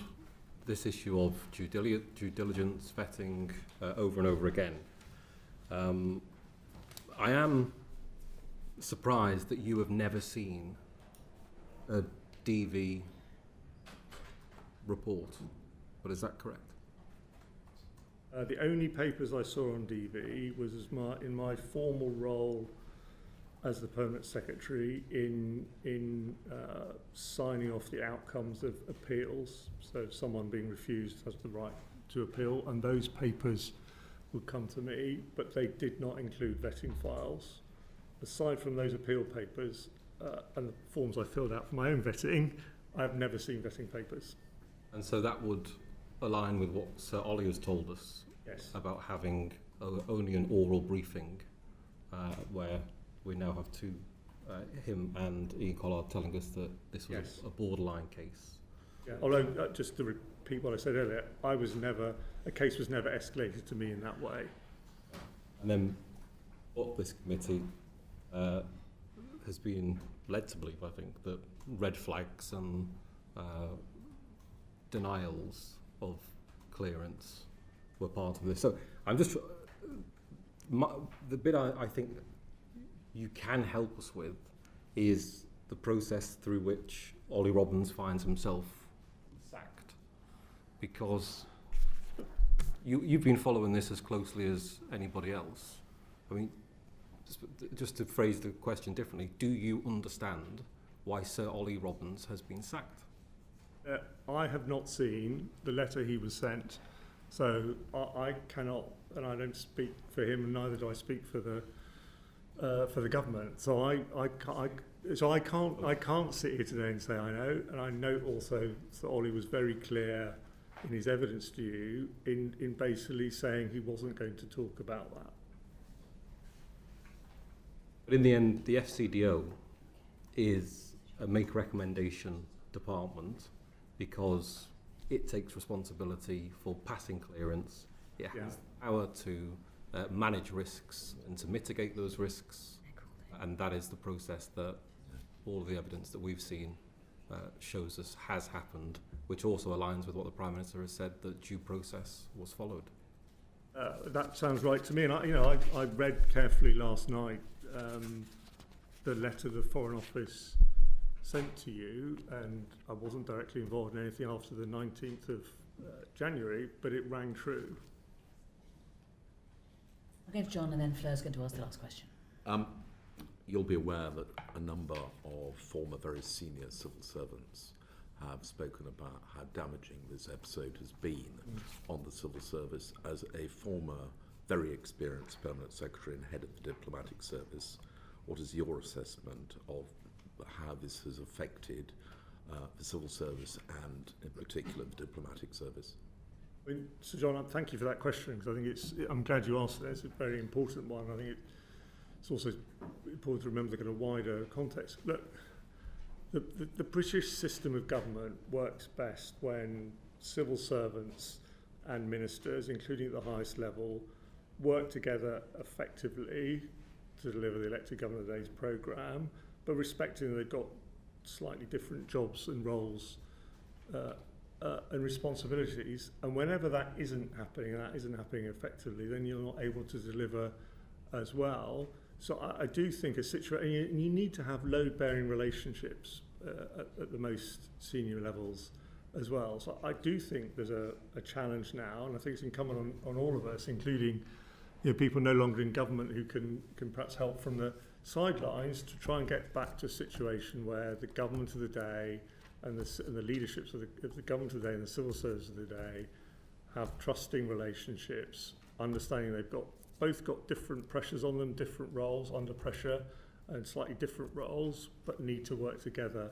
this issue of due diligence, vetting, over and over again. I am surprised that you have never seen a DV report, but is that correct? The only papers I saw on DV was in my formal role as the permanent secretary in signing off the outcomes of appeals. So someone being refused has the right to appeal, and those papers would come to me, but they did not include vetting files. Aside from those appeal papers and the forms I filled out for my own vetting, I have never seen vetting papers. And so that would align with what Sir Ollie has told us Yes. about having only an oral briefing, where we now have him and Ian Collard telling us that this was Yes. a borderline case. Yeah. Although, just to repeat what I said earlier, a case was never escalated to me in that way. And then what this committee has been led to believe, I think, that red flags and denials of clearance were part of this. So I'm just... the bit I think you can help us with is the process through which Ollie Robbins finds himself sacked. Because you've been following this as closely as anybody else. I mean, just to phrase the question differently, do you understand why Sir Ollie Robbins has been sacked? I have not seen the letter he was sent, so I cannot, and I don't speak for him, and neither do I speak for the government. So I can't sit here today and say I know. And I note also that Ollie was very clear in his evidence to you in basically saying he wasn't going to talk about that. But in the end, the FCDO is a make recommendation department because it takes responsibility for passing clearance. It has the power to manage risks and to mitigate those risks, and that is the process that all of the evidence that we've seen shows us has happened, which also aligns with what the Prime Minister has said, that due process was followed. That sounds right to me, and I read carefully last night the letter the Foreign Office sent to you, and I wasn't directly involved in anything after the 19th of January, but it rang true. I'll go to John, and then Fleur's going to ask the last question. You'll be aware that a number of former very senior civil servants have spoken about how damaging this episode has been on the civil service. As a former very experienced permanent secretary and head of the diplomatic service, what is your assessment of how this has affected the civil service and in particular the diplomatic service? I mean, Sir John, thank you for that question, because I think I'm glad you asked it. It's a very important one. I think it's also important to remember the kind of wider context. Look, the British system of government works best when civil servants and ministers, including at the highest level, work together effectively to deliver the Elected Government of Days programme, but respecting that they've got slightly different jobs and roles and responsibilities. And whenever that isn't happening, and that isn't happening effectively, then you're not able to deliver as well. So I do think a situation, and you need to have load-bearing relationships at the most senior levels as well. So I do think there's a challenge now, and I think it's incumbent on all of us, including people no longer in government who can perhaps help from the sidelines, to try and get back to a situation where the government of the day and the leaderships of the government of the day and the civil service of the day have trusting relationships, understanding they've both got different pressures on them, different roles under pressure and slightly different roles, but need to work together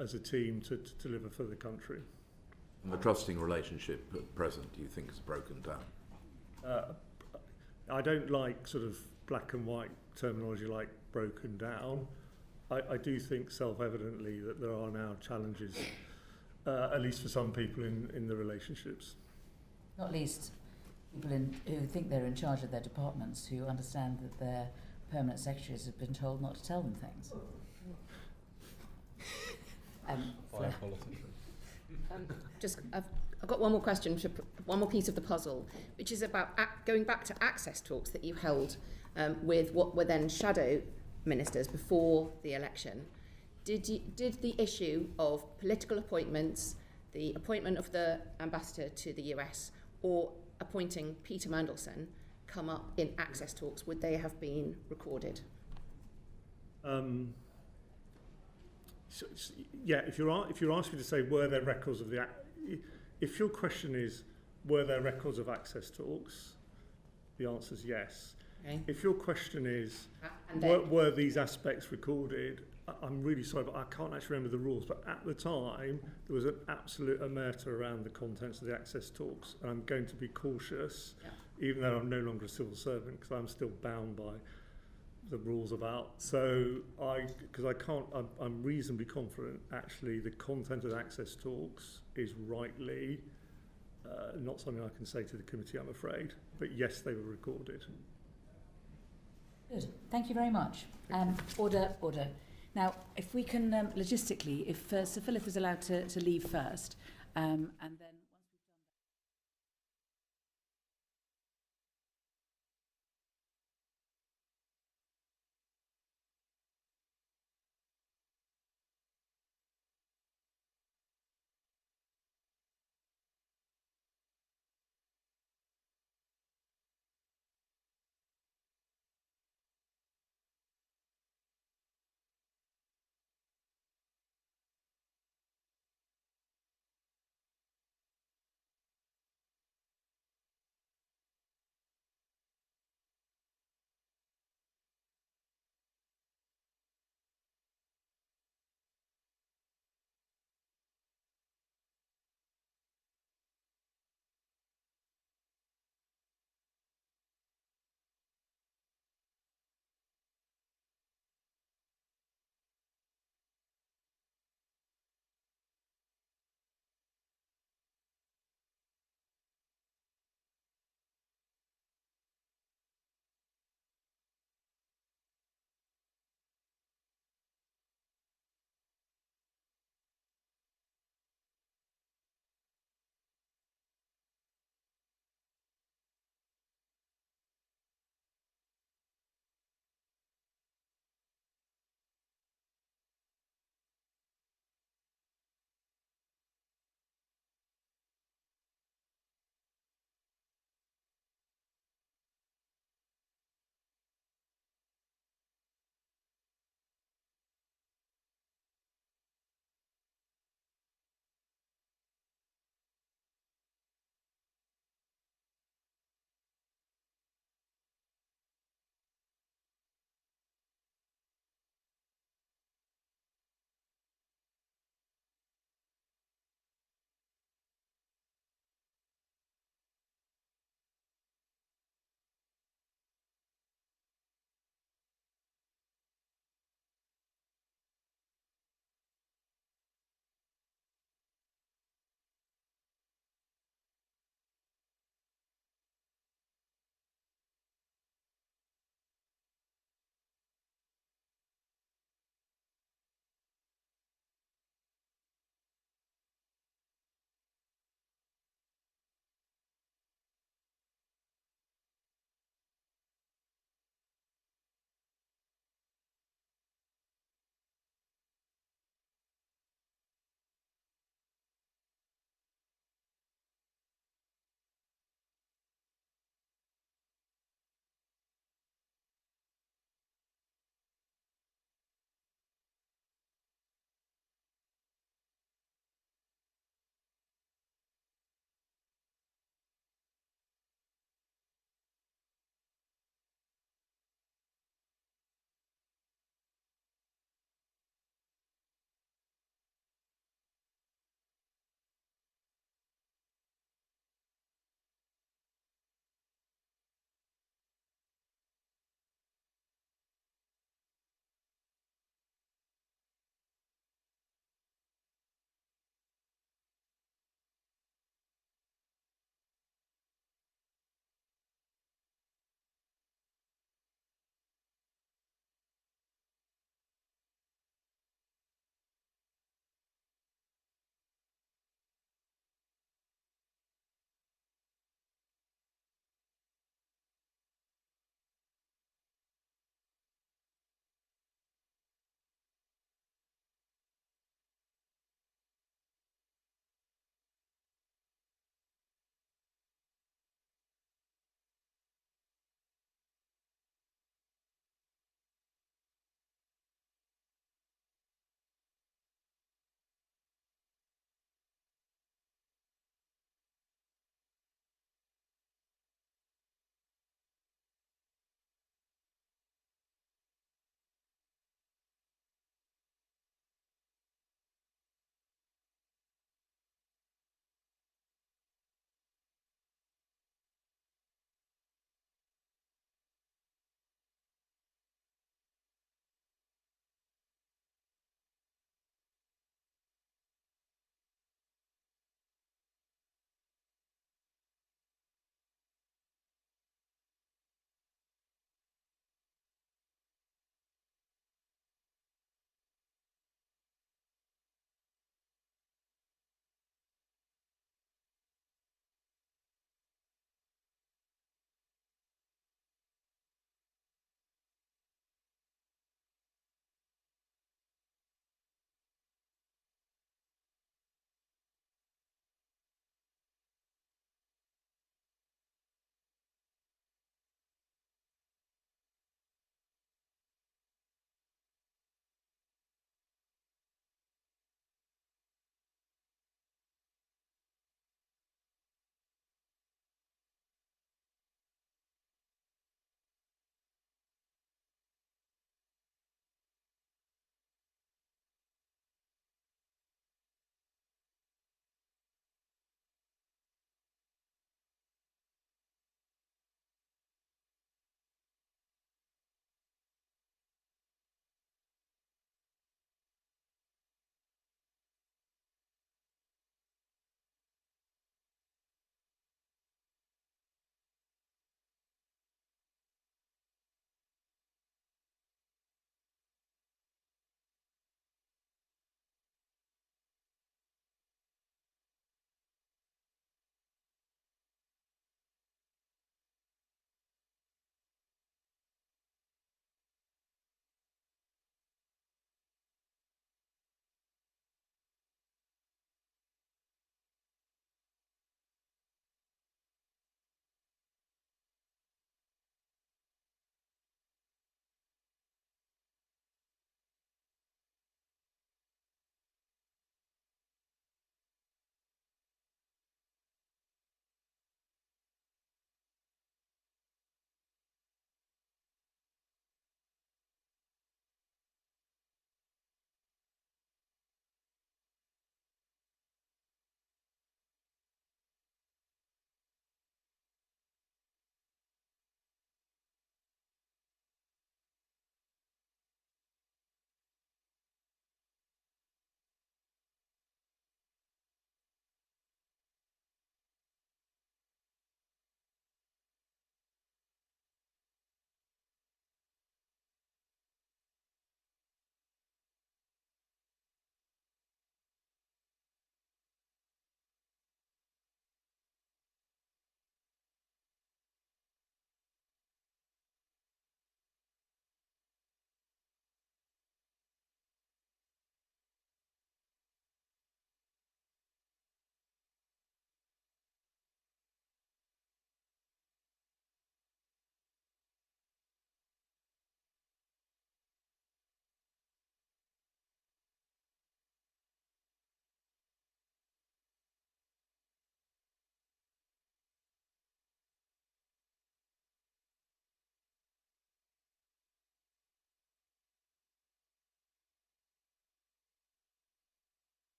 as a team to deliver for the country. And the trusting relationship at present, do you think, is broken down? I don't like sort of black and white terminology like broken down. I do think self-evidently that there are now challenges, at least for some people in the relationships. Not least people who think they're in charge of their departments, who understand that their permanent secretaries have been told not to tell them things. I've got one more question, one more piece of the puzzle, which is about going back to access talks that you held with what were then shadow ministers before the election. Did the issue of political appointments, the appointment of the ambassador to the US, or appointing Peter Mandelson come up in access talks? Would they have been recorded? Yeah, if you're asking me to say were there records of if your question is were there records of access talks, the answer is yes. Okay. If your question is And then, were these aspects recorded, I'm really sorry, but I can't actually remember the rules. But at the time, there was an absolute omerta around the contents of the access talks, and I'm going to be cautious, even though I'm no longer a civil servant, because I'm still bound by the rules about. So I'm reasonably confident actually the content of the access talks is rightly not something I can say to the committee, I'm afraid. But yes, they were recorded. Good. Thank you very much. Order. Now, if we can, logistically, if Sir Philip is allowed to leave first, and then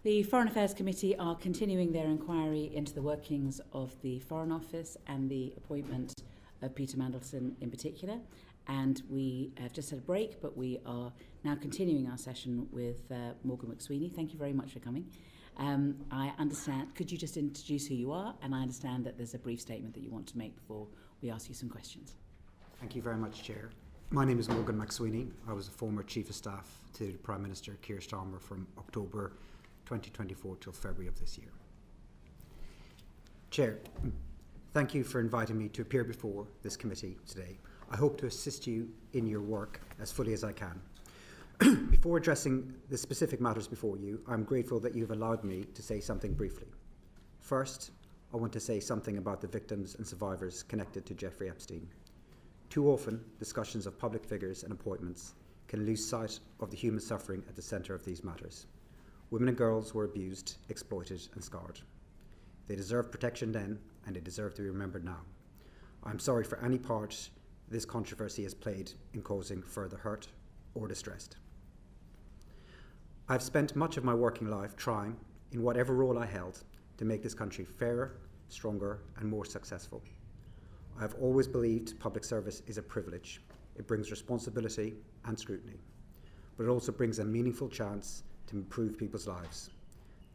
The Foreign Affairs Committee are continuing their inquiry into the workings of the Foreign Office and the appointment of Peter Mandelson in particular. And we have just had a break, but we are now continuing our session with Morgan McSweeney. Thank you very much for coming. I understand, could you just introduce who you are? And I understand that there's a brief statement that you want to make before we ask you some questions. Thank you very much, Chair. My name is Morgan McSweeney. I was a former Chief of Staff to Prime Minister Keir Starmer from October 2024 till February of this year. Chair, thank you for inviting me to appear before this committee today. I hope to assist you in your work as fully as I can. Before addressing the specific matters before you, I'm grateful that you've allowed me to say something briefly. First, I want to say something about the victims and survivors connected to Jeffrey Epstein. Too often, discussions of public figures and appointments can lose sight of the human suffering at the centre of these matters. Women and girls were abused, exploited and scarred. They deserved protection then, and they deserve to be remembered now. I'm sorry for any part this controversy has played in causing further hurt or distress. I've spent much of my working life trying, in whatever role I held, to make this country fairer, stronger and more successful. I've always believed public service is a privilege. It brings responsibility and scrutiny, but it also brings a meaningful chance to improve people's lives.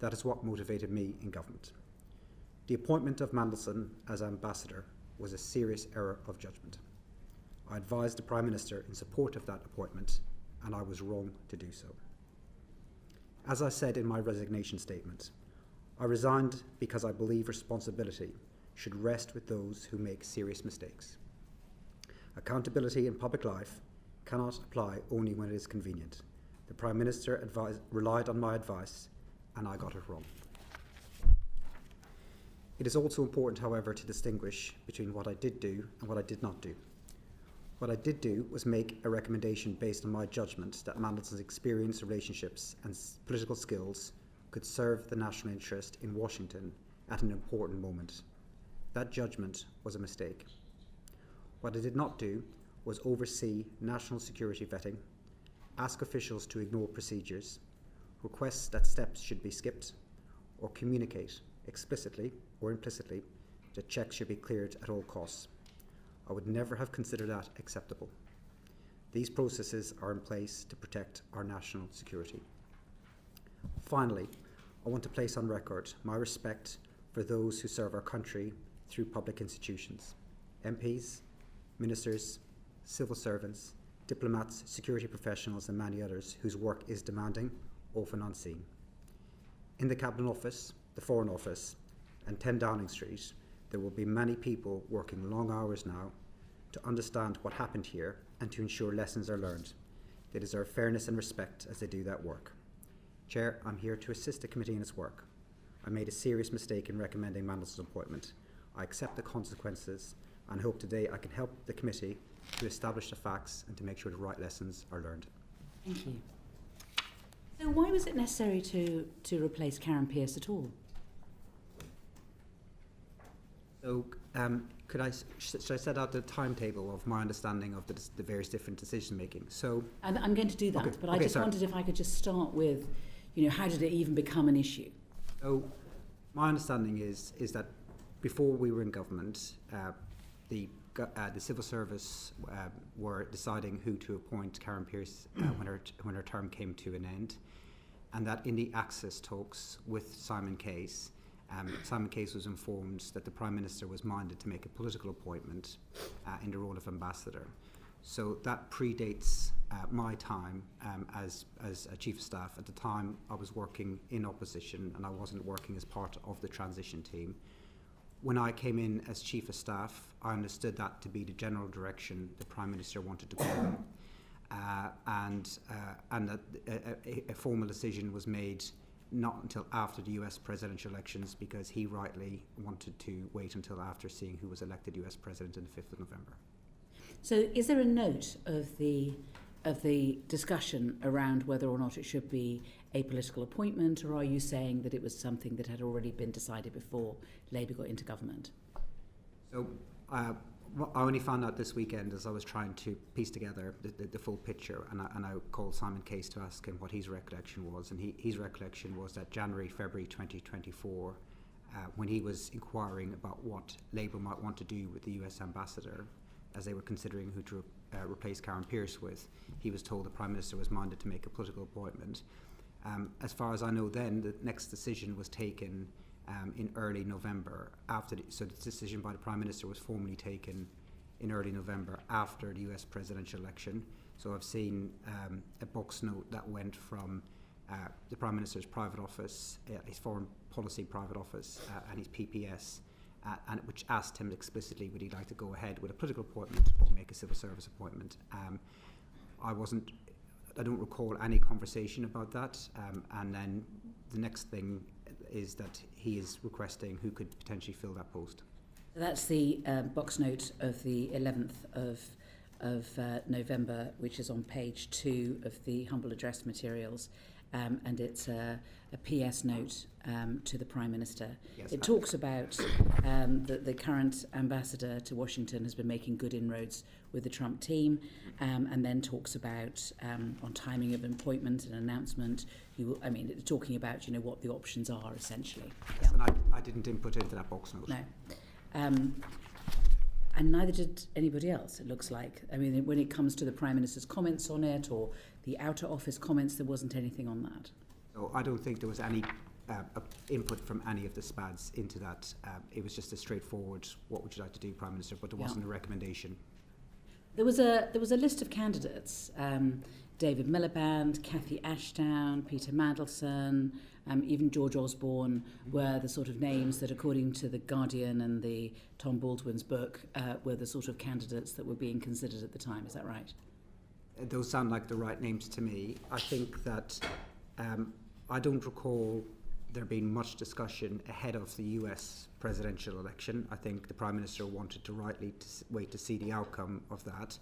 That is what motivated me in government. The appointment of Mandelson as ambassador was a serious error of judgment. I advised the Prime Minister in support of that appointment, and I was wrong to do so. As I said in my resignation statement, I resigned because I believe responsibility should rest with those who make serious mistakes. Accountability in public life cannot apply only when it is convenient. The Prime Minister relied on my advice, and I got it wrong. It is also important, however, to distinguish between what I did do and what I did not do. What I did do was make a recommendation based on my judgment that Mandelson's experience, relationships and political skills could serve the national interest in Washington at an important moment. That judgment was a mistake. What I did not do was oversee national security vetting, ask officials to ignore procedures, request that steps should be skipped, or communicate explicitly or implicitly that checks should be cleared at all costs. I would never have considered that acceptable. These processes are in place to protect our national security. Finally, I want to place on record my respect for those who serve our country through public institutions, MPs, ministers, civil servants, diplomats, security professionals and many others whose work is demanding, often unseen. In the Cabinet Office, the Foreign Office and 10 Downing Street, there will be many people working long hours now to understand what happened here and to ensure lessons are learned. They deserve fairness and respect as they do that work. Chair, I'm here to assist the committee in its work. I made a serious mistake in recommending Mandelson's appointment. I accept the consequences and hope today I can help the committee to establish the facts and to make sure the right lessons are learned. Thank you. So why was it necessary to replace Karen Pierce at all? So, should I set out the timetable of my understanding of the various different decision making? So, and I'm going to do that, okay, but I just wondered if I could just start with, how did it even become an issue? So, my understanding is that before we were in government, the civil service were deciding who to appoint Karen Pierce when her term came to an end, and that in the access talks with Simon Case, Simon Case was informed that the Prime Minister was minded to make a political appointment in the role of ambassador. So that predates my time as a Chief of Staff. At the time, I was working in opposition and I wasn't working as part of the transition team. When I came in as Chief of Staff, I understood that to be the general direction the Prime Minister wanted to go in. And that a formal decision was made not until after the US presidential elections, because he rightly wanted to wait until after seeing who was elected US President on the 5th of November. So is there a note of the discussion around whether or not it should be a political appointment, or are you saying that it was something that had already been decided before Labour got into government? So Well, I only found out this weekend as I was trying to piece together the full picture, and I called Simon Case to ask him what his recollection was, and his recollection was that January, February 2024, when he was inquiring about what Labour might want to do with the US ambassador, as they were considering who to replace Karen Pierce with, he was told the Prime Minister was minded to make a political appointment. As far as I know then, the next decision was taken in early November, so the decision by the Prime Minister was formally taken in early November after the US presidential election. So I've seen a box note that went from the Prime Minister's private office, his foreign policy private office, and his PPS, and which asked him explicitly would he like to go ahead with a political appointment or make a civil service appointment. I don't recall any conversation about that, and then the next thing is that he is requesting who could potentially fill that post. That's the box note of the 11th of November, which is on page 2 of the humble address materials, and it's a PS note to the Prime Minister. Yes, it talks about the current ambassador to Washington has been making good inroads with the Trump team, and then talks about on timing of appointment and announcement. It's talking about what the options are essentially. Yes, and I didn't input into that box note. No. And neither did anybody else, it looks like. I mean, when it comes to the Prime Minister's comments on it or the Outer Office comments, there wasn't anything on that. So I don't think there was any input from any of the SPADs into that. It was just a straightforward, what would you like to do, Prime Minister, but there wasn't a recommendation. There was a list of candidates, David Miliband, Cathy Ashdown, Peter Mandelson, even George Osborne were the sort of names that, according to The Guardian and the Tom Baldwin's book, were the sort of candidates that were being considered at the time. Is that right? Those sound like the right names to me. I think that I don't recall there being much discussion ahead of the US presidential election. I think the Prime Minister wanted to rightly wait to see the outcome of that.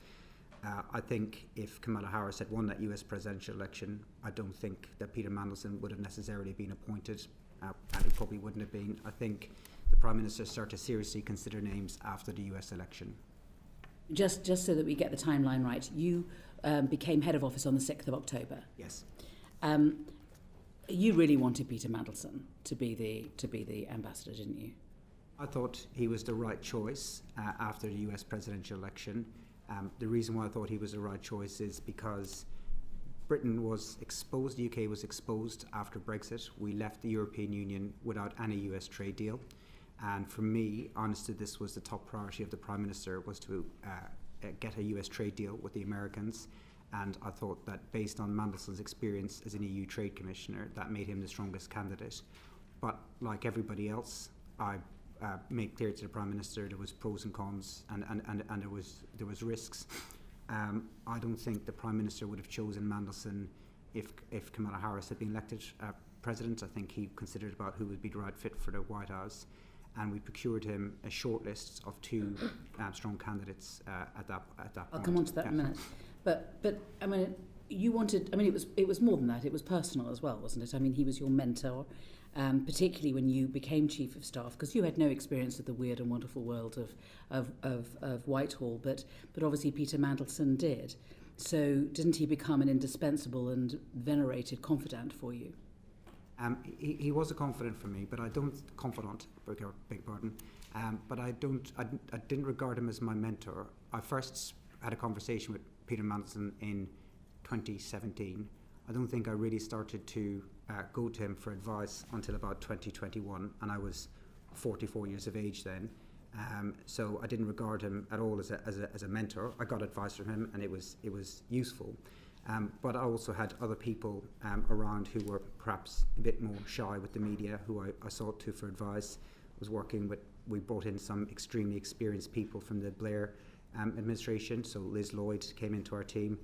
I think if Kamala Harris had won that US presidential election, I don't think that Peter Mandelson would have necessarily been appointed, and he probably wouldn't have been. I think the Prime Minister started to seriously consider names after the US election. Just so that we get the timeline right, you became head of office on the 6th of October. Yes. You really wanted Peter Mandelson to be the ambassador, didn't you? I thought he was the right choice after the US presidential election. The reason why I thought he was the right choice is because Britain was exposed, the UK was exposed after Brexit. We left the European Union without any US trade deal. And for me, honestly, this was the top priority of the Prime Minister, was to get a US trade deal with the Americans. And I thought that based on Mandelson's experience as an EU Trade Commissioner, that made him the strongest candidate. But like everybody else, I made clear to the Prime Minister there was pros and cons, and there was risks. I don't think the Prime Minister would have chosen Mandelson if Kamala Harris had been elected President. I think he considered about who would be the right fit for the White House, and we procured him a short list of 2 strong candidates at that point. I'll come on to that in a minute. But I mean, you wanted. I mean, it was more than that. It was personal as well, wasn't it? I mean, he was your mentor, particularly when you became Chief of Staff, because you had no experience of the weird and wonderful world of Whitehall, but obviously Peter Mandelson did. So didn't he become an indispensable and venerated confidant for you? He was a confidant for me, but I don't confidant. Beg pardon. But I didn't regard him as my mentor. I first had a conversation with Peter Mandelson in 2017. I don't think I really started to go to him for advice until about 2021, and I was 44 years of age then. So I didn't regard him at all as a mentor. I got advice from him, and it was useful. But I also had other people around who were perhaps a bit more shy with the media, who I sought to for advice. We brought in some extremely experienced people from the Blair administration. So Liz Lloyd came into our team,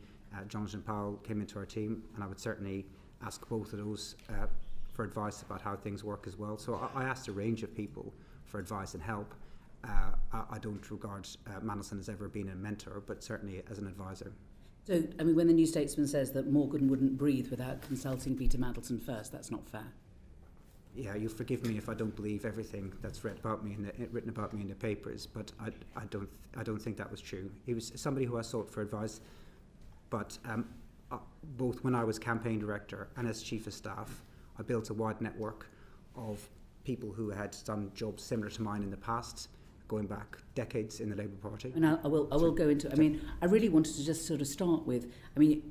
Jonathan Powell came into our team, and I would certainly ask both of those for advice about how things work as well. So I asked a range of people for advice and help. I don't regard Mandelson as ever being a mentor, but certainly as an advisor. So, I mean, when the New Statesman says that Morgan wouldn't breathe without consulting Peter Mandelson first, that's not fair. yeah, you'll forgive me if I don't believe everything that's written about me in the papers, but I don't think that was true. He was somebody who I sought for advice, but both when I was campaign director and as chief of staff, I built a wide network of people who had done jobs similar to mine in the past, going back decades in the Labour Party. And I will go into. I mean, I really wanted to just sort of start with. I mean,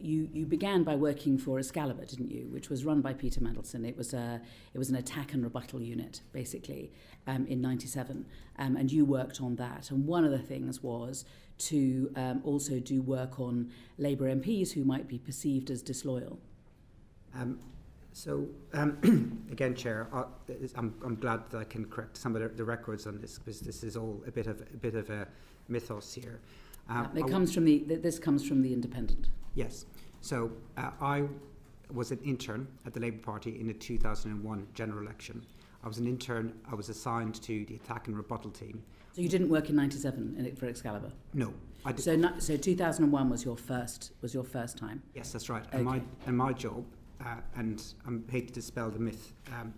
you began by working for Excalibur, didn't you? Which was run by Peter Mandelson. It was an attack and rebuttal unit, basically, in '97, and you worked on that. And one of the things was to also do work on Labour MPs who might be perceived as disloyal. So, again, Chair, I'm glad that I can correct some of the records on this, because this is all a bit of a mythos here. This comes from the Independent. Yes. So I was an intern at the Labour Party in the 2001 general election. I was an intern. I was assigned to the attack and rebuttal team. So you didn't work in '97 for Excalibur? No, I did. So 2001 was your first time. Yes, that's right. Okay. And my job. And I hate to dispel the myth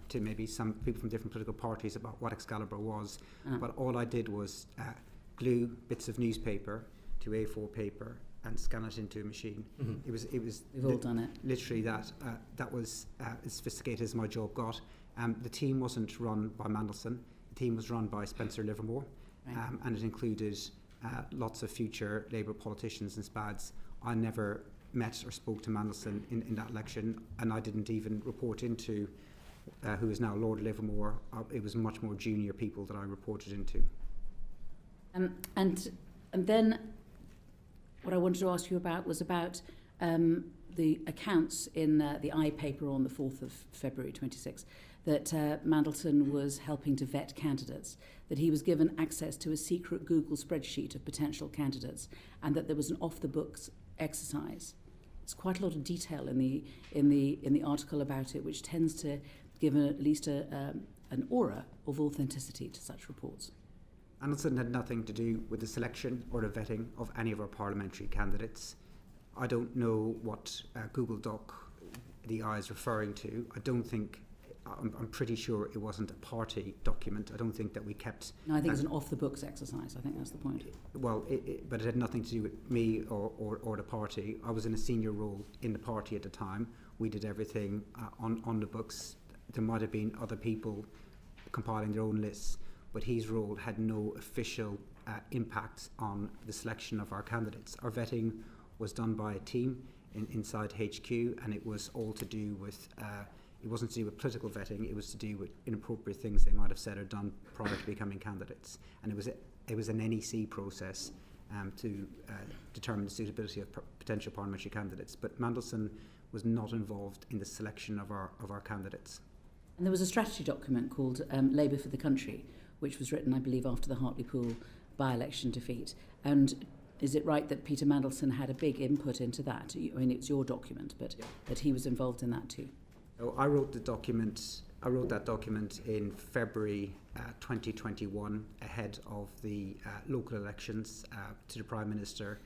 to maybe some people from different political parties about what Excalibur was, but all I did was glue bits of newspaper to A4 paper and scan it into a machine. Mm-hmm. It was. We've all done it. Literally, that was as sophisticated as my job got. The team wasn't run by Mandelson. The team was run by Spencer Livermore, right. And it included lots of future Labour politicians and SPADs. I never met or spoke to Mandelson in that election, and I didn't even report into who is now Lord Livermore. It was much more junior people that I reported into. And then what I wanted to ask you about was about the accounts in the I paper on the 4th of February 26 that Mandelson was helping to vet candidates, that he was given access to a secret Google spreadsheet of potential candidates, and that there was an off-the-books exercise. There's quite a lot of detail in the article about it, which tends to give at least an aura of authenticity to such reports. Mandelson had nothing to do with the selection or the vetting of any of our parliamentary candidates. I don't know what Google Doc the I is referring to. I'm pretty sure it wasn't a party document. I don't think that we kept... No, I think it's an off-the-books exercise. I think that's the point. Well, but it had nothing to do with me or the party. I was in a senior role in the party at the time. We did everything on the books. There might have been other people compiling their own lists, but his role had no official impact on the selection of our candidates. Our vetting was done by a team inside HQ, and it was all to do with... it wasn't to do with political vetting, it was to do with inappropriate things they might have said or done prior to becoming candidates. And it was an NEC process to determine the suitability of potential parliamentary candidates. But Mandelson was not involved in the selection of our candidates. And there was a strategy document called Labour for the Country, which was written, I believe, after the Hartlepool by-election defeat. And is it right that Peter Mandelson had a big input into that? I mean, it's your document, but yeah. That he was involved in that too. So I wrote that document in February 2021, ahead of the local elections to the Prime Minister,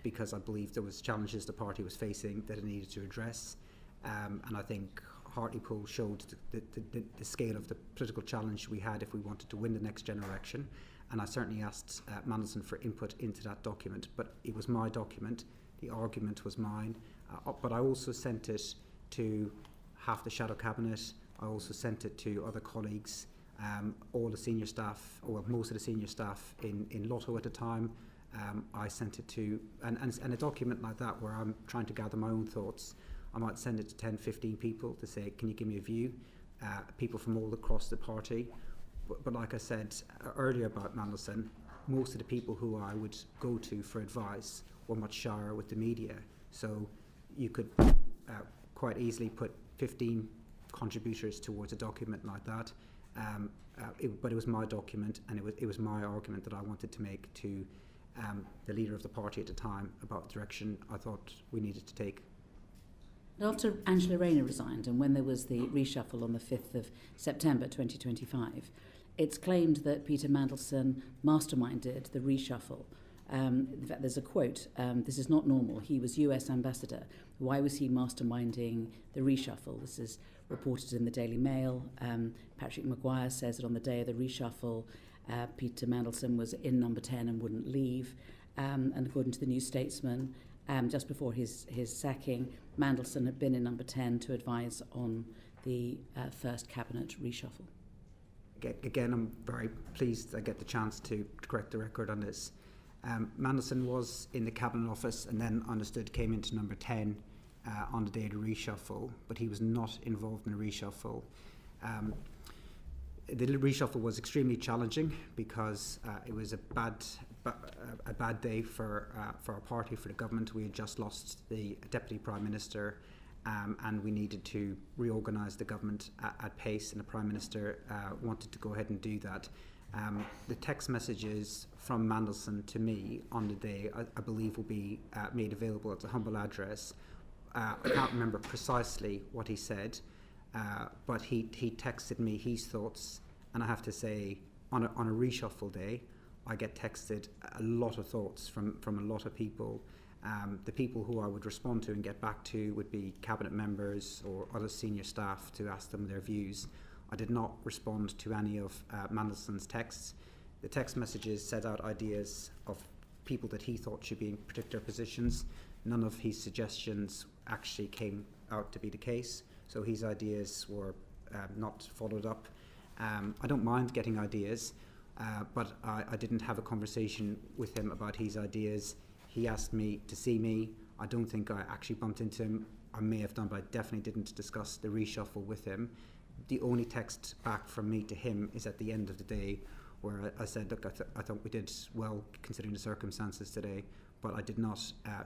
because I believed there was challenges the party was facing that it needed to address. And I think Hartlepool showed the scale of the political challenge we had if we wanted to win the next general election. And I certainly asked Mandelson for input into that document, but it was my document, the argument was mine, but I also sent it to half the shadow cabinet. I also sent it to other colleagues, all the senior staff, or most of the senior staff in Lotto at the time. I sent it to, and a document like that where I'm trying to gather my own thoughts, I might send it to 10, 15 people to say, can you give me a view? People from all across the party. But like I said earlier about Mandelson, most of the people who I would go to for advice were much shyer with the media. So you could quite easily put 15 contributors towards a document like that. But it was my document, and it was my argument that I wanted to make to the leader of the party at the time about the direction I thought we needed to take. After Angela Rayner resigned, and when there was the reshuffle on the 5th of September 2025, it's claimed that Peter Mandelson masterminded the reshuffle In fact, there's a quote, this is not normal. He was US ambassador. Why was he masterminding the reshuffle? This is reported in the Daily Mail. Patrick Maguire says that on the day of the reshuffle, Peter Mandelson was in number 10 and wouldn't leave. And according to the New Statesman, just before his sacking, Mandelson had been in number 10 to advise on the first cabinet reshuffle. Again, I'm very pleased I get the chance to correct the record on this. Mandelson was in the Cabinet Office and then understood came into number 10 on the day of the reshuffle, but he was not involved in the reshuffle. The reshuffle was extremely challenging because it was a bad day for our party, for the government. We had just lost the Deputy Prime Minister, and we needed to reorganise the government at pace, and the Prime Minister wanted to go ahead and do that. The text messages from Mandelson to me on the day, I believe, will be made available at a humble address. I can't remember precisely what he said, but he texted me his thoughts, and I have to say, on a reshuffle day, I get texted a lot of thoughts from a lot of people. The people who I would respond to and get back to would be cabinet members or other senior staff to ask them their views. I did not respond to any of Mandelson's texts. The text messages set out ideas of people that he thought should be in particular positions. None of his suggestions actually came out to be the case, so his ideas were not followed up. I don't mind getting ideas, but I didn't have a conversation with him about his ideas. He asked me to see me. I don't think I actually bumped into him. I may have done, but I definitely didn't discuss the reshuffle with him. The only text back from me to him is at the end of the day, where I said, look, I thought we did well considering the circumstances today, but I did not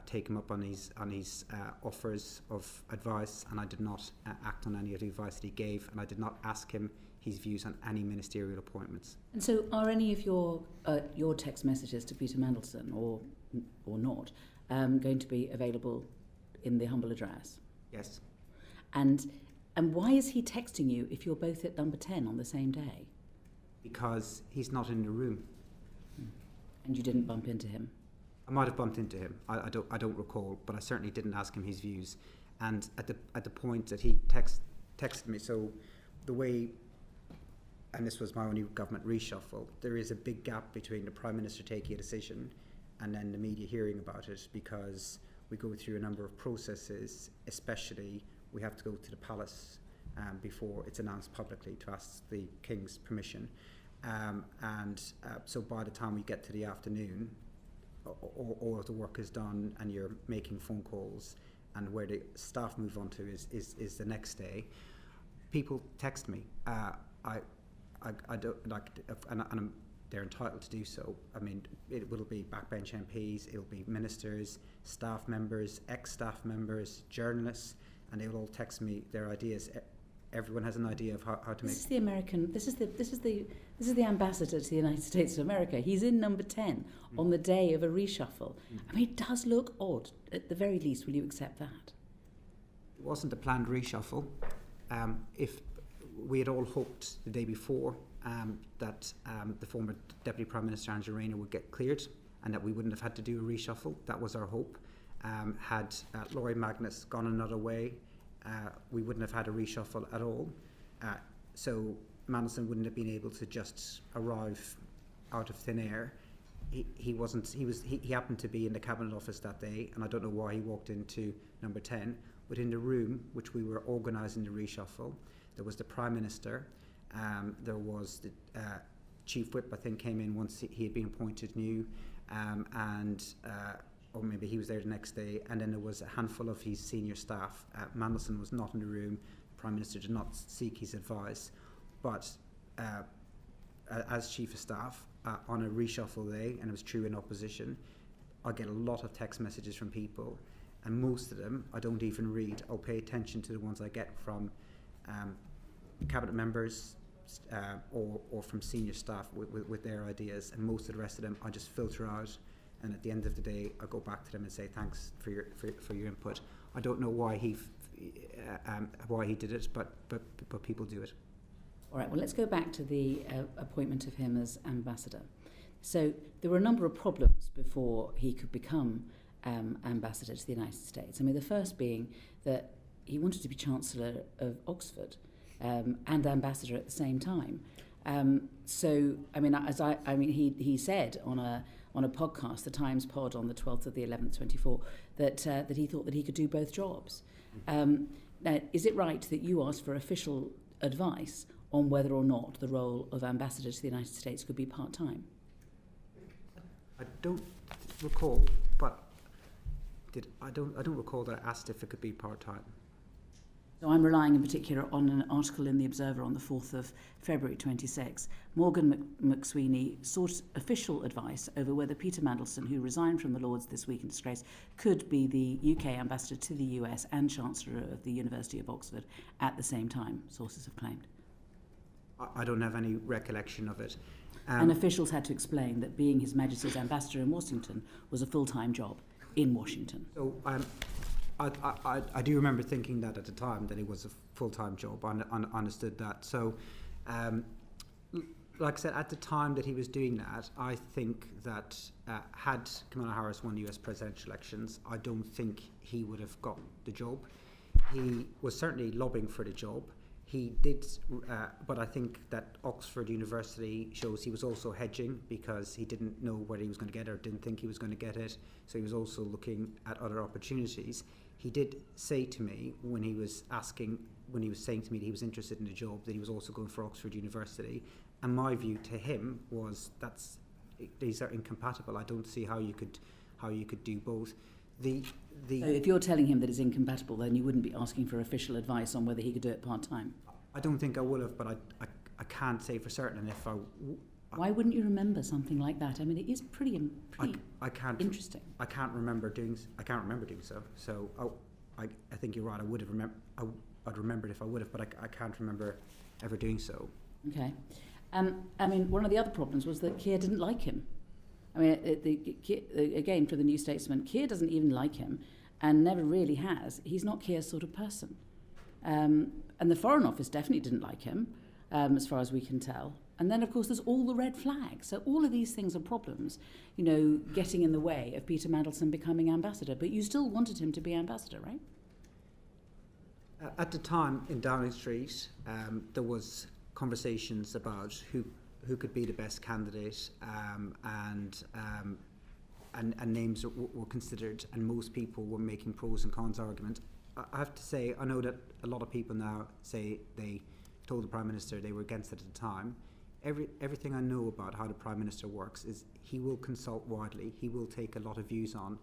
take him up on his offers of advice, and I did not act on any of the advice that he gave, and I did not ask him his views on any ministerial appointments. And so are any of your text messages to Peter Mandelson, or not, going to be available in the humble address? Yes. And why is he texting you if you're both at number 10 on the same day? Because he's not in the room. And you didn't bump into him? I might have bumped into him. I don't recall, but I certainly didn't ask him his views. And at the point that he texted me, so the way, and this was my only government reshuffle, there is a big gap between the Prime Minister taking a decision and then the media hearing about it, because we go through a number of processes, especially we have to go to the palace before it's announced publicly to ask the King's permission. So by the time we get to the afternoon, all of the work is done and you're making phone calls, and where the staff move on to is the next day. People text me. I don't like, and they're entitled to do so. I mean, it will be backbench MPs, it'll be ministers, staff members, ex-staff members, journalists, and they will all text me their ideas. Everyone has an idea of how to make. This is the American. This is the ambassador to the United States of America. He's in number 10 on the day of a reshuffle. I mean, it does look odd. At the very least, will you accept that? It wasn't a planned reshuffle. If we had all hoped the day before that the former Deputy Prime Minister Angela Rayner would get cleared and that we wouldn't have had to do a reshuffle. That was our hope. Had Lord Magnus gone another way, we wouldn't have had a reshuffle at all. So Mandelson wouldn't have been able to just arrive out of thin air. He happened to be in the Cabinet Office that day, and I don't know why he walked into number 10. But in the room, which we were organising the reshuffle, there was the Prime Minister, there was the Chief Whip, I think, came in once he had been appointed new, or maybe he was there the next day, and then there was a handful of his senior staff. Mandelson was not in the room. The Prime Minister did not seek his advice, but as Chief of Staff, on a reshuffle day, and it was true in opposition, I get a lot of text messages from people, and most of them I don't even read. I'll pay attention to the ones I get from cabinet members or from senior staff with their ideas, and most of the rest of them I just filter out. And at the end of the day, I go back to them and say thanks for your input. I don't know why he did it, but people do it. All right. Well, let's go back to the appointment of him as ambassador. So there were a number of problems before he could become ambassador to the United States. I mean, the first being that he wanted to be Chancellor of Oxford and ambassador at the same time. So, I mean, he said on a podcast, the Times pod on the 12th of the 11th, 24, that he thought that he could do both jobs. Now, is it right that you asked for official advice on whether or not the role of ambassador to the United States could be part-time? I don't recall, but I don't recall that I asked if it could be part-time. So I'm relying in particular on an article in The Observer on the 4th of February 26. Morgan McSweeney sought official advice over whether Peter Mandelson, who resigned from the Lords this week in disgrace, could be the UK ambassador to the US and Chancellor of the University of Oxford at the same time, sources have claimed. I don't have any recollection of it. And officials had to explain that being His Majesty's ambassador in Washington was a full-time job in Washington. So I do remember thinking that at the time, that it was a full-time job. I understood that. So, like I said, at the time that he was doing that, I think that had Kamala Harris won the US presidential elections, I don't think he would have got the job. He was certainly lobbying for the job. He did, but I think that Oxford University shows he was also hedging because he didn't know whether he was going to get it or didn't think he was going to get it. So he was also looking at other opportunities. He did say to me when he was saying to me that he was interested in the job, that he was also going for Oxford University. And my view to him was these are incompatible. I don't see how you could do both. So if you're telling him that it's incompatible, then you wouldn't be asking for official advice on whether he could do it part-time? I don't think I would have, but I can't say for certain if I... Why wouldn't you remember something like that? I mean, it is pretty interesting. I can't remember doing so. So I think you're right. I'd remember it if I would have, but I can't remember ever doing so. Okay. I mean, one of the other problems was that Keir didn't like him. I mean, again, for the New Statesman, Keir doesn't even like him and never really has. He's not Keir's sort of person. And the Foreign Office definitely didn't like him, as far as we can tell. And then, of course, there's all the red flags. So all of these things are problems, getting in the way of Peter Mandelson becoming ambassador. But you still wanted him to be ambassador, right? At the time in Downing Street, there was conversations about who could be the best candidate, and names were considered, and most people were making pros and cons argument. I have to say, I know that a lot of people now say they told the Prime Minister they were against it at the time. Everything I know about how the Prime Minister works is he will consult widely, he will take a lot of views on,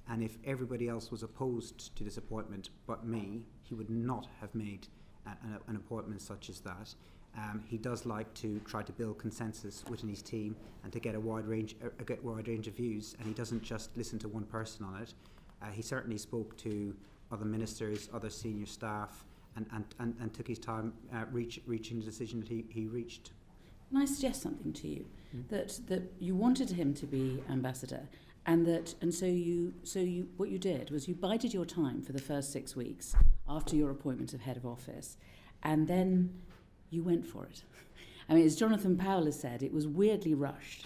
and if everybody else was opposed to this appointment but me, he would not have made an appointment such as that. He does like to try to build consensus within his team and to get a wide range of views, and he doesn't just listen to one person on it. He certainly spoke to other ministers, other senior staff, and took his time reaching the decision that he reached. Can I suggest something to you? That you wanted him to be ambassador, and so what you did was you bided your time for the first 6 weeks after your appointment of head of office, and then you went for it. I mean, as Jonathan Powell has said, it was weirdly rushed.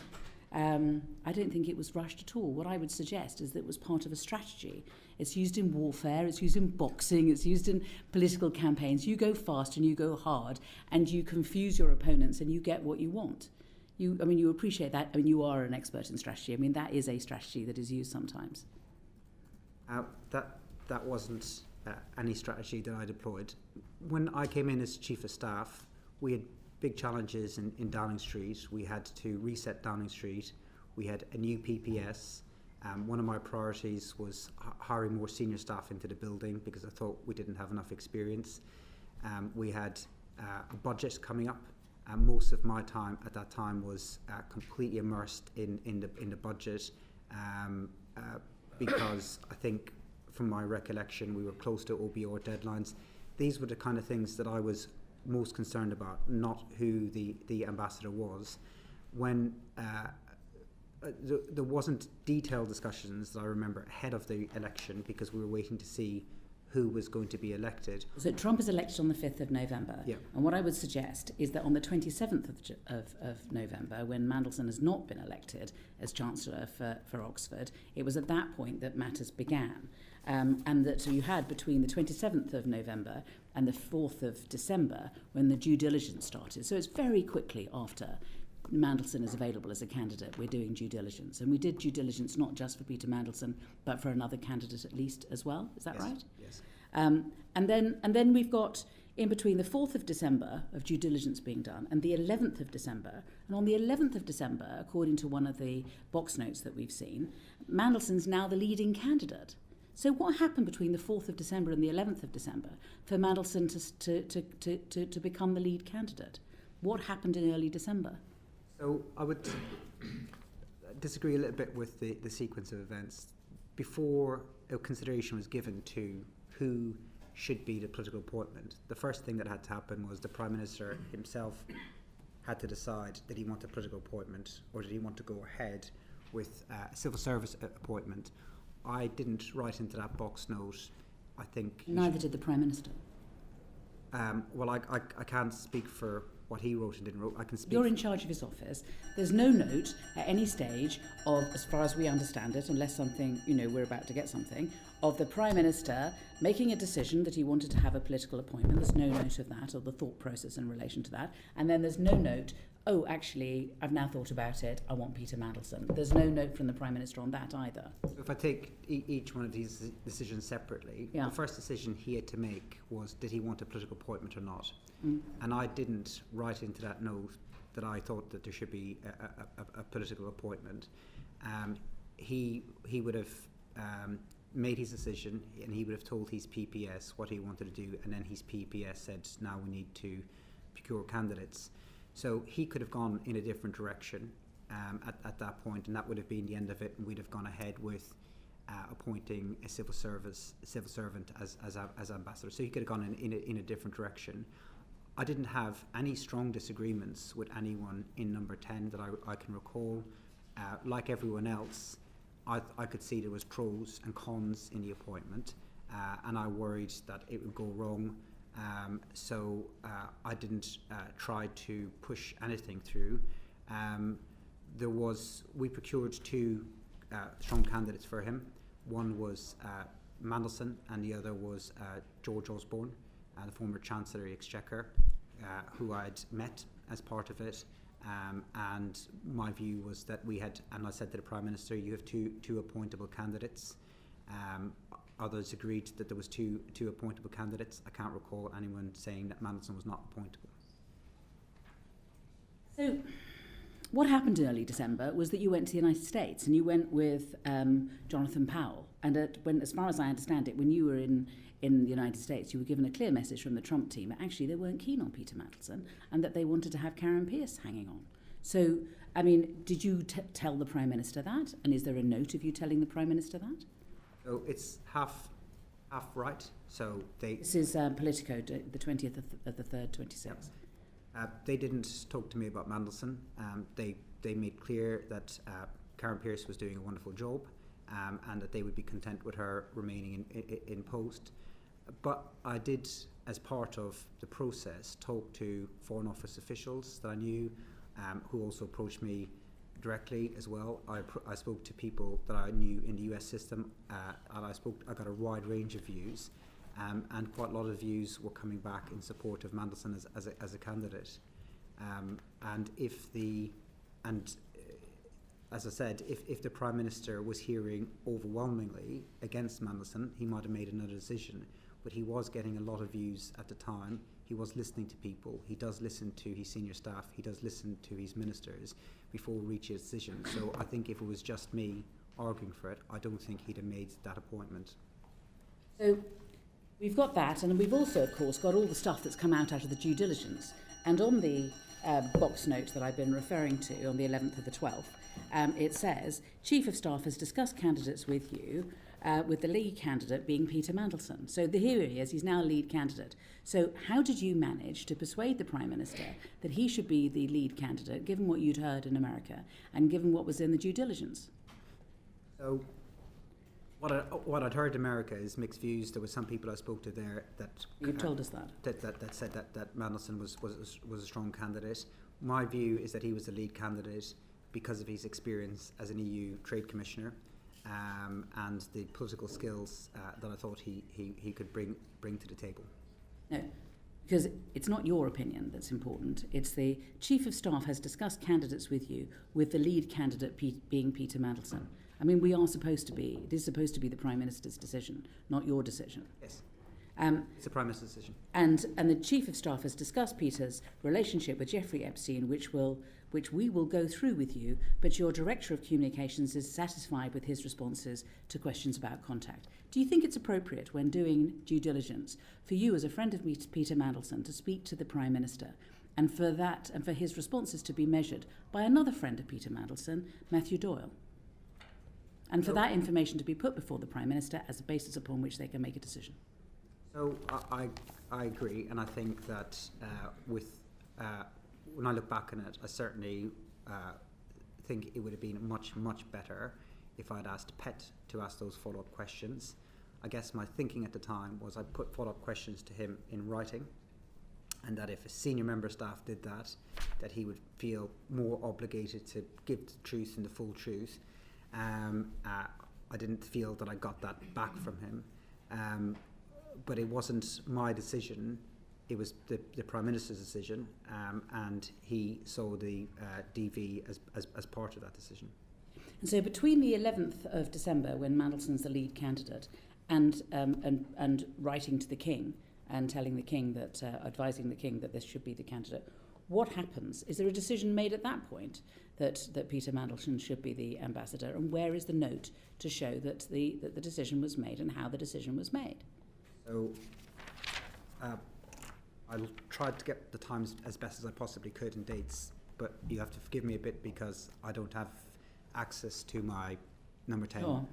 I don't think it was rushed at all. What I would suggest is that it was part of a strategy. It's used in warfare, it's used in boxing, it's used in political campaigns. You go fast and you go hard and you confuse your opponents and you get what you want. You appreciate that. I mean, you are an expert in strategy. I mean, that is a strategy that is used sometimes. That wasn't any strategy that I deployed. When I came in as Chief of Staff, we had big challenges in Downing Street. We had to reset Downing Street. We had a new PPS. One of my priorities was hiring more senior staff into the building because I thought we didn't have enough experience. We had a budget coming up. Most of my time at that time was completely immersed in the budget because I think from my recollection we were close to OBR deadlines. These were the kind of things that I was most concerned about, not who the ambassador was. When there wasn't detailed discussions that I remember ahead of the election because we were waiting to see who was going to be elected. So Trump is elected on the 5th of November. Yeah. And what I would suggest is that on the 27th of November, when Mandelson has not been elected as Chancellor for Oxford, it was at that point that matters began. And that so you had between the 27th of November and the 4th of December when the due diligence started. So it's very quickly after Mandelson is available as a candidate, we're doing due diligence. And we did due diligence not just for Peter Mandelson, but for another candidate at least as well. Is that right? Yes. And then we've got in between the 4th of December of due diligence being done and the 11th of December. And on the 11th of December, according to one of the box notes that we've seen, Mandelson's now the leading candidate. So what happened between the 4th of December and the 11th of December for Mandelson to become the lead candidate? What happened in early December? So I would disagree a little bit with the sequence of events. Before a consideration was given to who should be the political appointment, the first thing that had to happen was the Prime Minister himself had to decide, did he want a political appointment or did he want to go ahead with a civil service appointment. I didn't write into that box note, I think... Neither did the Prime Minister. Well, I can't speak for what he wrote and didn't wrote. I can speak... You're in charge of his office. There's no note at any stage of, as far as we understand it, unless something, we're about to get something, of the Prime Minister making a decision that he wanted to have a political appointment. There's no note of that, or the thought process in relation to that. And then there's no note, oh, actually, I've now thought about it, I want Peter Mandelson. There's no note from the Prime Minister on that either. So if I take each one of these decisions separately, the first decision he had to make was, did he want a political appointment or not? And I didn't write into that note that I thought that there should be a political appointment. He would have made his decision and he would have told his PPS what he wanted to do, and then his PPS said, now we need to procure candidates. So he could have gone in a different direction at that point, and that would have been the end of it, and we'd have gone ahead with appointing a civil servant as ambassador. So he could have gone in a different direction. I didn't have any strong disagreements with anyone in number 10 that I can recall. Like everyone else, I could see there was pros and cons in the appointment, and I worried that it would go wrong. So I didn't try to push anything through. We procured two strong candidates for him. One was Mandelson and the other was George Osborne, the former Chancellor of the Exchequer, who I'd met as part of it. And my view was that we had, and I said to the Prime Minister, you have two appointable candidates. Others agreed that there was two appointable candidates. I can't recall anyone saying that Mandelson was not appointable. So what happened in early December was that you went to the United States and you went with Jonathan Powell. And as far as I understand it, when you were in the United States, you were given a clear message from the Trump team that actually they weren't keen on Peter Mandelson and that they wanted to have Karen Pierce hanging on. So, I mean, did you tell the Prime Minister that? And is there a note of you telling the Prime Minister that? So it's half right. So this is Politico, the 20th of the 3rd, 26th. They didn't talk to me about Mandelson. They made clear that Karen Pierce was doing a wonderful job, and that they would be content with her remaining in post. But I did, as part of the process, talk to Foreign Office officials that I knew, who also approached me directly as well. I spoke to people that I knew in the US system, and I got a wide range of views, and quite a lot of views were coming back in support of Mandelson as a candidate. As I said, if the Prime Minister was hearing overwhelmingly against Mandelson, he might have made another decision. But he was getting a lot of views at the time. He was listening to people. He does listen to his senior staff. He does listen to his ministers before we reach a decision. So I think if it was just me arguing for it, I don't think he'd have made that appointment. So we've got that, and we've also, of course, got all the stuff that's come out of the due diligence. And on the box note that I've been referring to on the 11th of the 12th, it says, Chief of Staff has discussed candidates with you, with the lead candidate being Peter Mandelson. So here he is, he's now lead candidate. So how did you manage to persuade the Prime Minister that he should be the lead candidate, given what you'd heard in America, and given what was in the due diligence? So What I'd heard in America is mixed views. There were some people I spoke to there that You've told us that. that said that Mandelson was a strong candidate. My view is that he was the lead candidate because of his experience as an EU trade commissioner, and the political skills that I thought he could bring to the table. No, because it's not your opinion that's important. It's the Chief of Staff has discussed candidates with you, with the lead candidate being Peter Mandelson. I mean, it is supposed to be the Prime Minister's decision, not your decision. Yes. It's the Prime Minister's decision. And the Chief of Staff has discussed Peter's relationship with Jeffrey Epstein, which we will go through with you, but your Director of Communications is satisfied with his responses to questions about contact. Do you think it's appropriate, when doing due diligence, for you as a friend of Peter Mandelson to speak to the Prime Minister, and for his responses to be measured by another friend of Peter Mandelson, Matthew Doyle? And for that information to be put before the Prime Minister as a basis upon which they can make a decision? So I agree, and I think that when I look back on it, I certainly think it would have been much better if I'd asked Pet to ask those follow-up questions. I guess my thinking at the time was I'd put follow-up questions to him in writing, and that if a senior member of staff did that he would feel more obligated to give the truth and the full truth. I didn't feel that I got that back from him. But it wasn't my decision, it was the Prime Minister's decision, and he saw the DV as part of that decision. And so between the 11th of December, when Mandelson's the lead candidate, and writing to the King and telling the King that, advising the King that this should be the candidate, what happens? Is there a decision made at that point that Peter Mandelson should be the ambassador? And where is the note to show that the decision was made and how the decision was made? So I tried to get the times as best as I possibly could and dates, but you have to forgive me a bit because I don't have access to my number 10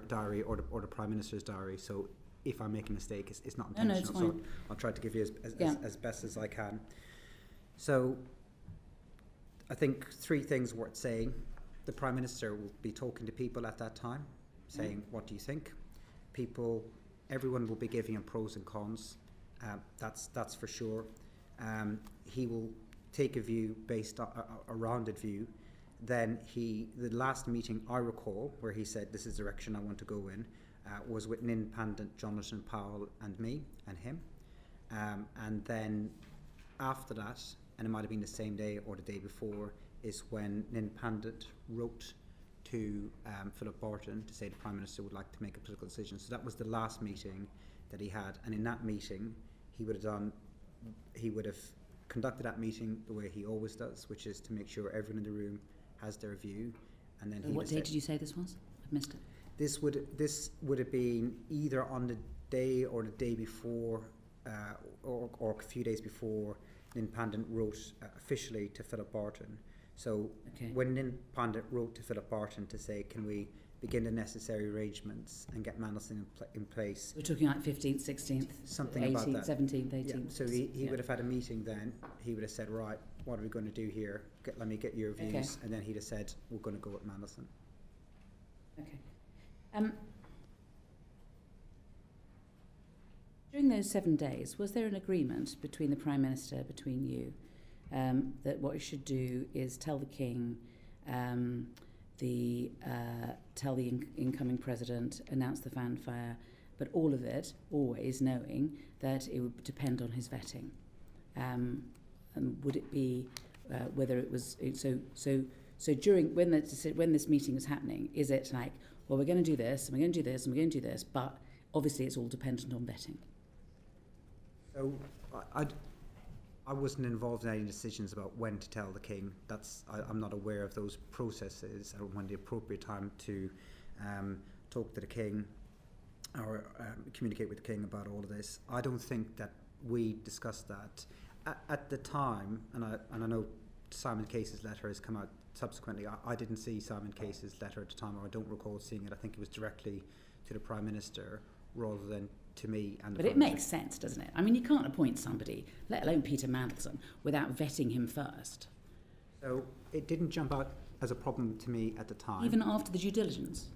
diary or the Prime Minister's diary. So if I make a mistake, it's not intentional. No, it's fine. So I'll try to give you as best as I can. So I think three things worth saying. The Prime Minister will be talking to people at that time, saying, what do you think? Everyone will be giving him pros and cons. That's for sure. He will take a view based on a rounded view. Then the last meeting I recall, where he said, this is the direction I want to go in, was with an independent Jonathan Powell and me and him. And then after that, and it might have been the same day or the day before, is when an independent wrote to Philip Barton to say the Prime Minister would like to make a political decision. So that was the last meeting that he had, and in that meeting he would have conducted that meeting the way he always does, which is to make sure everyone in the room has their view. And then what date did you say this was? I've missed it. This would have been either on the day or the day before, or a few days before an independent wrote officially to Philip Barton. So when an independent wrote to Philip Barton to say, can we begin the necessary arrangements and get Mandelson in place? We're talking like 15th, 16th, something 18th, about that. 17th, 18th. Yeah. So he would have had a meeting then. He would have said, right, what are we going to do here? Let me get your views. Okay. And then he'd have said, we're going to go with Mandelson. Okay. During those 7 days, was there an agreement between the Prime Minister, between you, that what you should do is tell the King, tell the incoming President, announce the fanfare, but all of it always knowing that it would depend on his vetting? And would it be whether it was so during when this meeting was happening? Is it like, well, we're going to do this, and we're going to do this, and we're going to do this, but obviously it's all dependent on vetting? So I wasn't involved in any decisions about when to tell the King. I'm not aware of those processes or when the appropriate time to talk to the King or communicate with the King about all of this. I don't think that we discussed that at the time, and I know Simon Case's letter has come out subsequently. I didn't see Simon Case's letter at the time, or I don't recall seeing it. I think it was directly to the Prime Minister rather than to me. But it makes sense, doesn't it? I mean, you can't appoint somebody, let alone Peter Mandelson, without vetting him first. So it didn't jump out as a problem to me at the time. Even after the due diligence?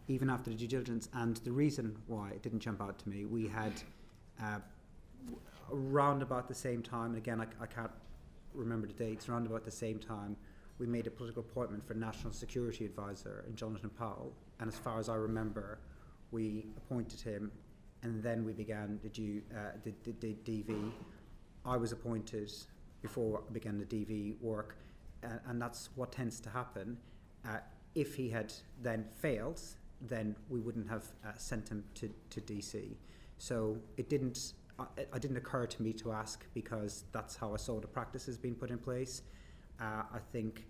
even after the due diligence. And the reason why it didn't jump out to me, we had around about the same time, and again, I can't remember the dates, around about the same time, we made a political appointment for National Security Advisor in Jonathan Powell, and as far as I remember, we appointed him, and then we began the DV. I was appointed before I began the DV work, and that's what tends to happen. If he had then failed, then we wouldn't have sent him to DC. So it didn't occur to me to ask, because that's how I saw the practices being put in place. I think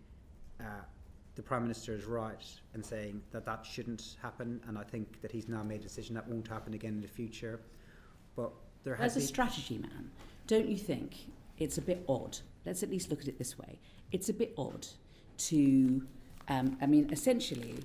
the Prime Minister is right in saying that shouldn't happen, and I think that he's now made a decision that won't happen again in the future. But there has As a strategy man, don't you think it's a bit odd? Let's at least look at it this way. It's a bit odd to, essentially,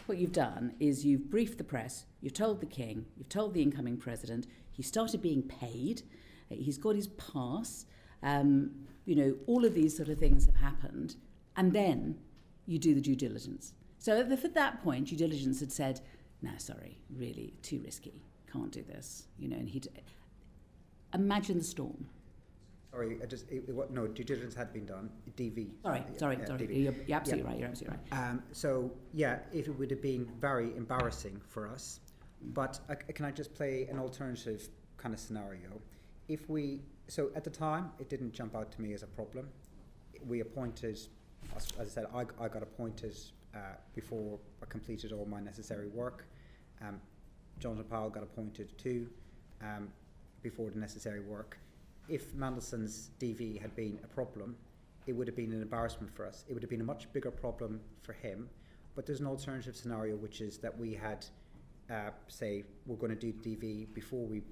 what you've done is you've briefed the press, you've told the King, you've told the incoming President, he started being paid, he's got his pass, all of these sort of things have happened, and then you do the due diligence. So at that point, due diligence had said, no, sorry, really, too risky, can't do this, and he'd... Imagine the storm. Sorry, no, due diligence had been done, DV. Sorry, DV. You're absolutely right, you're absolutely right. So, yeah, it would have been very embarrassing for us, but can I just play an alternative kind of scenario? So at the time, it didn't jump out to me as a problem. We appointed, as I said, I got appointed before I completed all my necessary work. Jonathan Powell got appointed too before the necessary work. If Mandelson's DV had been a problem, it would have been an embarrassment for us. It would have been a much bigger problem for him. But there's an alternative scenario, which is that we had, say, we're going to do DV before we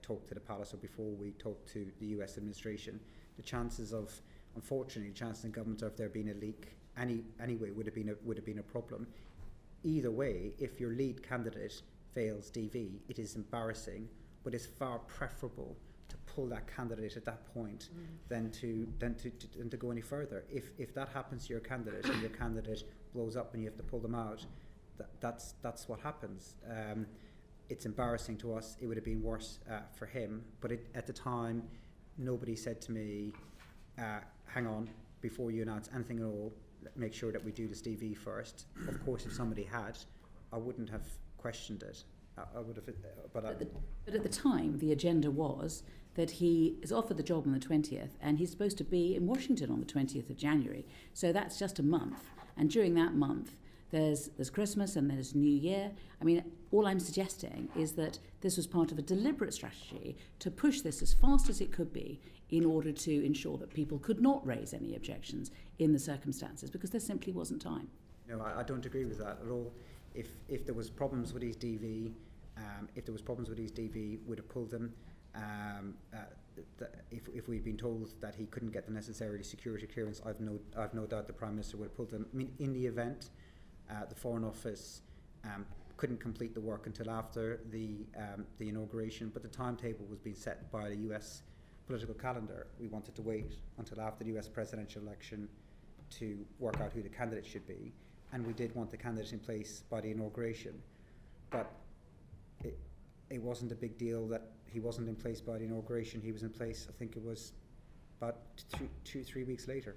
talk to the palace or before we talk to the US administration. The chances of, unfortunately, the chances in government of there being a leak anyway would have been a problem. Either way, if your lead candidate fails DV, it is embarrassing, but it's far preferable to pull that candidate at that point than to go any further. If that happens to your candidate and your candidate blows up and you have to pull them out, that's what happens. It's embarrassing to us. It would have been worse for him. But at the time, nobody said to me, hang on, before you announce anything at all, make sure that we do this DV first. Of course, if somebody had, I wouldn't have questioned it. I would have, but at the time, the agenda was that he is offered the job on the 20th, and he's supposed to be in Washington on the 20th of January. So that's just a month. And during that month, there's Christmas and there's New Year. I mean, all I'm suggesting is that this was part of a deliberate strategy to push this as fast as it could be in order to ensure that people could not raise any objections in the circumstances, because there simply wasn't time. No, I don't agree with that at all. If there was problems with his DV, we'd have pulled them. If we'd been told that he couldn't get the necessary security clearance, I've no doubt the Prime Minister would have pulled them. I mean, in the event, the Foreign Office couldn't complete the work until after the inauguration, but the timetable was being set by the US political calendar. We wanted to wait until after the US presidential election to work out who the candidate should be, and we did want the candidate in place by the inauguration. But it wasn't a big deal that he wasn't in place by the inauguration. He was in place, I think it was about 2-3 weeks later.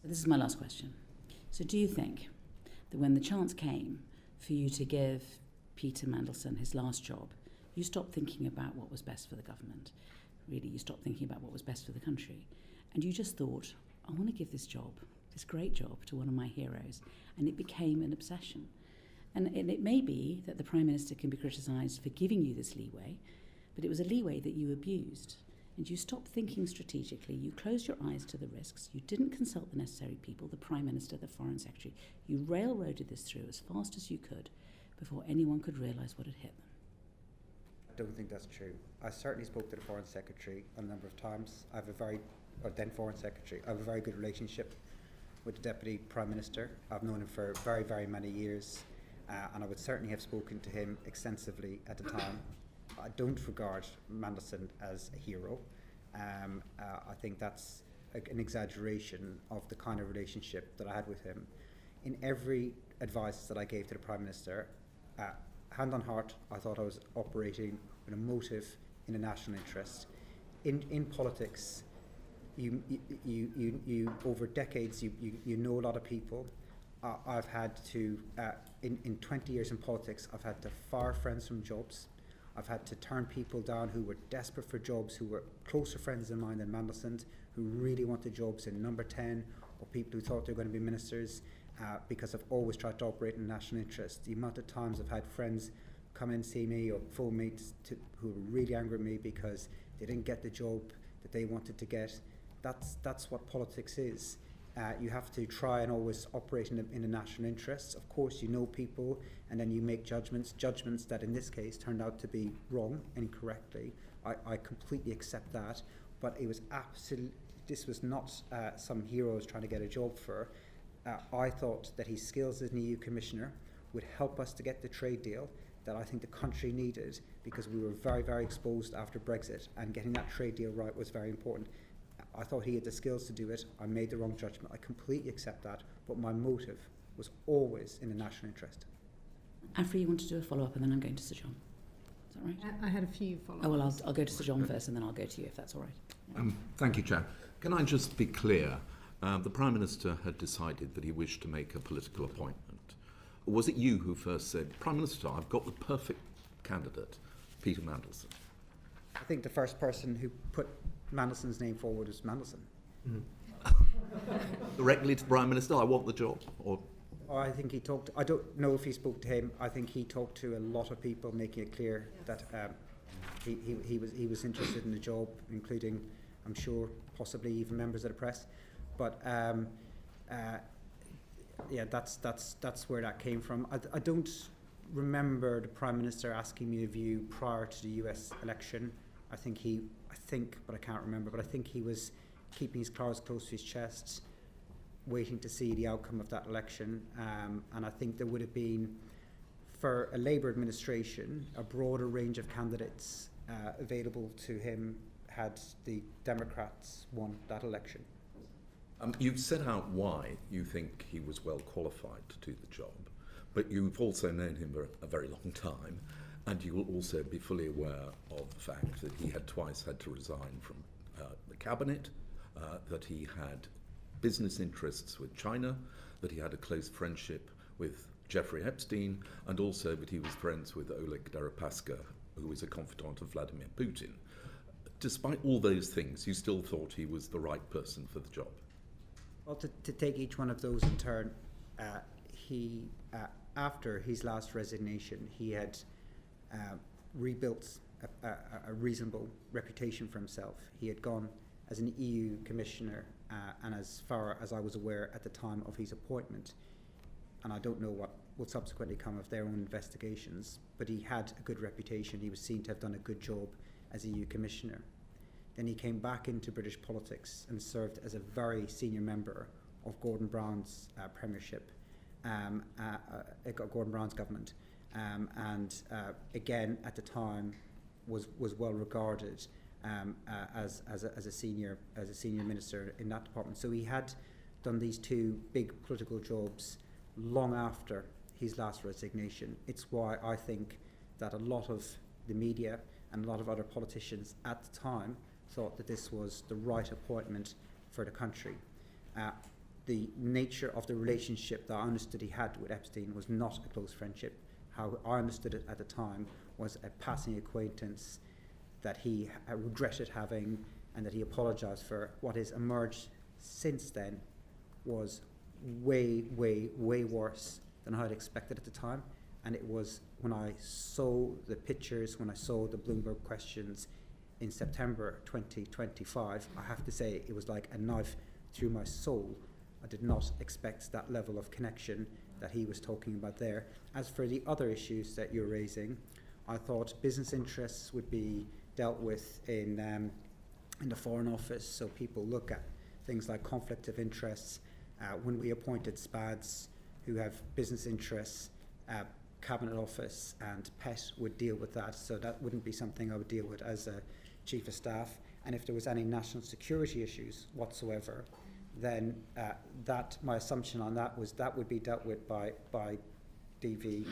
This is my last question. So do you think that when the chance came for you to give Peter Mandelson his last job, you stopped thinking about what was best for the government? Really, you stopped thinking about what was best for the country. And you just thought, I want to give this job, this great job, to one of my heroes. And it became an obsession. And it may be that the Prime Minister can be criticised for giving you this leeway, but it was a leeway that you abused. And you stopped thinking strategically. You closed your eyes to the risks. You didn't consult the necessary people, the Prime Minister, the Foreign Secretary. You railroaded this through as fast as you could before anyone could realise what had hit them. I don't think that's true. I certainly spoke to the Foreign Secretary a number of times. I have then Foreign Secretary. I have a very good relationship with the Deputy Prime Minister. I've known him for very, very many years. And I would certainly have spoken to him extensively at the time. I don't regard Mandelson as a hero. I think that's an exaggeration of the kind of relationship that I had with him. In every advice that I gave to the Prime Minister, hand on heart, I thought I was operating with a motive in a national interest. In politics, you over decades, you know a lot of people. I've had to, in 20 years in politics, I've had to fire friends from jobs. I've had to turn people down who were desperate for jobs, who were closer friends of mine than Mandelson's, who really wanted jobs in Number 10, or people who thought they were going to be ministers, because I've always tried to operate in national interest. The amount of times I've had friends come and see me or phone me who were really angry at me because they didn't get the job that they wanted to get. That's what politics is. You have to try and always operate in a national interest. Of course, you know people, and then you make judgments that in this case turned out to be wrong, incorrectly. I completely accept that, but it was absolutely, this was not some hero I was trying to get a job for. I thought that his skills as an EU Commissioner would help us to get the trade deal that I think the country needed, because we were very, very exposed after Brexit, and getting that trade deal right was very important. I thought he had the skills to do it. I made the wrong judgment. I completely accept that, but my motive was always in the national interest. Afri, you want to do a follow-up, and then I'm going to Sir John. Is that right? I had a few follow-ups. Oh, well, I'll go to Sir John first, and then I'll go to you, if that's all right. Thank you, Chair. Can I just be clear? The Prime Minister had decided that he wished to make a political appointment. Was it you who first said, Prime Minister, I've got the perfect candidate, Peter Mandelson? I think the first person who put Mandelson's name forward was Mandelson. Directly to the Prime Minister, I want the job? Or I think he talked, I don't know if he spoke to him. I think he talked to a lot of people, making it clear that he was interested in the job, including, I'm sure, possibly even members of the press. But yeah, that's where that came from. I don't remember the Prime Minister asking me a view prior to the US election. I think, but I can't remember, but I think he was keeping his cards close to his chest, waiting to see the outcome of that election. And I think there would have been, for a Labour administration, a broader range of candidates available to him had the Democrats won that election. You've set out why you think he was well qualified to do the job, but you've also known him for a very long time, and you will also be fully aware of the fact that he had twice had to resign from the cabinet, that he had business interests with China, that he had a close friendship with Jeffrey Epstein, and also that he was friends with Oleg Deripaska, who was a confidant of Vladimir Putin. Despite all those things, you still thought he was the right person for the job? Well, to take each one of those in turn, he, after his last resignation, he had rebuilt a reasonable reputation for himself. He had gone as an EU Commissioner, and as far as I was aware at the time of his appointment, and I don't know what will subsequently come of their own investigations, but he had a good reputation. He was seen to have done a good job as EU Commissioner. Then he came back into British politics and served as a very senior member of Gordon Brown's premiership, Gordon Brown's government, and again at the time was well regarded as a senior minister in that department. So he had done these two big political jobs long after his last resignation. It's why I think that a lot of the media and a lot of other politicians at the time thought that this was the right appointment for the country. The nature of the relationship that I understood he had with Epstein was not a close friendship. How I understood it at the time was a passing acquaintance that he regretted having and that he apologised for. What has emerged since then was way, way, way worse than I had expected at the time. And it was when I saw the pictures, when I saw the Bloomberg questions in September 2025, I have to say it was like a knife through my soul. I did not expect that level of connection that he was talking about there. As for the other issues that you're raising, I thought business interests would be dealt with in the Foreign Office, so people look at things like conflict of interests. When we appointed SPADs who have business interests, Cabinet Office and PET would deal with that, so that wouldn't be something I would deal with as a Chief of Staff. And if there was any national security issues whatsoever, then that my assumption on that was that would be dealt with by DV,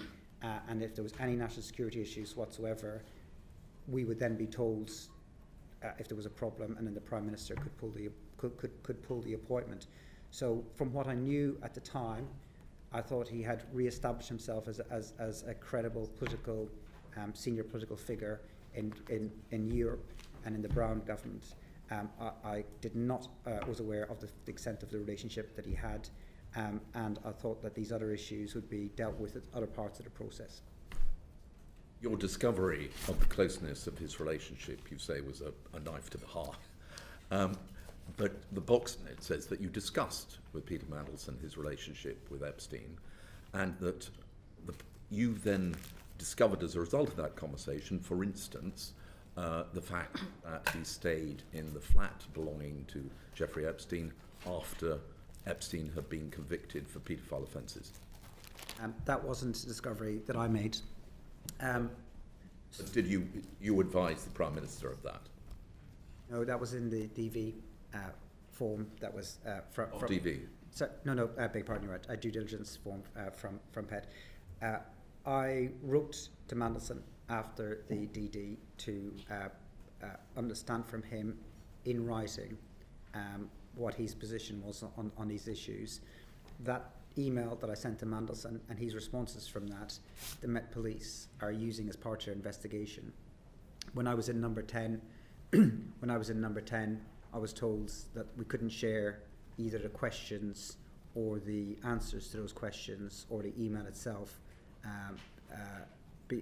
and if there was any national security issues whatsoever, we would then be told if there was a problem, and then the Prime Minister could pull the appointment. So from what I knew at the time, I thought he had re-established himself as a credible political senior political figure in Europe and in the Brown government. I did not was aware of the extent of the relationship that he had, and I thought that these other issues would be dealt with at other parts of the process. Your discovery of the closeness of his relationship, you say, was a knife to the heart. But the box note says that you discussed with Peter Mandelson his relationship with Epstein, and that you then discovered as a result of that conversation, for instance, the fact that he stayed in the flat belonging to Jeffrey Epstein after Epstein had been convicted for paedophile offences. That wasn't a discovery that I made. But did you advise the Prime Minister of that? No, that was in the DV form. That was from DV. So, no, beg pardon, you're right. A due diligence form from PET. I wrote to Mandelson after the DD to understand from him in writing what his position was on these issues. That email that I sent to Mandelson and his responses from that, the Met Police are using as part of their investigation. When I was in number 10, I was told that we couldn't share either the questions or the answers to those questions or the email itself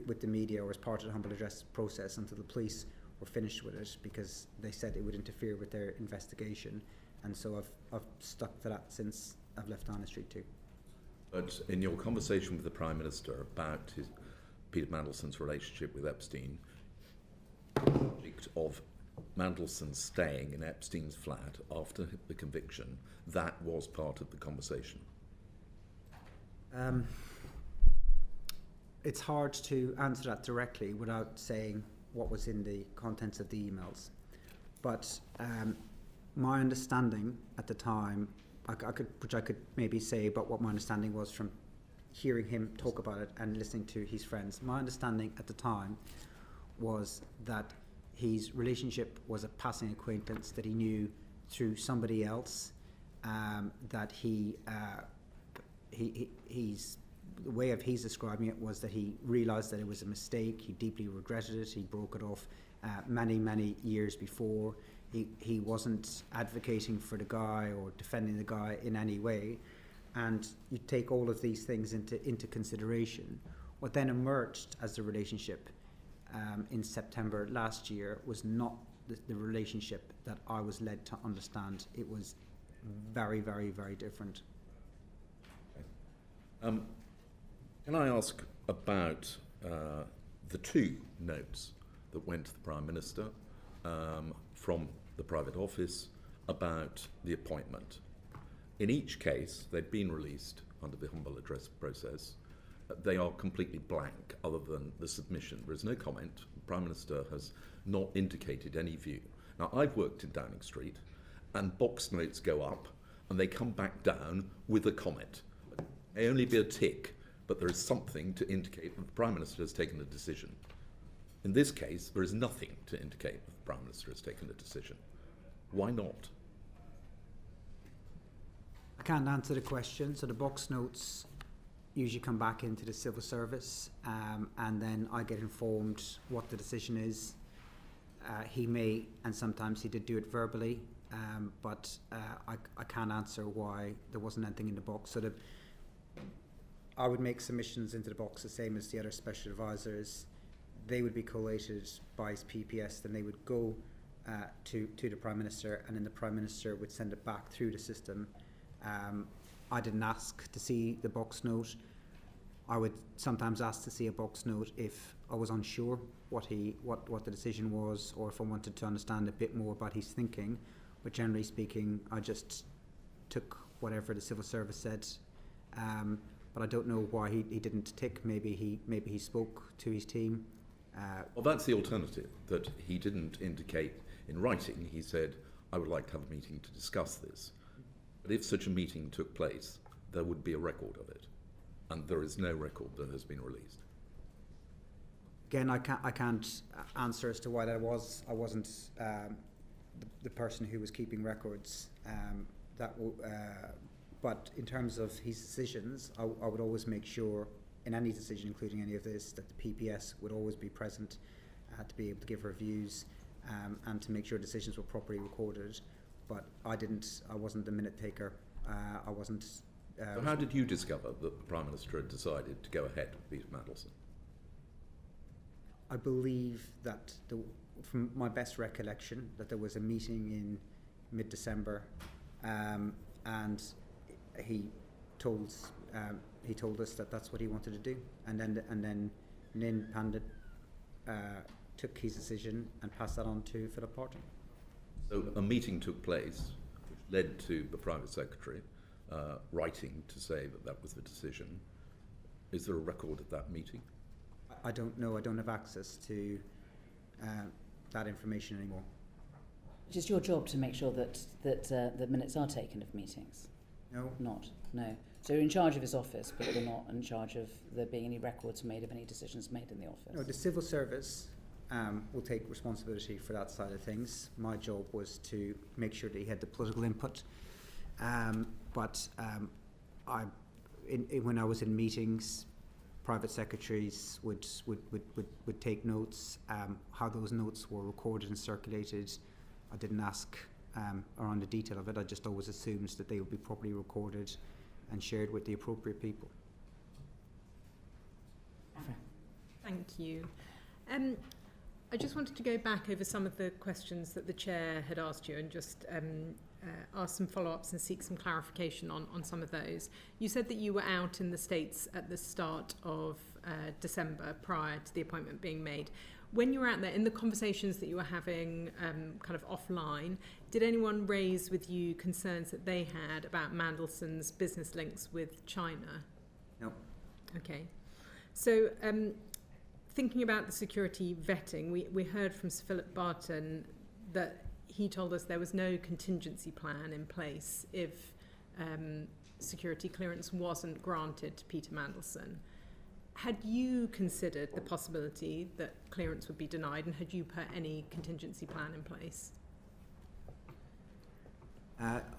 with the media or as part of the humble address process until the police were finished with it, because they said it would interfere with their investigation. And so I've stuck to that since I've left Downing Street too. But in your conversation with the Prime Minister about Peter Mandelson's relationship with Epstein, the subject of Mandelson staying in Epstein's flat after the conviction, that was part of the conversation. It's hard to answer that directly without saying what was in the contents of the emails. But my understanding at the time, I could maybe say about what my understanding was from hearing him talk about it and listening to his friends. My understanding at the time was that his relationship was a passing acquaintance that he knew through somebody else, that he's the way of he's describing it was that he realised that it was a mistake, he deeply regretted it, he broke it off many years before. He wasn't advocating for the guy or defending the guy in any way, and you take all of these things into consideration. What then emerged as the relationship in September last year was not the relationship that I was led to understand. It was very, very, very different. Can I ask about the two notes that went to the Prime Minister from the private office about the appointment? In each case, they'd been released under the humble address process. They are completely blank other than the submission. There is no comment. The Prime Minister has not indicated any view. Now, I've worked in Downing Street, and box notes go up and they come back down with a comment. It may only be a tick, but there is something to indicate that the Prime Minister has taken a decision. In this case, there is nothing to indicate that the Prime Minister has taken a decision. Why not? I can't answer the question. So the box notes usually come back into the civil service, and then I get informed what the decision is. He may, and sometimes he did do it verbally, but I can't answer why there wasn't anything in the box. So I would make submissions into the box the same as the other special advisors. They would be collated by his PPS, then they would go to the Prime Minister, and then the Prime Minister would send it back through the system. I didn't ask to see the box note. I would sometimes ask to see a box note if I was unsure what the decision was, or if I wanted to understand a bit more about his thinking. But generally speaking, I just took whatever the civil service said. But I don't know why he didn't tick. Maybe he spoke to his team. Well, that's the alternative, that he didn't indicate in writing. He said, I would like to have a meeting to discuss this. But if such a meeting took place, there would be a record of it, and there is no record that has been released. Again, I can't answer as to why that was. I wasn't the person who was keeping records. But in terms of his decisions, I would always make sure, in any decision, including any of this, that the PPS would always be present to be able to give her views and to make sure decisions were properly recorded. But I wasn't the minute taker. I wasn't. So how did you discover that the Prime Minister had decided to go ahead with Peter Mandelson? I believe that, from my best recollection, that there was a meeting in mid-December, and he told us that that's what he wanted to do, and then Nin Pandit took his decision and passed that on to Philip Parton. So a meeting took place, which led to the Private Secretary writing to say that that was the decision. Is there a record of that meeting? I don't know. I don't have access to that information anymore. It's just your job to make sure that the minutes are taken of meetings. No. Not. No. So you're in charge of his office, but you're not in charge of there being any records made of any decisions made in the office. No, the civil service will take responsibility for that side of things. My job was to make sure that he had the political input. When I was in meetings, private secretaries would take notes. How those notes were recorded and circulated, I didn't ask around the detail of it. I just always assumed that they would be properly recorded and shared with the appropriate people. Thank you. I just wanted to go back over some of the questions that the Chair had asked you and just ask some follow-ups and seek some clarification on some of those. You said that you were out in the States at the start of December prior to the appointment being made. When you were out there, in the conversations that you were having kind of offline, did anyone raise with you concerns that they had about Mandelson's business links with China? No. Okay. So thinking about the security vetting, we heard from Sir Philip Barton that he told us there was no contingency plan in place if security clearance wasn't granted to Peter Mandelson. Had you considered the possibility that clearance would be denied, and had you put any contingency plan in place?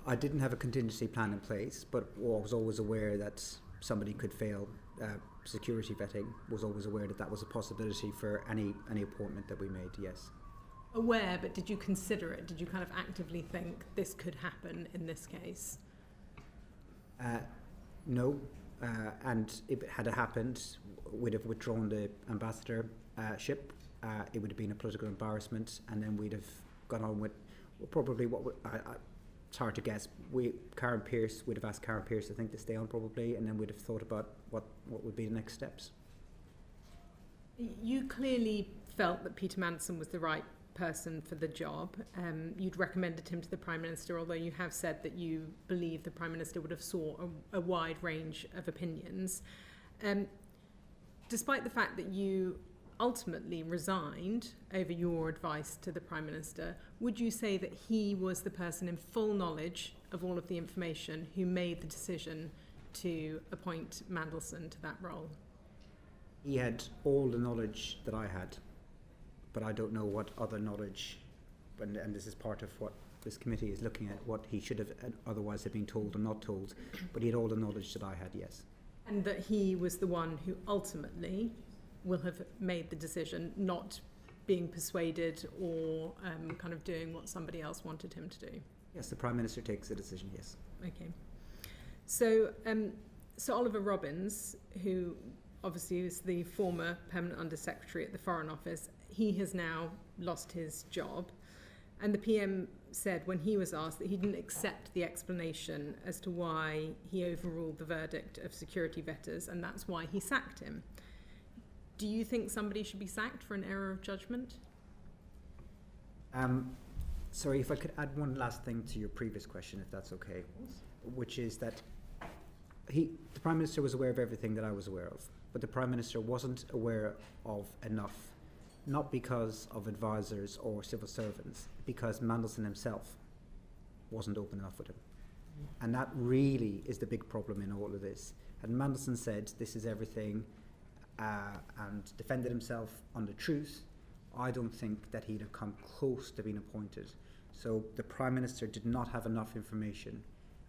I didn't have a contingency plan in place, but I was always aware that somebody could fail security vetting. Was always aware that that was a possibility for any appointment that we made, yes. Aware, but did you consider it? Did you kind of actively think this could happen in this case? No, and if it had happened, we'd have withdrawn the ambassadorship. It would have been a political embarrassment, and then we'd have gone on with probably it's hard to guess. Karen Pearce, we'd have asked Karen Pearce, I think, to stay on probably, and then we'd have thought about what would be the next steps. You clearly felt that Peter Mandelson was the right person for the job. You'd recommended him to the Prime Minister, although you have said that you believe the Prime Minister would have sought a wide range of opinions. Despite the fact that you ultimately resigned over your advice to the Prime Minister, would you say that he was the person in full knowledge of all of the information who made the decision to appoint Mandelson to that role? He had all the knowledge that I had, but I don't know what other knowledge, and this is part of what this committee is looking at, what he should have otherwise have been told or not told, but he had all the knowledge that I had, yes. And that he was the one who ultimately will have made the decision, not being persuaded or kind of doing what somebody else wanted him to do? Yes, the Prime Minister takes the decision, yes. Okay. So Sir Oliver Robbins, who obviously is the former Permanent Under-Secretary at the Foreign Office, he has now lost his job. And the PM said when he was asked that he didn't accept the explanation as to why he overruled the verdict of security vetters, and that's why he sacked him. Do you think somebody should be sacked for an error of judgment? Sorry, if I could add one last thing to your previous question, if that's okay, which is that the Prime Minister was aware of everything that I was aware of, but the Prime Minister wasn't aware of enough, not because of advisors or civil servants, because Mandelson himself wasn't open enough with him. And that really is the big problem in all of this. Had Mandelson said this is everything and defended himself on the truth, I don't think that he'd have come close to being appointed. So the Prime Minister did not have enough information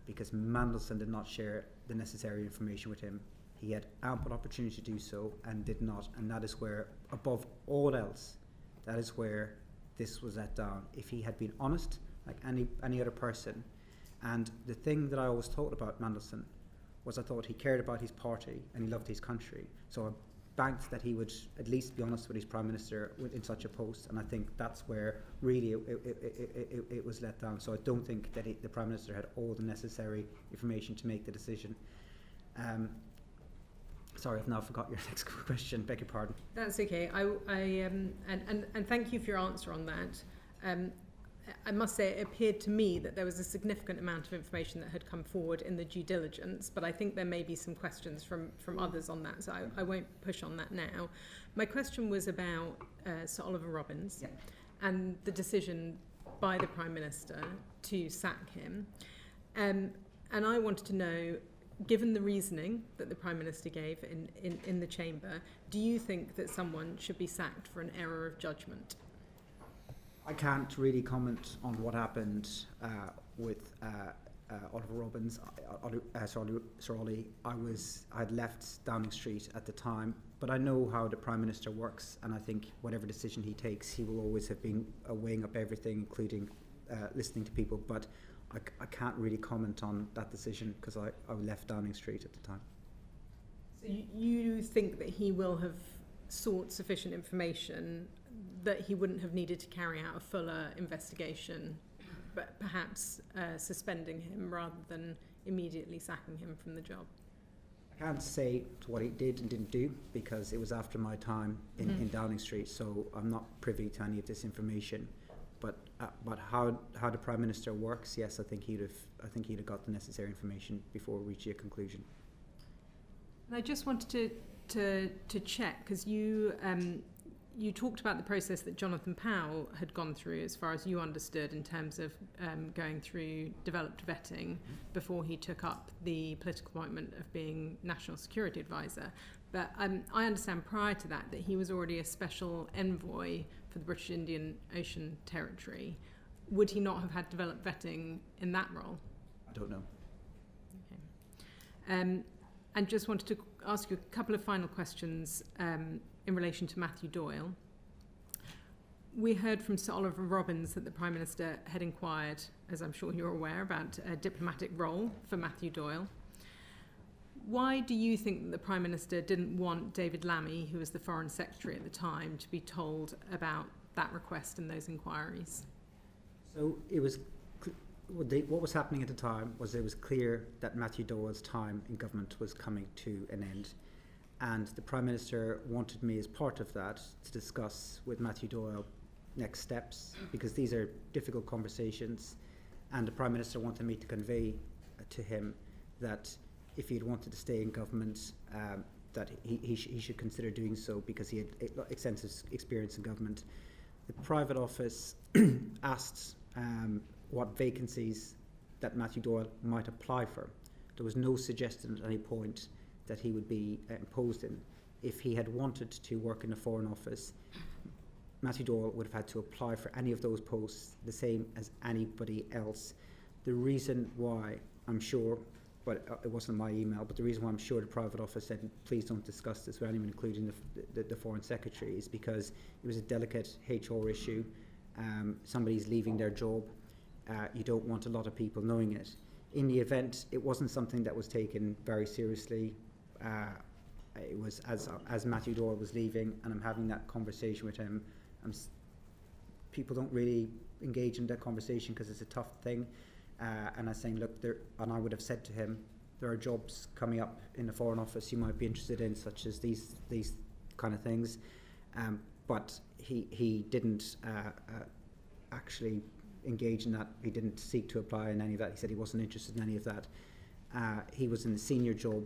because Mandelson did not share the necessary information with him. He had ample opportunity to do so and did not. And that is where, above all else, that is where this was let down. If he had been honest, like any other person, and the thing that I always thought about Mandelson was I thought he cared about his party and he loved his country. So I banked that he would at least be honest with his Prime Minister in such a post, and I think that's where really it was let down. So I don't think that the Prime Minister had all the necessary information to make the decision. Sorry, I've now forgot your next question. Beg your pardon. That's okay. And thank you for your answer on that. I must say it appeared to me that there was a significant amount of information that had come forward in the due diligence, but I think there may be some questions from others on that, so I won't push on that now. My question was about Sir Oliver Robbins and the decision by the Prime Minister to sack him. And I wanted to know, given the reasoning that the Prime Minister gave in the chamber, do you think that someone should be sacked for an error of judgment? I can't really comment on what happened with Oliver Robbins. Sir Ollie, I had left Downing Street at the time, but I know how the Prime Minister works, and I think whatever decision he takes, he will always have been weighing up everything, including listening to people. But I can't really comment on that decision because I left Downing Street at the time. So you think that he will have sought sufficient information that he wouldn't have needed to carry out a fuller investigation, but perhaps suspending him rather than immediately sacking him from the job? I can't say to what he did and didn't do because it was after my time in Downing Street, so I'm not privy to any of this information. But how the Prime Minister works, yes, I think he'd have got the necessary information before reaching a conclusion. And I just wanted to check, because you talked about the process that Jonathan Powell had gone through, as far as you understood, in terms of going through developed vetting before he took up the political appointment of being National Security Advisor. But I understand prior to that he was already a special envoy for the British Indian Ocean Territory. Would he not have had developed vetting in that role? I don't know. Okay. And just wanted to ask you a couple of final questions in relation to Matthew Doyle. We heard from Sir Oliver Robbins that the Prime Minister had inquired, as I'm sure you're aware, about a diplomatic role for Matthew Doyle. Why do you think that the Prime Minister didn't want David Lammy, who was the Foreign Secretary at the time, to be told about that request and those inquiries? So it was what was happening at the time was it was clear that Matthew Doyle's time in government was coming to an end. And the Prime Minister wanted me as part of that to discuss with Matthew Doyle next steps, because these are difficult conversations. And the Prime Minister wanted me to convey to him that if he had wanted to stay in government, that he should consider doing so because he had extensive experience in government. The private office asked what vacancies that Matthew Doyle might apply for. There was no suggestion at any point that he would be imposed in. If he had wanted to work in the Foreign Office, Matthew Doyle would have had to apply for any of those posts the same as anybody else. The reason why, I'm sure, but it wasn't my email, but the reason why I'm sure the private office said please don't discuss this with anyone, including the Foreign Secretary, is because it was a delicate HR issue. Somebody's leaving their job. You don't want a lot of people knowing it. In the event, it wasn't something that was taken very seriously. It was as Matthew Doyle was leaving, and I'm having that conversation with him. People don't really engage in that conversation because it's a tough thing. And I'm saying, look, and I would have said to him, there are jobs coming up in the Foreign Office you might be interested in, such as these kind of things. But he didn't actually engage in that. He didn't seek to apply in any of that. He said he wasn't interested in any of that. He was in the senior job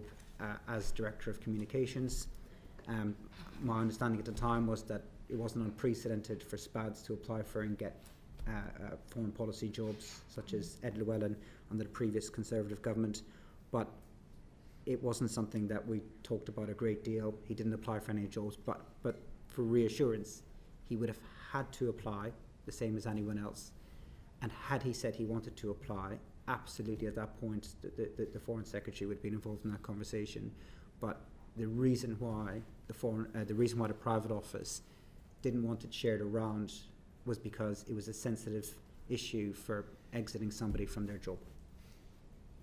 as Director of Communications. My understanding at the time was that it wasn't unprecedented for SPADs to apply for and get foreign policy jobs, such as Ed Llewellyn under the previous Conservative government, but it wasn't something that we talked about a great deal. He didn't apply for any jobs, but for reassurance, he would have had to apply the same as anyone else. And had he said he wanted to apply, absolutely at that point the Foreign Secretary would have been involved in that conversation. But the reason why the private office didn't want it shared around was because it was a sensitive issue for exiting somebody from their job.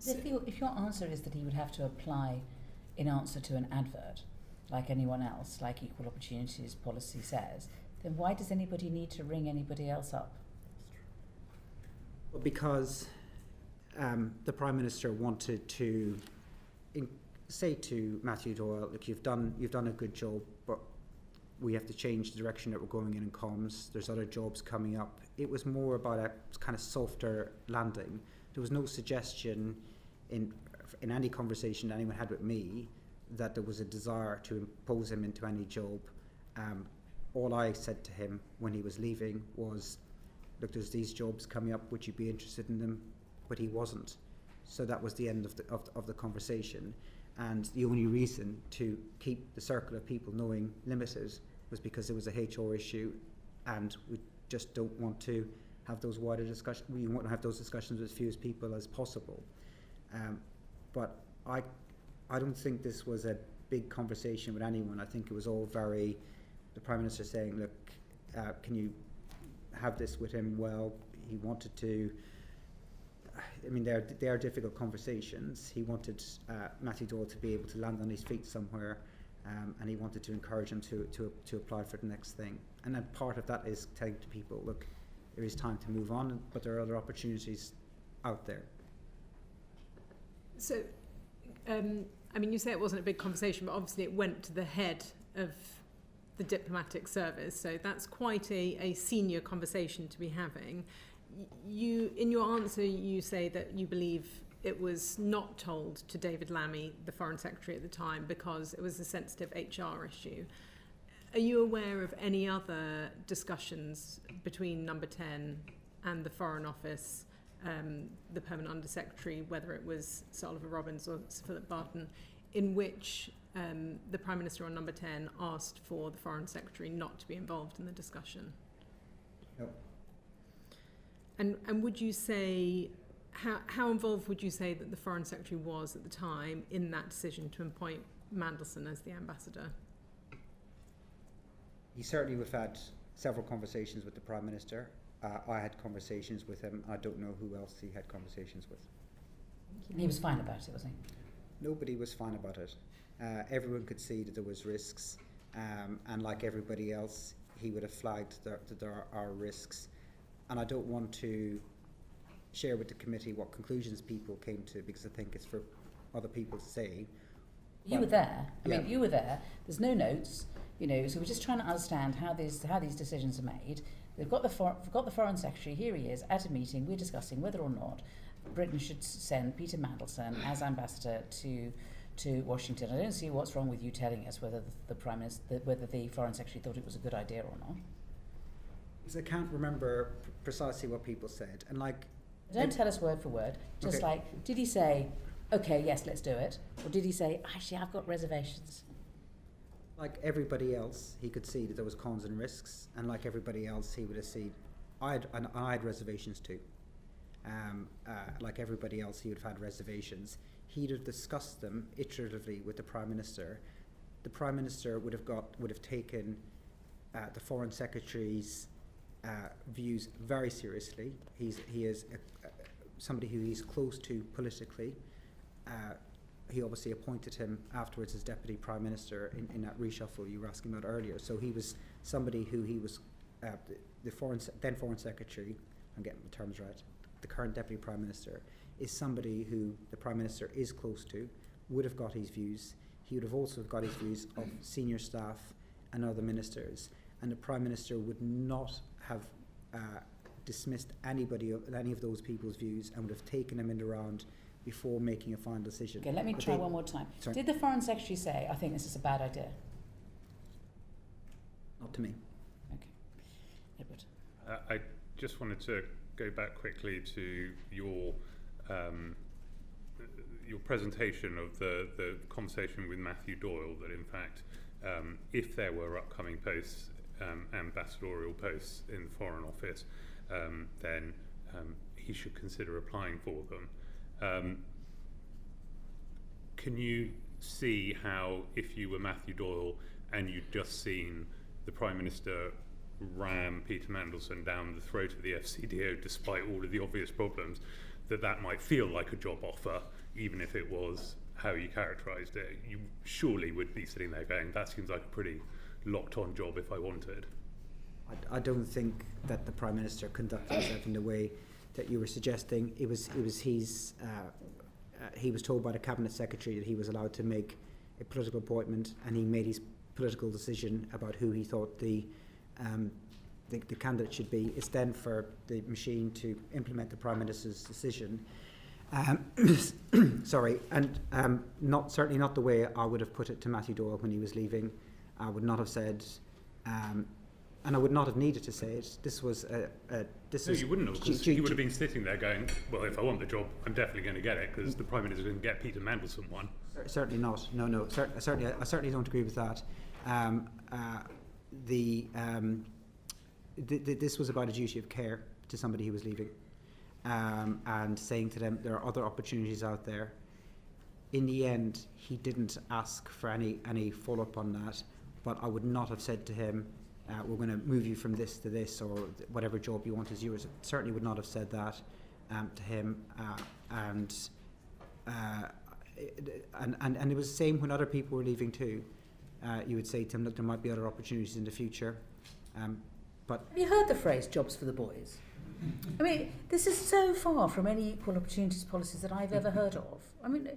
If your answer is that he would have to apply in answer to an advert, like anyone else, like Equal Opportunities policy says, then why does anybody need to ring anybody else up? Well, because the Prime Minister wanted to say to Matthew Doyle, look, you've done a good job, but we have to change the direction that we're going in comms. There's other jobs coming up. It was more about a kind of softer landing. There was no suggestion in any conversation anyone had with me that there was a desire to impose him into any job. All I said to him when he was leaving was, look, there's these jobs coming up, would you be interested in them? But he wasn't. So that was the end of the conversation. And the only reason to keep the circle of people knowing limited was because it was a HR issue, and we just don't want to have those wider discussions. We want to have those discussions with as few people as possible. But I don't think this was a big conversation with anyone. I think it was all very, the Prime Minister saying, look, can you have this with him? Well, he wanted to, I mean, they are difficult conversations. He wanted Matthew Doyle to be able to land on his feet somewhere, and he wanted to encourage him to apply for the next thing. And then part of that is telling to people, look, there is time to move on, but there are other opportunities out there. So, I mean, you say it wasn't a big conversation, but obviously it went to the head of the diplomatic service, so that's quite a senior conversation to be having. You, in your answer, you say that you believe it was not told to David Lammy, the Foreign Secretary at the time, because it was a sensitive HR issue. Are you aware of any other discussions between Number 10 and the Foreign Office, the Permanent Under-Secretary, whether it was Sir Oliver Robbins or Sir Philip Barton, in which the Prime Minister on Number 10 asked for the Foreign Secretary not to be involved in the discussion? No. And would you say, how involved would you say that the Foreign Secretary was at the time in that decision to appoint Mandelson as the ambassador? He certainly would have had several conversations with the Prime Minister. I had conversations with him. I don't know who else he had conversations with. And he was fine about it, wasn't he? Nobody was fine about it. Everyone could see that there was risks, and like everybody else, he would have flagged that there are risks. And I don't want to share with the committee what conclusions people came to, because I think it's for other people to say. You were there. I mean, you were there. There's no notes, you know. So we're just trying to understand how these decisions are made. We've got the Foreign Secretary. Here he is at a meeting. We're discussing whether or not Britain should send Peter Mandelson as ambassador to Washington. I don't see what's wrong with you telling us whether whether the Foreign Secretary thought it was a good idea or not. Because I can't remember precisely what people said, and like. Don't tell us word for word. Just okay. like, did he say, "Okay, yes, let's do it," or did he say, "Actually, I've got reservations"? Like everybody else, he could see that there was cons and risks, and like everybody else, he would have seen. I had reservations too. Like everybody else, he would have had reservations. He'd have discussed them iteratively with the Prime Minister. The Prime Minister would have taken the Foreign Secretary's views very seriously. He is somebody who he's close to politically. He obviously appointed him afterwards as Deputy Prime Minister in that reshuffle you were asking about earlier. So he was somebody who he was the then Foreign Secretary. I'm getting the terms right. The current Deputy Prime Minister is somebody who the Prime Minister is close to. Would have got his views. He would have also got his views of senior staff and other ministers. And the Prime Minister would not have dismissed any of those people's views, and would have taken them in the round before making a final decision. Okay, let me try one more time. Sorry. Did the Foreign Secretary say, "I think this is a bad idea"? Not to me. Okay. Edward. just wanted to go back quickly to your presentation of the conversation with Matthew Doyle, that in fact, if there were upcoming posts, ambassadorial posts in the Foreign Office, then he should consider applying for them. Can you see how, if you were Matthew Doyle and you'd just seen the Prime Minister ram Peter Mandelson down the throat of the FCDO despite all of the obvious problems, that might feel like a job offer, even if it was how you characterised it? You surely would be sitting there going, that seems like a pretty locked-on job if I wanted. I don't think that the Prime Minister conducted himself in the way that you were suggesting. He was told by the Cabinet Secretary that he was allowed to make a political appointment, and he made his political decision about who he thought the candidate should be. It's then for the machine to implement the Prime Minister's decision. Sorry, and certainly not the way I would have put it to Matthew Doyle when he was leaving. I would not have said, and I would not have needed to say it. This was you wouldn't have, because you would have been sitting there going, well, if I want the job, I'm definitely going to get it, because the Prime Minister didn't get Peter Mandelson one. Certainly not. No. I certainly don't agree with that. This was about a duty of care to somebody who was leaving, and saying to them there are other opportunities out there. In the end, he didn't ask for any follow-up on that, but I would not have said to him, we're going to move you from this to this, or whatever job you want is yours. Certainly would not have said that to him, and it was the same when other people were leaving too. You would say to him, look, there might be other opportunities in the future. But have you heard the phrase "jobs for the boys"? I mean, this is so far from any equal opportunities policies that I've ever heard of. I mean,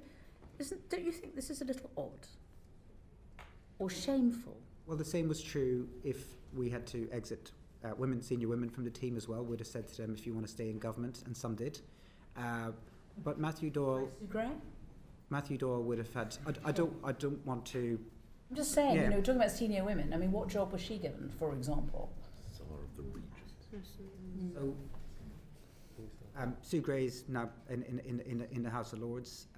don't you think this is a little odd or shameful? Well, the same was true if we had to exit senior women from the team as well. We'd have said to them, if you want to stay in government, and some did. But Matthew Doyle would have had. I don't want to. I'm just saying, talking about senior women. I mean, what job was she given, for example? Some of the regions. So, Sue Gray's now in the House of Lords,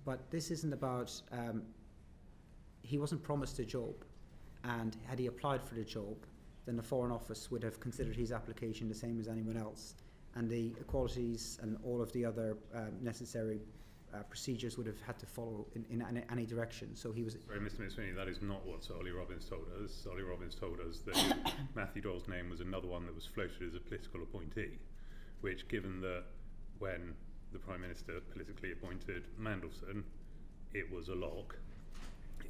but this isn't about. He wasn't promised a job, and had he applied for the job, then the Foreign Office would have considered his application the same as anyone else, and the equalities and all of the other necessary procedures would have had to follow in any direction. So he was. Sorry, Mr. McSweeney, that is not what Sir Oliver Robbins told us. Sir Oliver Robbins told us that Matthew Doyle's name was another one that was floated as a political appointee, which, given that when the Prime Minister politically appointed Mandelson, it was a lock,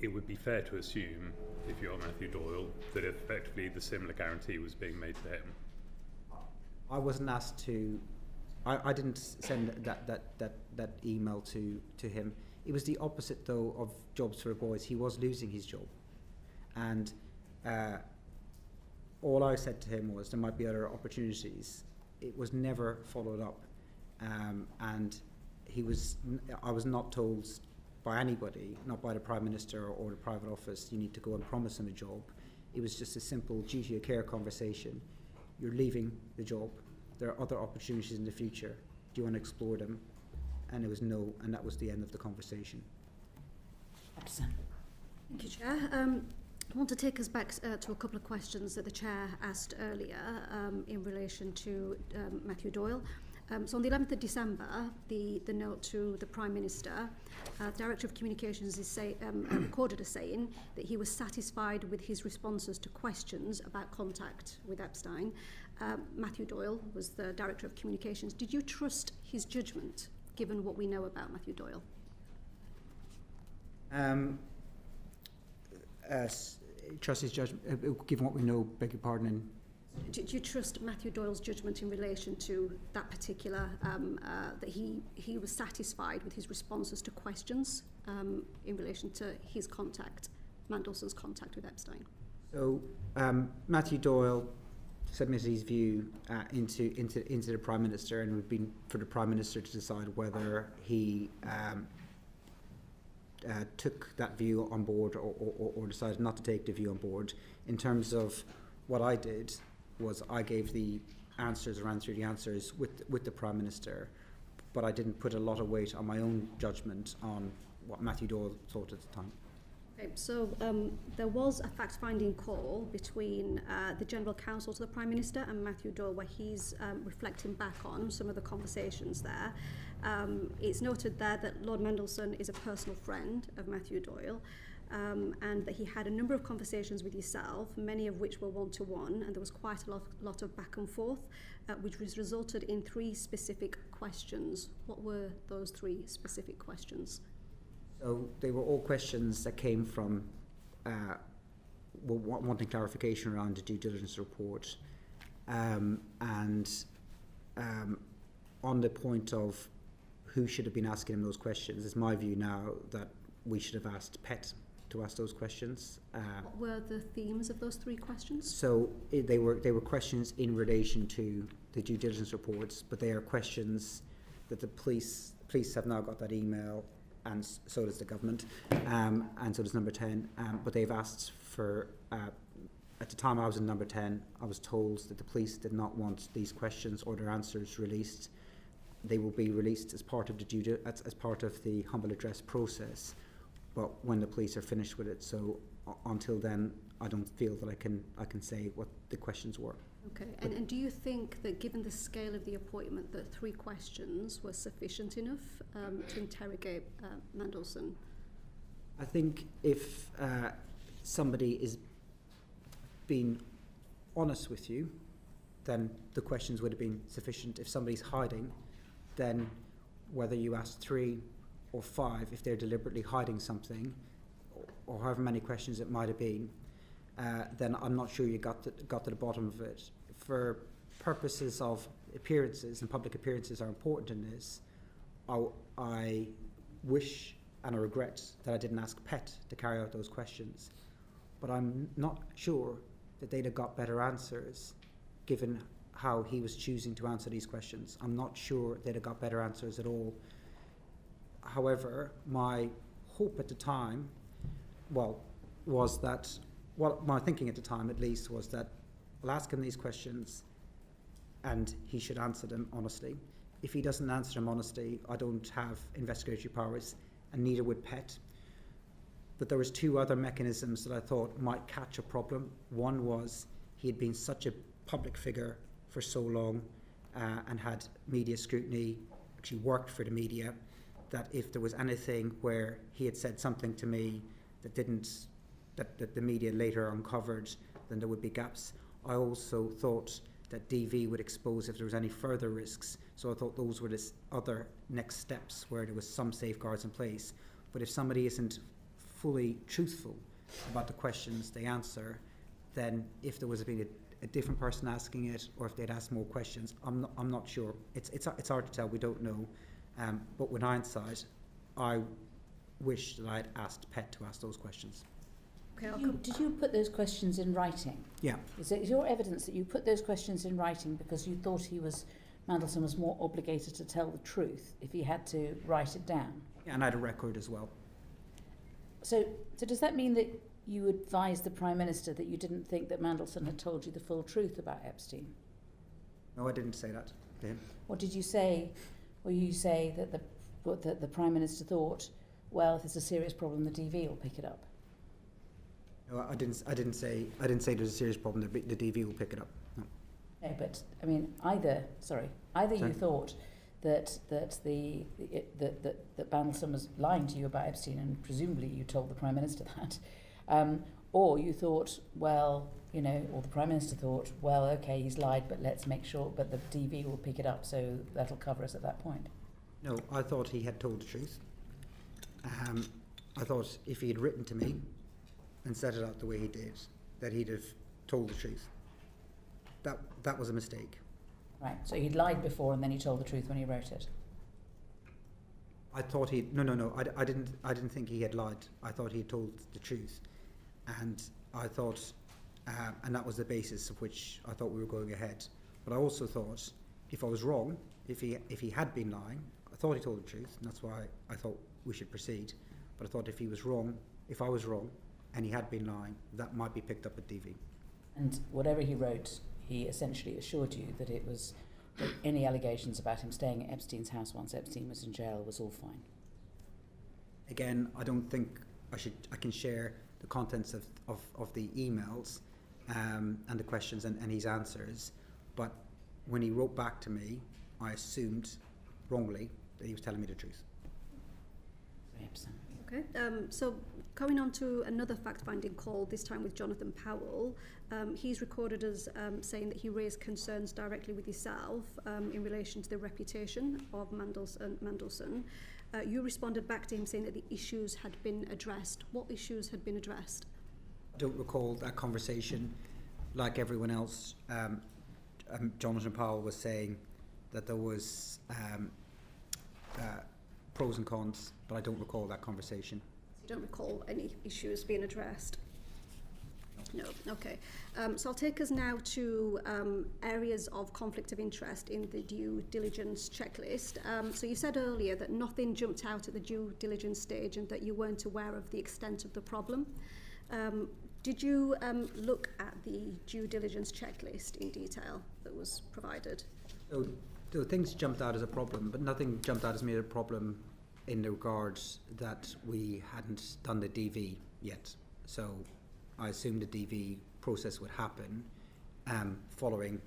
it would be fair to assume, if you're Matthew Doyle, that effectively the similar guarantee was being made to him. I wasn't asked to. I didn't send that email to him. It was the opposite, though, of jobs for boys. He was losing his job, and all I said to him was there might be other opportunities. It was never followed up, and I was not told by anybody, not by the Prime Minister or the private office, you need to go and promise him a job. It was just a simple duty of care conversation. You're leaving the job. There are other opportunities in the future. Do you want to explore them? And it was no, and that was the end of the conversation. Thank you, Chair. I want to take us back to a couple of questions that the Chair asked earlier in relation to Matthew Doyle. So on the 11th of December, the note to the Prime Minister, Director of Communications is recorded as saying that he was satisfied with his responses to questions about contact with Epstein. Matthew Doyle was the Director of Communications. Did you trust his judgment, given what we know about Matthew Doyle? Trust his judgment, given what we know, beg your pardon. Do you trust Matthew Doyle's judgment in relation to that particular, that he was satisfied with his responses to questions in relation to his contact, Mandelson's contact with Epstein? So Matthew Doyle submitted his view into the Prime Minister, and it would be for the Prime Minister to decide whether he took that view on board or decided not to take the view on board. In terms of what I did, was I gave the answers, ran through the answers with the Prime Minister, but I didn't put a lot of weight on my own judgment on what Matthew Doyle thought at the time. Okay, so there was a fact-finding call between the General Counsel to the Prime Minister and Matthew Doyle, where he's reflecting back on some of the conversations there. It's noted there that Lord Mandelson is a personal friend of Matthew Doyle, and that he had a number of conversations with yourself, many of which were one-to-one, and there was quite a lot of back and forth, which resulted in 3 specific questions. What were those 3 specific questions? So they were all questions that came from wanting clarification around the due diligence report, and on the point of who should have been asking him those questions. It's my view now that we should have asked PET to ask those questions. What were the themes of those 3 questions? So they were questions in relation to the due diligence reports, but they are questions that the police have now got that email, and so does the government, and so does Number 10. But they've asked for, at the time I was in Number 10, I was told that the police did not want these questions or their answers released. They will be released as part of the as part of the humble address process, but when the police are finished with it. So until then, I don't feel that I can say what the questions were. Okay, and do you think that given the scale of the appointment that 3 questions were sufficient enough to interrogate Mandelson? I think if somebody is being honest with you, then the questions would have been sufficient. If somebody's hiding, then whether you ask 3 or 5, if they're deliberately hiding something, or however many questions it might have been, then I'm not sure you got to the bottom of it. For purposes of appearances, and public appearances are important in this, I wish and I regret that I didn't ask PET to carry out those questions. But I'm not sure that they'd have got better answers given how he was choosing to answer these questions. I'm not sure they'd have got better answers at all. However, my hope at the time, was that, my thinking at the time at least was that I'll ask him these questions and he should answer them honestly. If he doesn't answer them honestly, I don't have investigatory powers, and neither would PET. But there was 2 other mechanisms that I thought might catch a problem. One was he had been such a public figure for so long and had media scrutiny, actually worked for the media, that if there was anything where he had said something to me that the media later uncovered, then there would be gaps. I also thought that DV would expose if there was any further risks. So I thought those were the other next steps where there was some safeguards in place. But if somebody isn't fully truthful about the questions they answer, then if there was been a different person asking it, or if they'd asked more questions, I'm not sure. It's hard to tell. We don't know. But with hindsight, I wish that I'd asked PET to ask those questions. Okay, did you put those questions in writing? Yeah. Is your evidence that you put those questions in writing because you thought Mandelson was more obligated to tell the truth if he had to write it down? Yeah, and I had a record as well. So does that mean that you advised the Prime Minister that you didn't think that Mandelson had told you the full truth about Epstein? No, I didn't say that to him. What did you say? Or you say that the Prime Minister thought, well, if there's a serious problem, the DV will pick it up? No, I didn't say there's a serious problem. The DV will pick it up. No. No, but I mean, either you thought that Mandelson was lying to you about Epstein, and presumably you told the Prime Minister that, or you thought, well, or the Prime Minister thought, well, okay, he's lied, but let's make sure, but the DV will pick it up, so that'll cover us at that point. No, I thought he had told the truth. I thought if he had written to me and set it out the way he did, that he'd have told the truth. That was a mistake. Right, so he'd lied before and then he told the truth when he wrote it. I thought he no. I didn't think he had lied. I thought he had told the truth, and I thought, and that was the basis of which I thought we were going ahead. But I also thought, if I was wrong, if he had been lying, I thought he told the truth, and that's why I thought we should proceed. But I thought if I was wrong, and he had been lying, that might be picked up at DV. And whatever he wrote, he essentially assured you that it was that any allegations about him staying at Epstein's house once Epstein was in jail was all fine. Again, I don't think I can share the contents of the emails and the questions and his answers, but when he wrote back to me, I assumed wrongly that he was telling me the truth. Okay, so going on to another fact-finding call, this time with Jonathan Powell. He's recorded as saying that he raised concerns directly with yourself in relation to the reputation of Mandelson. You responded back to him saying that the issues had been addressed. What issues had been addressed? I don't recall that conversation. Like everyone else, Jonathan Powell was saying that there was pros and cons, but I don't recall that conversation. You don't recall any issues being addressed? No. Okay. So I'll take us now to areas of conflict of interest in the due diligence checklist. So you said earlier that nothing jumped out at the due diligence stage and that you weren't aware of the extent of the problem. Did you look at the due diligence checklist in detail that was provided? So things jumped out as a problem, but nothing jumped out as me a problem in the regards that we hadn't done the DV yet. So I assumed the DV process would happen following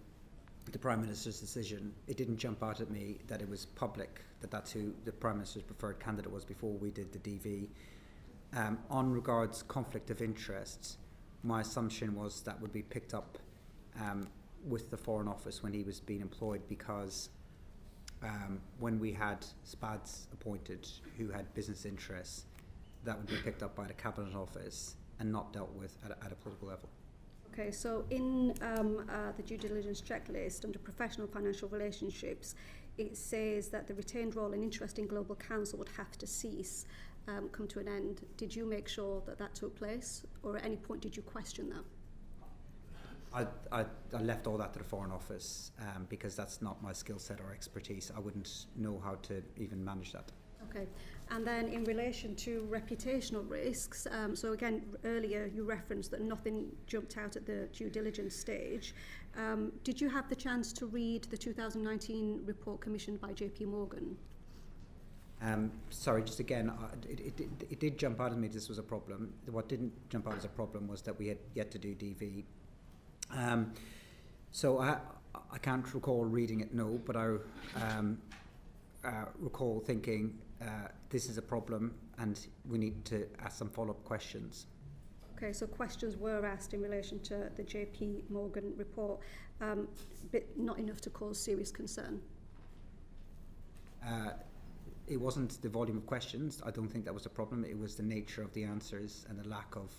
the Prime Minister's decision. It didn't jump out at me that it was public, that that's who the Prime Minister's preferred candidate was before we did the DV. On regards conflict of interests, my assumption was that would be picked up with the Foreign Office when he was being employed, because when we had SPADs appointed who had business interests, that would be picked up by the Cabinet Office and not dealt with at a political level. Okay, so in the due diligence checklist under professional financial relationships, it says that the retained role and interest in Global Counsel would have to cease, come to an end. Did you make sure that that took place, or at any point did you question that? I left all that to the Foreign Office because that's not my skill set or expertise. I wouldn't know how to even manage that. Okay, and then in relation to reputational risks, so again, earlier you referenced that nothing jumped out at the due diligence stage. Did you have the chance to read the 2019 report commissioned by JP Morgan? Sorry, just again, it did jump out at me this was a problem. What didn't jump out as a problem was that we had yet to do DV. So I can't recall reading it, no, but I recall thinking this is a problem and we need to ask some follow-up questions. Okay, so questions were asked in relation to the JP Morgan report, but not enough to cause serious concern. It wasn't the volume of questions. I don't think that was a problem. It was the nature of the answers and the lack of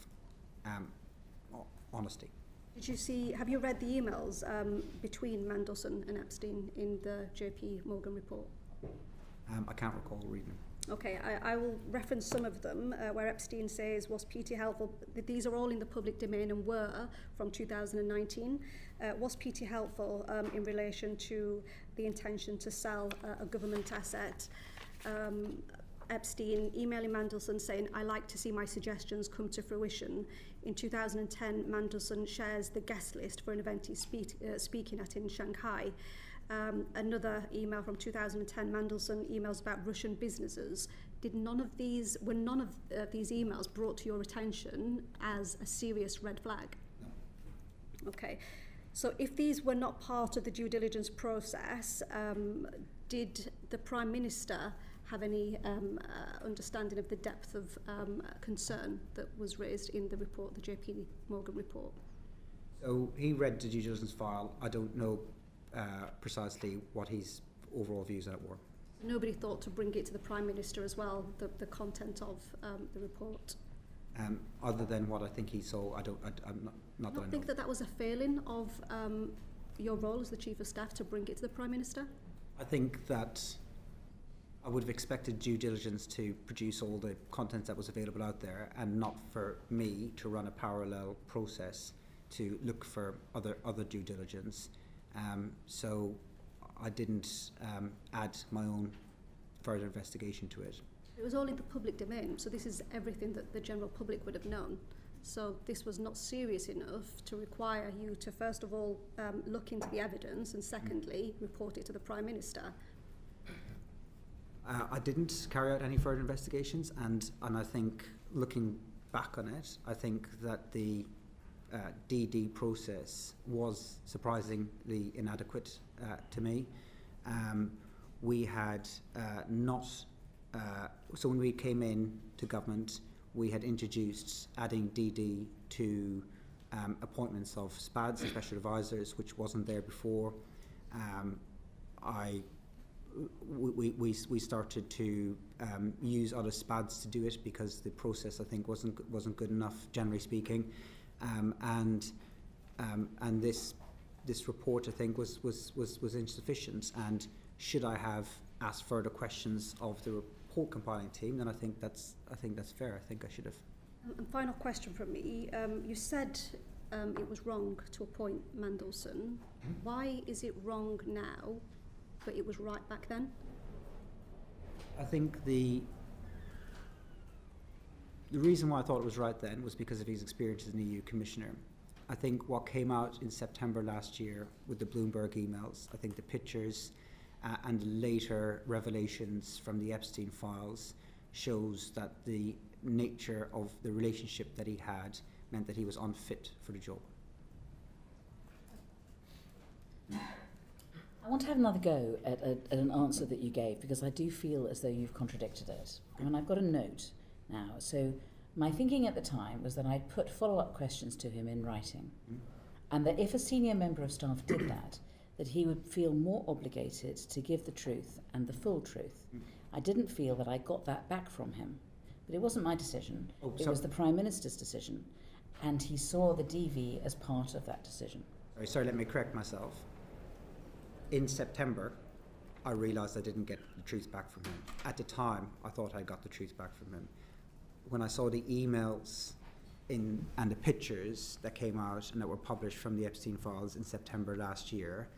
honesty. Did you see, have you read the emails between Mandelson and Epstein in the JP Morgan report? I can't recall reading them. Okay, I will reference some of them where Epstein says, was PT helpful? These are all in the public domain and were from 2019. Was PT helpful in relation to the intention to sell a government asset? Epstein emailing Mandelson saying, I like to see my suggestions come to fruition. In 2010, Mandelson shares the guest list for an event he's speaking at in Shanghai. Another email from 2010, Mandelson emails about Russian businesses. Were none of these emails brought to your attention as a serious red flag? No. Okay. So if these were not part of the due diligence process, did the Prime Minister have any understanding of the depth of concern that was raised in the report, the JP Morgan report? So he read the due diligence file. I don't know precisely what his overall views on it were. Nobody thought to bring it to the Prime Minister as well, the content of the report? Other than what I think he saw, I'm not that I think that was a failing of your role as the Chief of Staff to bring it to the Prime Minister? I think that I would have expected due diligence to produce all the content that was available out there, and not for me to run a parallel process to look for other due diligence. So I didn't add my own further investigation to it. It was all in the public domain, so this is everything that the general public would have known. So this was not serious enough to require you to, first of all, look into the evidence, and secondly, report it to the Prime Minister. I didn't carry out any further investigations, and I think, looking back on it, I think that the DD process was surprisingly inadequate to me. We had so when we came in to government, we had introduced adding DD to appointments of SPADs, special advisors, which wasn't there before. We started to use other SPADs to do it because the process, I think, wasn't good enough, generally speaking, and this report, I think, was insufficient. And should I have asked further questions of the report compiling team, then I think that's fair. I think I should have. And final question from me. You said it was wrong to appoint Mandelson. Why is it wrong now, but it was right back then? I think the reason why I thought it was right then was because of his experience as an EU commissioner. I think what came out in September last year with the Bloomberg emails, I think the pictures and later revelations from the Epstein files shows that the nature of the relationship that he had meant that he was unfit for the job. I want to have another go at an answer that you gave, because I do feel as though you've contradicted it. And I've got a note now. So my thinking at the time was that I'd put follow-up questions to him in writing, and that if a senior member of staff did that he would feel more obligated to give the truth and the full truth. I didn't feel that I got that back from him. But it wasn't my decision. It was the Prime Minister's decision. And he saw the DV as part of that decision. Sorry, let me correct myself. In September, I realised I didn't get the truth back from him. At the time, I thought I got the truth back from him. When I saw the emails and the pictures that came out and that were published from the Epstein files in September last year,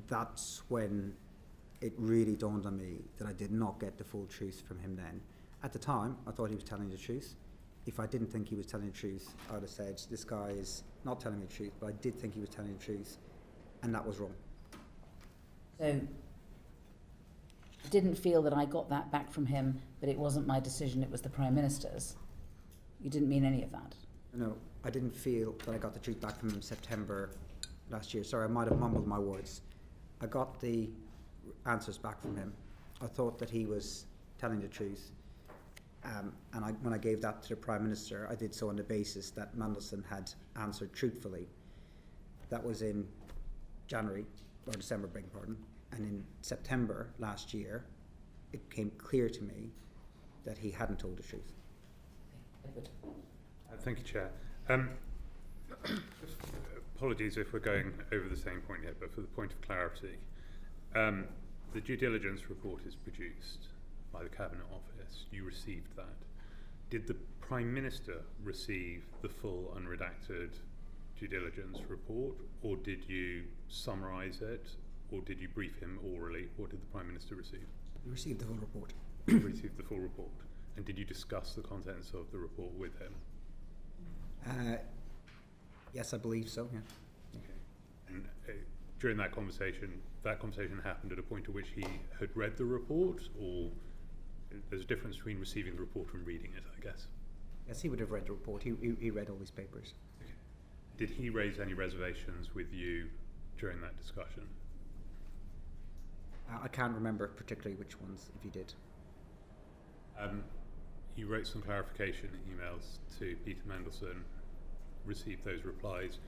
that's when it really dawned on me that I did not get the full truth from him then. At the time, I thought he was telling the truth. If I didn't think he was telling the truth, I would have said, this guy is not telling the truth, but I did think he was telling the truth, and that was wrong. So, I didn't feel that I got that back from him, but it wasn't my decision, it was the Prime Minister's. You didn't mean any of that? No, I didn't feel that I got the truth back from him in September last year. Sorry, I might have mumbled my words. I got the answers back from him. I thought that he was telling the truth. And when I gave that to the Prime Minister, I did so on the basis that Mandelson had answered truthfully. That was in January, or December, beg your pardon. And in September last year, it became clear to me that he hadn't told the truth. Thank you, Chair. Apologies if we're going over the same point here, but for the point of clarity, the due diligence report is produced by the Cabinet Office. You received that. Did the Prime Minister receive the full unredacted due diligence report, or did you summarise it, or did you brief him orally? What did the Prime Minister receive? He received the full report. He received the full report. And did you discuss the contents of the report with him? Yes, I believe so, yeah. Okay. And during that conversation happened at a point at which he had read the report, or there's a difference between receiving the report and reading it, I guess? Yes, he would have read the report. He read all these papers. Okay. Did he raise any reservations with you during that discussion? I can't remember particularly which ones, if he did. You wrote some clarification emails to Peter Mandelson, received those replies.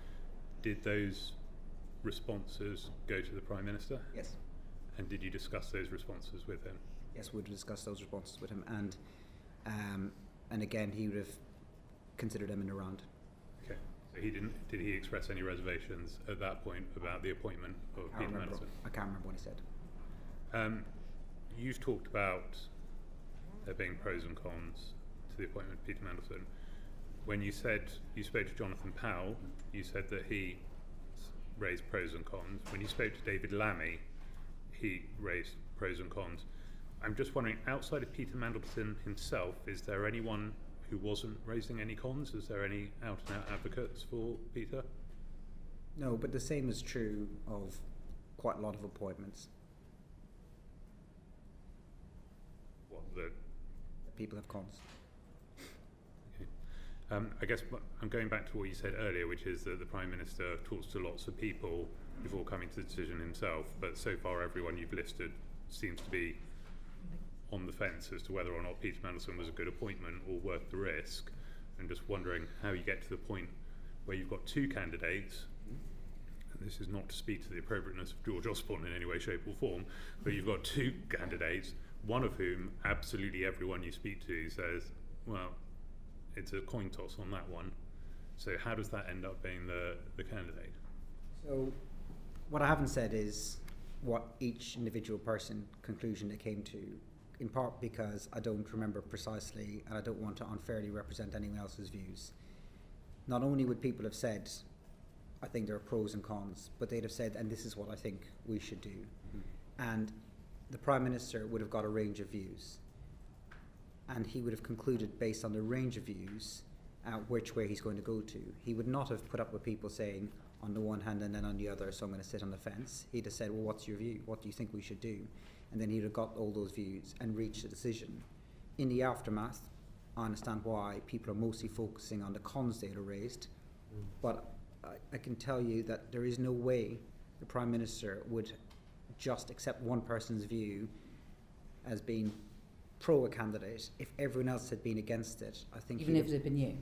Did those responses go to the Prime Minister? Yes. And did you discuss those responses with him? Yes, we would discuss those responses with him, and again, he would have considered them in a round. Okay. So did he express any reservations at that point about the appointment of Peter Mandelson? I can't remember what he said. You've talked about there being pros and cons to the appointment of Peter Mandelson. When you spoke to Jonathan Powell, you said that he raised pros and cons. When you spoke to David Lammy, he raised pros and cons. I'm just wondering, outside of Peter Mandelson himself, is there anyone who wasn't raising any cons? Is there any out-and-out advocates for Peter? No, but the same is true of quite a lot of appointments. What, the People have cons. I guess I'm going back to what you said earlier, which is that the Prime Minister talks to lots of people before coming to the decision himself, but so far everyone you've listed seems to be on the fence as to whether or not Peter Mandelson was a good appointment or worth the risk. I'm just wondering how you get to the point where you've got two candidates, and this is not to speak to the appropriateness of George Osborne in any way, shape or form, but you've got two candidates, one of whom absolutely everyone you speak to says, well, it's a coin toss on that one. So how does that end up being the candidate? So what I haven't said is what each individual person conclusion they came to, in part because I don't remember precisely and I don't want to unfairly represent anyone else's views. Not only would people have said, I think there are pros and cons, but they'd have said, and this is what I think we should do. And the Prime Minister would have got a range of views. And he would have concluded based on the range of views which way he's going to go to. He would not have put up with people saying on the one hand and then on the other, so I'm going to sit on the fence. He'd have said, well, what's your view? What do you think we should do? And then he'd have got all those views and reached a decision. In the aftermath, I understand why people are mostly focusing on the cons they'd have raised, but I can tell you that there is no way the Prime Minister would just accept one person's view as being pro a candidate if everyone else had been against it. I think even if it had been you.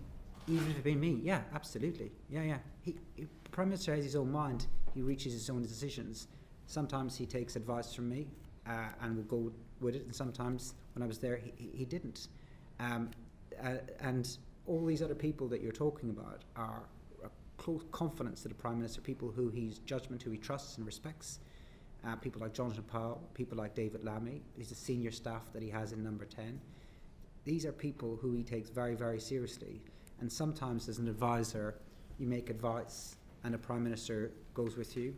Even if it had been me, yeah, absolutely, yeah. The Prime Minister has his own mind. He reaches his own decisions. Sometimes he takes advice from me and will go with it, and sometimes when I was there, he didn't. And all these other people that you're talking about are close confidence to the Prime Minister, people who he's judgment, who he trusts and respects. People like Jonathan Powell, people like David Lammy, he's the senior staff that he has in Number 10. These are people who he takes very, very seriously. And sometimes as an advisor, you make advice and the Prime Minister goes with you.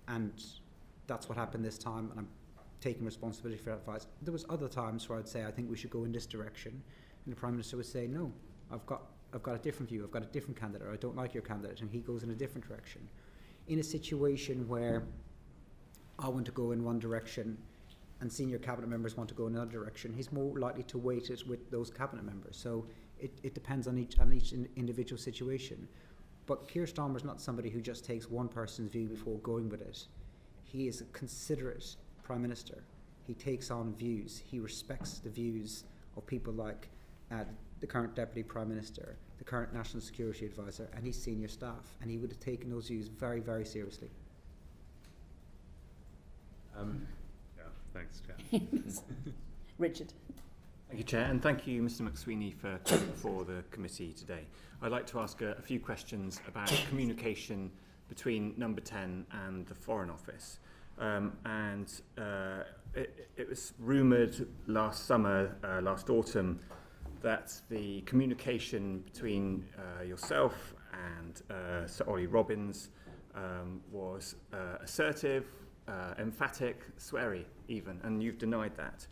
And that's what happened this time, and I'm taking responsibility for that advice. There was other times where I'd say, I think we should go in this direction. And the Prime Minister would say, no, I've got a different view, I've got a different candidate, or I don't like your candidate, and he goes in a different direction. In a situation where I want to go in one direction and senior cabinet members want to go in another direction, he's more likely to weight it with those cabinet members. So it depends on each individual situation. But Keir Starmer is not somebody who just takes one person's view before going with it. He is a considerate Prime Minister. He takes on views. He respects the views of people like the current Deputy Prime Minister, the current National Security Advisor, and his senior staff. And he would have taken those views very, very seriously. Yeah, thanks, Chair. Richard. Thank you, Chair, and thank you, Mr. McSweeney, for coming before the committee today. I'd like to ask a few questions about communication between Number 10 and the Foreign Office. It was rumoured last summer, last autumn, that the communication between yourself and Sir Oliver Robbins was assertive, emphatic, sweary even, and you've denied that.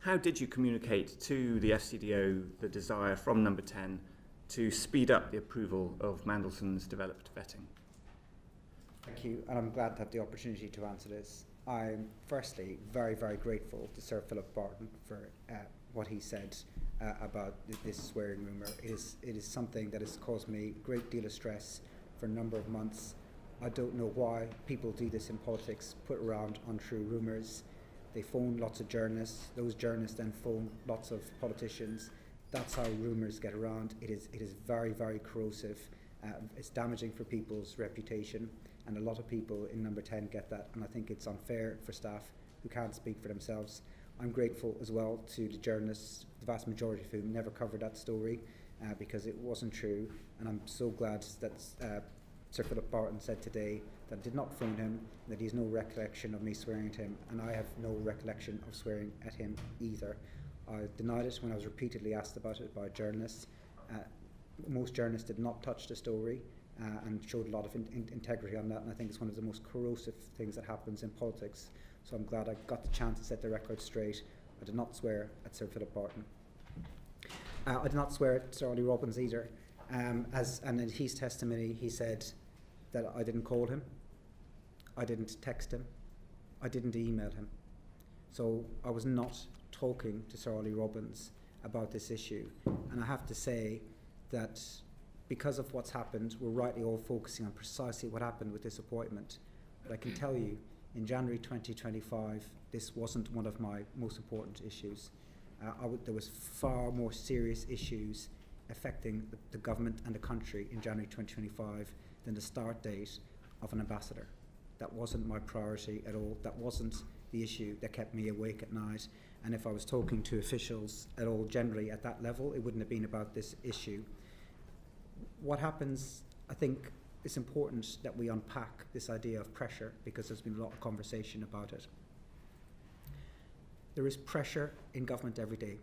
How did you communicate to the FCDO the desire from Number 10 to speed up the approval of Mandelson's developed vetting? Thank you, and I'm glad to have the opportunity to answer this. I'm firstly very, very grateful to Sir Philip Barton for what he said about this swearing rumour. It is something that has caused me a great deal of stress for a number of months. I don't know why people do this in politics, put around untrue rumours. They phone lots of journalists. Those journalists then phone lots of politicians. That's how rumours get around. It is very, very corrosive. It's damaging for people's reputation, and a lot of people in Number 10 get that, and I think it's unfair for staff who can't speak for themselves. I'm grateful as well to the journalists, the vast majority of whom never covered that story because it wasn't true, and I'm so glad that Sir Philip Barton said today that I did not phone him, that he has no recollection of me swearing at him, and I have no recollection of swearing at him either. I denied it when I was repeatedly asked about it by journalists. Most journalists did not touch the story and showed a lot of integrity on that, and I think it's one of the most corrosive things that happens in politics. So I'm glad I got the chance to set the record straight. I did not swear at Sir Philip Barton. I did not swear at Sir Oliver Robbins either. And in his testimony, he said that I didn't call him, I didn't text him, I didn't email him. So I was not talking to Sir Oliver Robbins about this issue. And I have to say that because of what's happened, we're rightly all focusing on precisely what happened with this appointment. But I can tell you, in January 2025, this wasn't one of my most important issues. There was far more serious issues affecting the government and the country in January 2025 than the start date of an ambassador. That wasn't my priority at all. That wasn't the issue that kept me awake at night. And if I was talking to officials at all generally at that level, it wouldn't have been about this issue. What happens, I think it's important that we unpack this idea of pressure, because there's been a lot of conversation about it. There is pressure in government every day,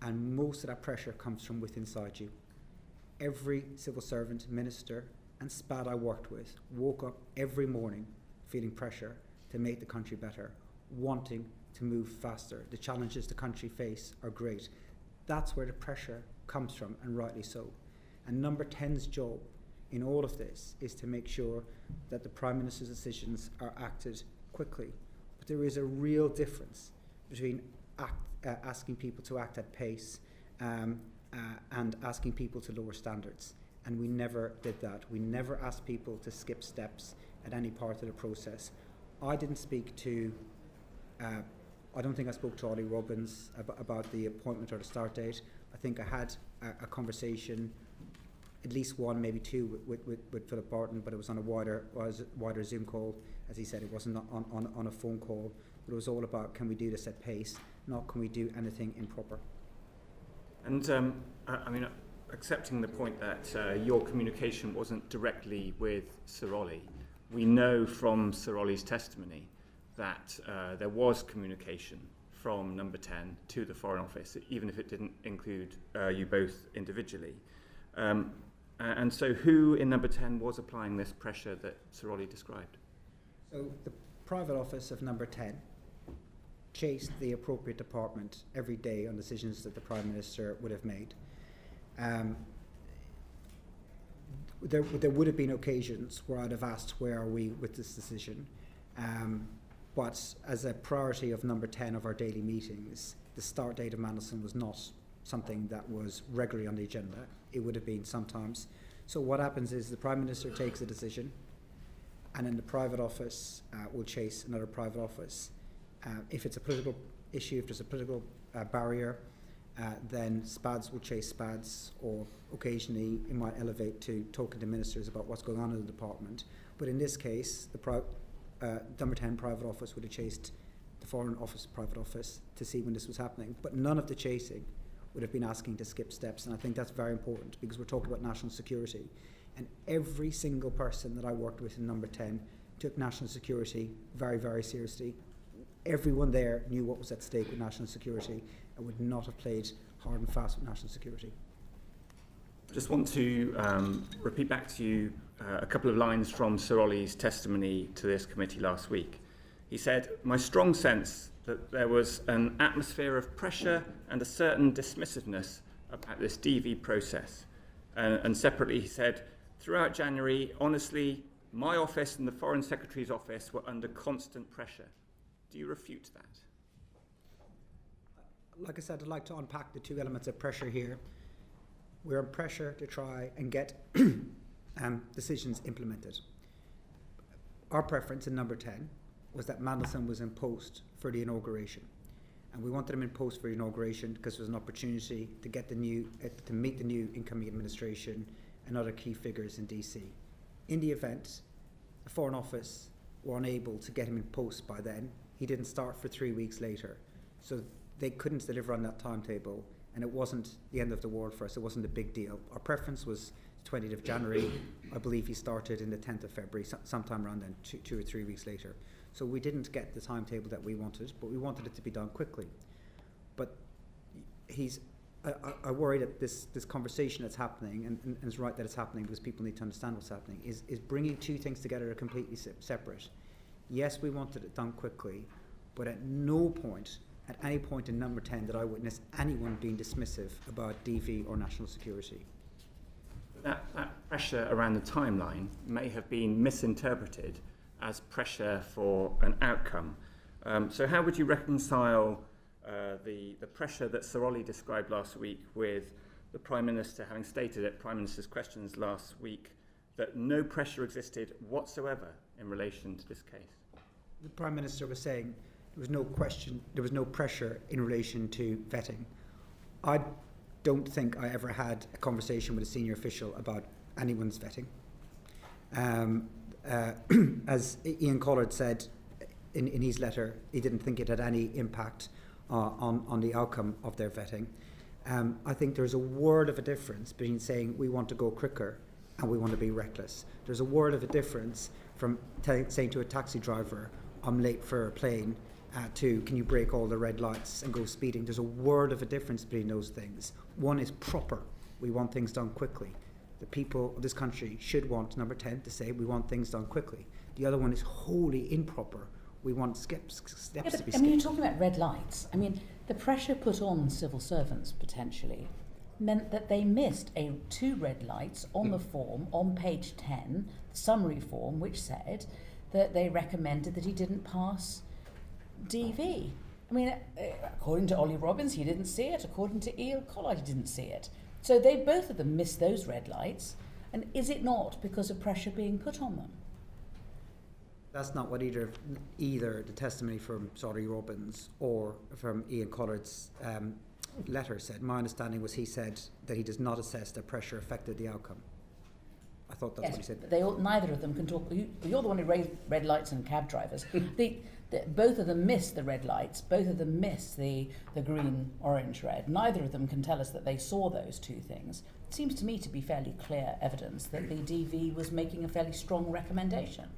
and most of that pressure comes from within inside you. Every civil servant, minister and SPAD I worked with woke up every morning feeling pressure to make the country better, wanting to move faster. The challenges the country face are great. That's where the pressure comes from, and rightly so. And Number 10's job in all of this is to make sure that the Prime Minister's decisions are acted quickly. But there is a real difference between asking people to act at pace and asking people to lower standards. And we never did that. We never asked people to skip steps at any part of the process. I didn't speak to, I don't think I spoke to Ollie Robbins about the appointment or the start date. I think I had a conversation, at least one, maybe two, with Philip Barton, but it was on a wider Zoom call. As he said, it wasn't on a phone call, but it was all about, can we do this at pace, not can we do anything improper. And I mean, accepting the point that your communication wasn't directly with Sir Ollie, we know from Sir Ollie's testimony that there was communication from Number 10 to the Foreign Office, even if it didn't include you both individually. And so who in Number 10 was applying this pressure that Sir Ollie described? So the private office of Number 10 chased the appropriate department every day on decisions that the Prime Minister would have made. There would have been occasions where I'd have asked, where are we with this decision? But as a priority of Number 10 of our daily meetings, the start date of Mandelson was not something that was regularly on the agenda. It would have been sometimes. So what happens is the Prime Minister takes a decision, and then the private office will chase another private office. If it's a political issue, if there's a political barrier, then SPADs will chase SPADs, or occasionally it might elevate to talking to ministers about what's going on in the department. But in this case, the Number 10 private office would have chased the Foreign Office private office to see when this was happening. But none of the chasing would have been asking to skip steps, and I think that's very important, because we're talking about national security. And every single person that I worked with in Number 10 took national security very, very seriously. Everyone there knew what was at stake with national security and would not have played hard and fast with national security. Just want to repeat back to you a couple of lines from Sir Ollie's testimony to this committee last week. He said, "My strong sense that there was an atmosphere of pressure and a certain dismissiveness about this DV process." And separately, he said, "Throughout January, honestly, my office and the Foreign Secretary's office were under constant pressure." Do you refute that? Like I said, I'd like to unpack the two elements of pressure here. We're under pressure to try and get decisions implemented. Our preference in Number 10 was that Mandelson was in post for the inauguration. And we wanted him in post for the inauguration because there was an opportunity to get to meet the new incoming administration and other key figures in DC. In the event, the Foreign Office were unable to get him in post by then. He didn't start for 3 weeks later. So they couldn't deliver on that timetable, and it wasn't the end of the world for us. It wasn't a big deal. Our preference was 20th of January. I believe he started in the 10th of February, sometime around then, 2 or 3 weeks later. So we didn't get the timetable that we wanted, but we wanted it to be done quickly. But I worry that this conversation that's happening, and it's right that it's happening because people need to understand what's happening, is bringing two things together that are completely separate. Yes, we wanted it done quickly, but at no point at any point in number 10 that I witnessed anyone being dismissive about DV or national security. That pressure around the timeline may have been misinterpreted as pressure for an outcome. So how would you reconcile the pressure that Sir Ollie described last week with the Prime Minister having stated at Prime Minister's questions last week that no pressure existed whatsoever in relation to this case? The Prime Minister was saying there was no question, there was no pressure in relation to vetting. I don't think I ever had a conversation with a senior official about anyone's vetting. As Ian Collard said in his letter, he didn't think it had any impact on the outcome of their vetting. I think there's a world of a difference between saying we want to go quicker and we want to be reckless. There's a world of a difference from saying to a taxi driver, I'm late for a plane, to can you break all the red lights and go speeding. There's a world of a difference between those things. One is proper. We want things done quickly. The people of this country should want, number 10, to say we want things done quickly. The other one is wholly improper. We want steps to be skipped. I mean, you're talking about red lights. I mean, the pressure put on civil servants, potentially, meant that they missed 2 red lights on the form, on page 10, the summary form, which said that they recommended that he didn't pass DV. I mean, according to Oliver Robbins, he didn't see it. According to Ian Collard, he didn't see it. So they both of them missed those red lights. And is it not because of pressure being put on them? That's not what either the testimony from Sir Oliver Robbins or from Ian Collard's letter said. My understanding was he said that he does not assess that pressure affected the outcome. I thought that's what he said. Neither of them can talk. You're the one who raised red lights and cab drivers. Both of them missed the red lights. Both of them missed the green, orange, red. Neither of them can tell us that they saw those 2 things. It seems to me to be fairly clear evidence that the DV was making a fairly strong recommendation.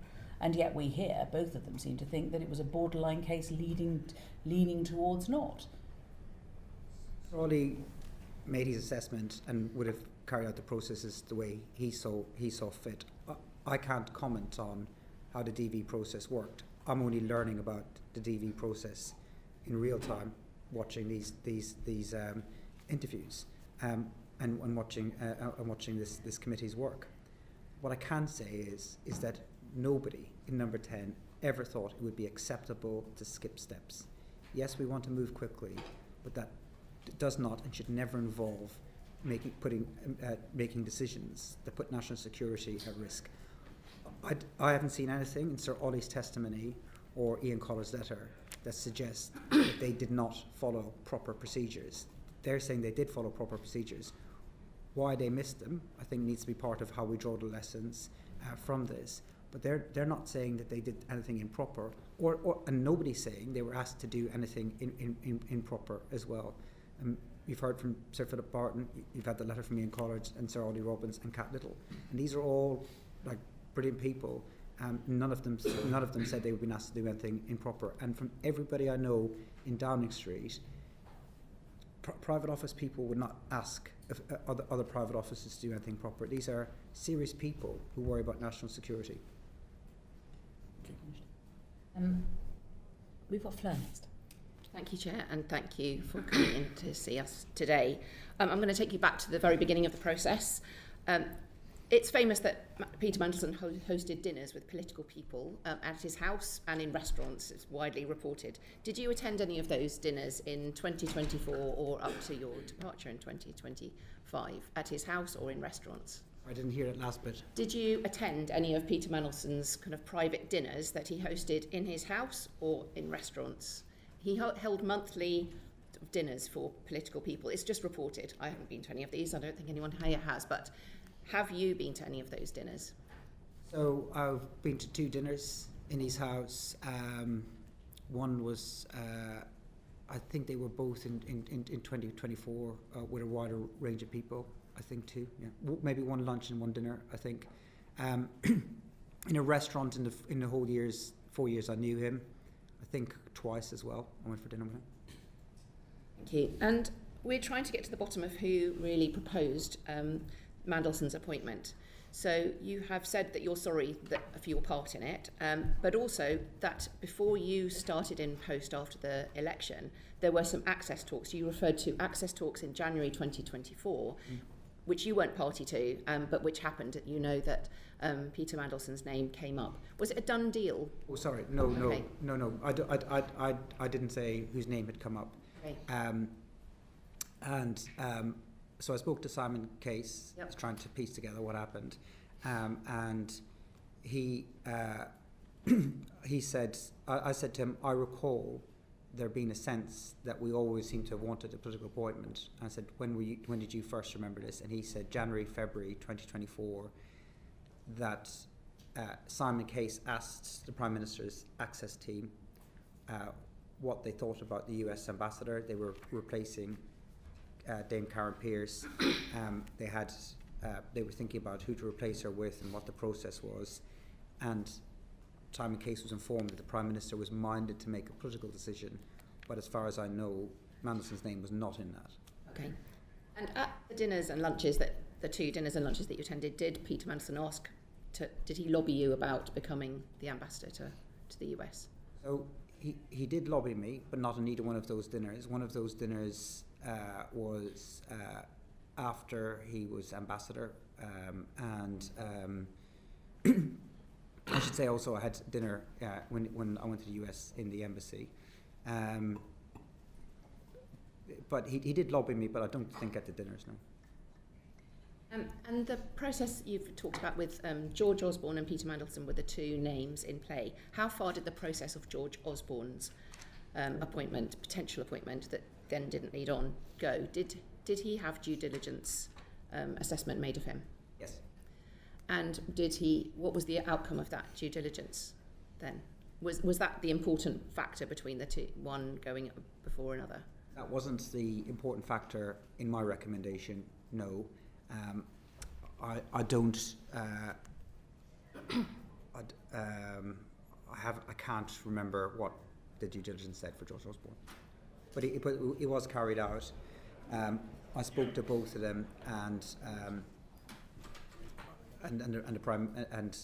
And yet we hear both of them seem to think that it was a borderline case leaning towards not. Sir Ollie made his assessment and would have carried out the processes the way he saw fit. I can't comment on how the DV process worked. I'm only learning about the DV process in real time, watching these interviews and watching this committee's work. What I can say is that nobody in number 10 ever thought it would be acceptable to skip steps. Yes, we want to move quickly, but that does not and should never involve making decisions that put national security at risk. I haven't seen anything in Sir Ollie's testimony or Ian Collard's letter that suggests that they did not follow proper procedures. They're saying they did follow proper procedures. Why they missed them, I think, needs to be part of how we draw the lessons from this. But they're not saying that they did anything improper, and nobody's saying they were asked to do anything improper as well. You've heard from Sir Philip Barton, you've had the letter from Ian Collard and Sir Oliver Robbins and Cat Little, and these are all like brilliant people. None of them said they would be asked to do anything improper. And from everybody I know in Downing Street, private office people would not ask if other private offices to do anything proper. These are serious people who worry about national security. We've got Fleur next. Thank you, Chair, and thank you for coming in to see us today. I'm going to take you back to the very beginning of the process. It's famous that Peter Mandelson hosted dinners with political people at his house and in restaurants. It's widely reported. Did you attend any of those dinners in 2024 or up to your departure in 2025 at his house or in restaurants? I didn't hear it last bit. Did you attend any of Peter Mandelson's kind of private dinners that he hosted in his house or in restaurants? He held monthly dinners for political people. It's just reported. I haven't been to any of these. I don't think anyone here has, but have you been to any of those dinners? So I've been to 2 dinners in his house. One was, I think they were both in 2024 with a wider range of people. I think 2, yeah. Maybe 1 lunch and 1 dinner, I think. In a restaurant in the whole 4 years I knew him, I think twice as well. I went for dinner with him. Thank you. And we're trying to get to the bottom of who really proposed Mandelson's appointment. So you have said that you're sorry for your part in it, but also that before you started in post after the election, there were some access talks. You referred to access talks in January 2024, which you weren't party to, but which happened. You know that Peter Mandelson's name came up. Was it a done deal? Oh, sorry, no, Okay. no. I didn't say whose name had come up. Okay. So I spoke to Simon Case, Yep. trying to piece together what happened, and he he said, I said to him, I recall there being a sense that we always seem to have wanted a political appointment. I said, when did you first remember this? And he said January, February 2024, that Simon Case asked the Prime Minister's Access team what they thought about the US ambassador. They were replacing Dame Karen Pierce. They were thinking about who to replace her with and what the process was. And Simon Case was informed that the Prime Minister was minded to make a political decision, but as far as I know, Mandelson's name was not in that. Okay. And at the dinners and lunches, the two dinners and lunches that you attended, did Peter Mandelson did he lobby you about becoming the ambassador to the US? So he did lobby me, but not in either one of those dinners. One of those dinners was after he was ambassador, and I should say also I had dinner when I went to the US in the embassy. But he did lobby me, but I don't think at the dinners, no. And the process you've talked about with George Osborne and Peter Mandelson were the two names in play. How far did the process of George Osborne's potential appointment that then didn't lead on, go? Did he have due diligence assessment made of him? Yes. And what was the outcome of that due diligence then? Was that the important factor between the two, one going before another? That wasn't the important factor in my recommendation, no. I don't. I can't remember what the due diligence said for George Osborne, but it was carried out. I spoke to both of them, and the prime, and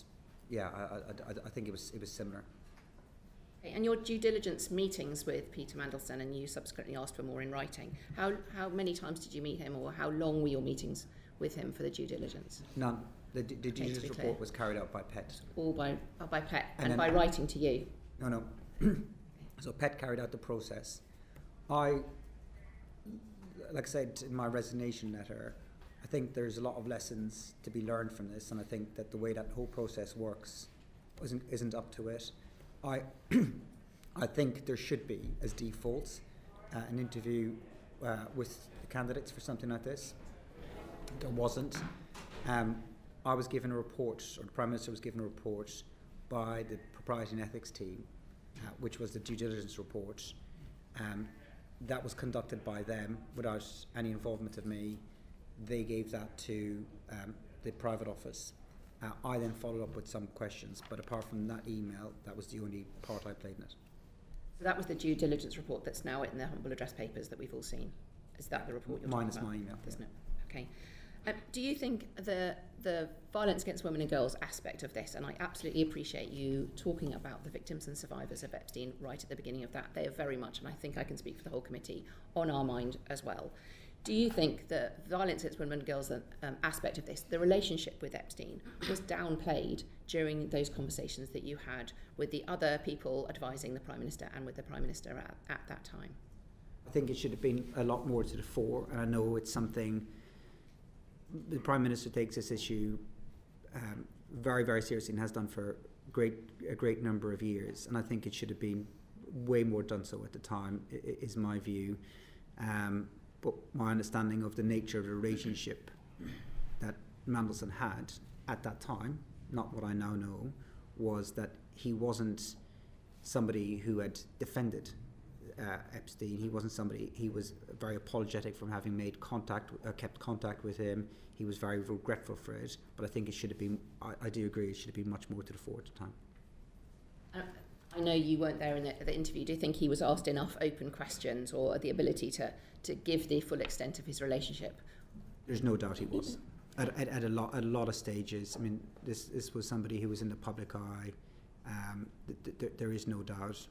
yeah, I think it was similar. Okay, and your due diligence meetings with Peter Mandelson, and you subsequently asked for more in writing. How many times did you meet him, or how long were your meetings with him for the due diligence? None. The due diligence report was carried out by PET. All by PET, and by writing to you? No. So PET carried out the process. Like I said in my resignation letter, I think there's a lot of lessons to be learned from this, and I think that the way that whole process works isn't up to it. I think there should be, as default, an interview with the candidates for something like this. There wasn't. I was given a report, or the Prime Minister was given a report by the Propriety and Ethics team, which was the due diligence report. That was conducted by them without any involvement of me. They gave that to the private office. I then followed up with some questions, but apart from that email, that was the only part I played in it. So that was the due diligence report that's now in the humble address papers that we've all seen. Is that the report you're talking about? Minus my email. Isn't it? Okay. Do you think the violence against women and girls aspect of this, and I absolutely appreciate you talking about the victims and survivors of Epstein right at the beginning of that, they are very much, and I think I can speak for the whole committee, on our mind as well. Do you think the violence against women and girls aspect of this, the relationship with Epstein, was downplayed during those conversations that you had with the other people advising the Prime Minister and with the Prime Minister at that time? I think it should have been a lot more to the fore, and I know it's something the Prime Minister takes this issue very, very seriously and has done for a great number of years, and I think it should have been way more done so at the time, is my view. But my understanding of the nature of the relationship that Mandelson had at that time, not what I now know, was that he wasn't somebody who had defended Epstein. He wasn't somebody. He was very apologetic from having made kept contact with him. He was very regretful for it. But I think it should have been. I do agree. It should have been much more to the fore at the time. I know you weren't there in the interview. Do you think he was asked enough open questions, or the ability to give the full extent of his relationship? There's no doubt he was. at a lot of stages. I mean, this was somebody who was in the public eye. There is no doubt.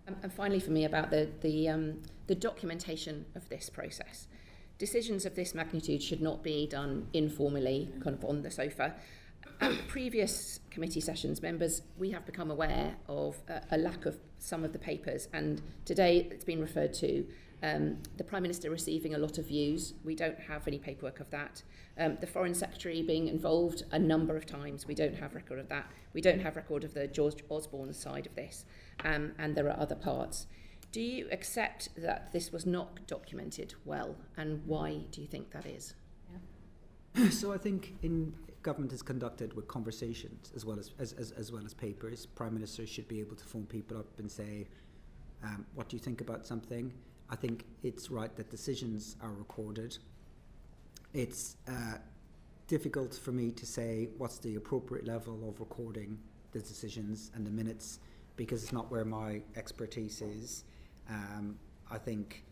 And finally, for me, about the documentation of this process. Decisions of this magnitude should not be done informally, kind of on the sofa. At previous committee sessions, members, we have become aware of a lack of some of the papers, and today it's been referred to the Prime Minister receiving a lot of views. We don't have any paperwork of that. The Foreign Secretary being involved a number of times. We don't have record of that. We don't have record of the George Osborne side of this, and there are other parts. Do you accept that this was not documented well, and why do you think that is? Yeah. So I think government is conducted with conversations as well as papers. Prime Ministers should be able to phone people up and say, what do you think about something? I think it's right that decisions are recorded. It's difficult for me to say what's the appropriate level of recording the decisions and the minutes, because it's not where my expertise is. I think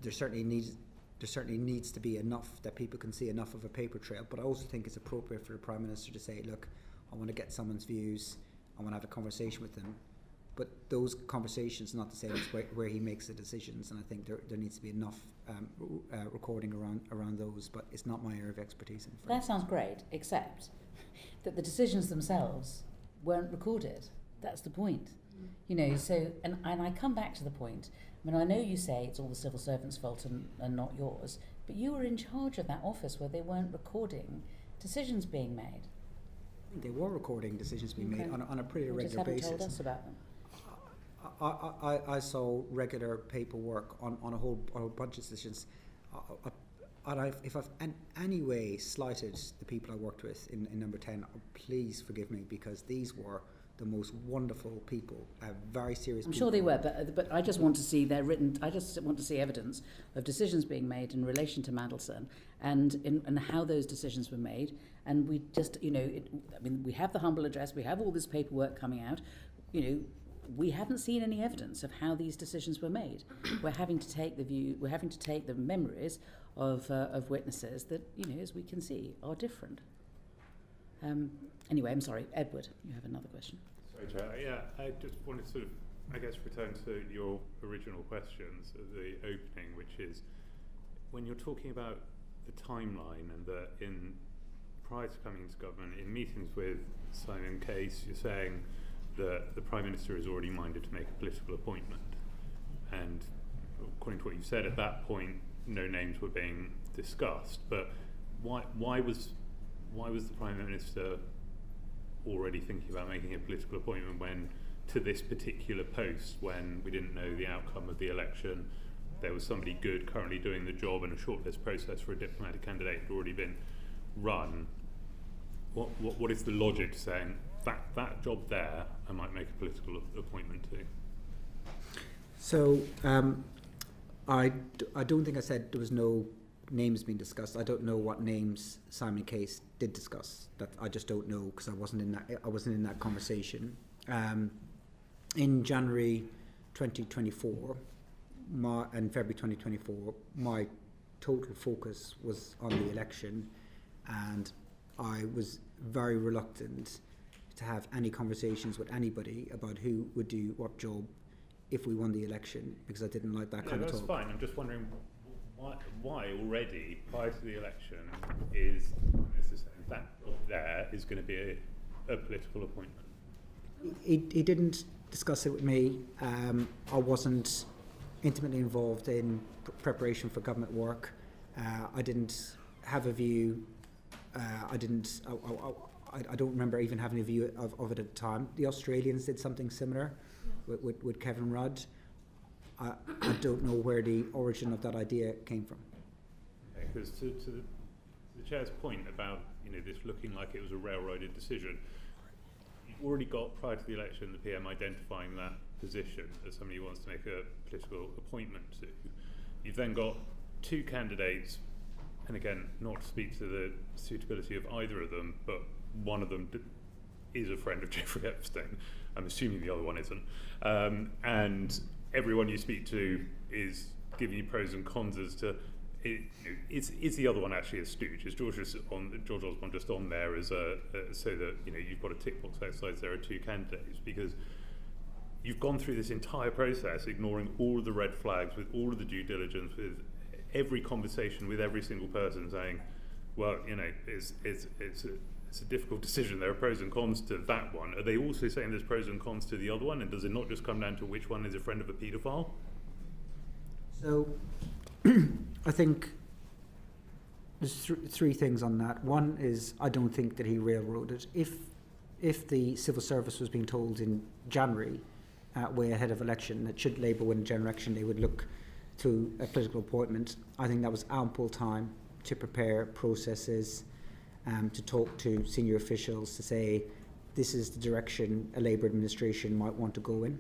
there certainly needs to be enough that people can see enough of a paper trail, but I also think it's appropriate for the Prime Minister to say, look, I want to get someone's views, I want to have a conversation with them, but those conversations are not the same as where he makes the decisions, and I think there needs to be enough recording around those, but it's not my area of expertise. That sounds great, except that the decisions themselves weren't recorded. That's the point. You know, so, and I come back to the point. I mean, I know you say it's all the civil servants' fault and not yours, but you were in charge of that office where they weren't recording decisions being made. I think they were recording decisions being made on a pretty regular basis. You just haven't told us about them. I saw regular paperwork on a whole bunch of decisions. If I've in any way slighted the people I worked with in number 10, please forgive me, because these were the most wonderful people, very serious people. I'm sure they were, but I just want to see I just want to see evidence of decisions being made in relation to Mandelson and how those decisions were made. And we just, we have the humble address, we have all this paperwork coming out, we haven't seen any evidence of how these decisions were made. We're having to take the memories of witnesses that, as we can see, are different. Anyway, I'm sorry, Edward, you have another question. Sorry, Chair. Yeah, I just wanted to return to your original questions at the opening, which is when you're talking about the timeline and that prior to coming into government, in meetings with Simon Case, you're saying that the Prime Minister is already minded to make a political appointment. And according to what you said at that point, no names were being discussed. But why was the Prime Minister already thinking about making a political appointment when, to this particular post, when we didn't know the outcome of the election, there was somebody good currently doing the job and a shortlist process for a diplomatic candidate had already been run? What is the logic to saying that job there I might make a political appointment to? So I don't think I said there was no names being discussed. I don't know what names Simon Case did discuss. That I just don't know, because I wasn't in that conversation. In January 2024 and February 2024, my total focus was on the election, and I was very reluctant to have any conversations with anybody about who would do what job if we won the election, because I didn't like that kind of talk. That's fine. I'm just wondering why already, prior to the election, is that there is going to be a political appointment? He didn't discuss it with me. I wasn't intimately involved in preparation for government work. I didn't have a view. I don't remember even having a view of it at the time. The Australians did something similar with Kevin Rudd. I don't know where the origin of that idea came from. Because to the Chair's point about this looking like it was a railroaded decision, you've already got, prior to the election, the PM identifying that position as somebody who wants to make a political appointment to. You've then got two candidates, and again, not to speak to the suitability of either of them, but one of them is a friend of Jeffrey Epstein. I'm assuming the other one isn't. And everyone you speak to is giving you pros and cons as to is the other one actually a stooge? Is George Osborne just on there as so that you've got a tick box exercise? There are two candidates because you've gone through this entire process, ignoring all of the red flags, with all of the due diligence, with every conversation with every single person, saying, well, it's a difficult decision. There are pros and cons to that one. Are they also saying there's pros and cons to the other one? And does it not just come down to which one is a friend of a paedophile? So, I think there's three things on that. One is I don't think that he railroaded. If the civil service was being told in January, way ahead of election, that should Labour win a general election, they would look to a political appointment, I think that was ample time to prepare processes, to talk to senior officials, to say this is the direction a Labour administration might want to go in.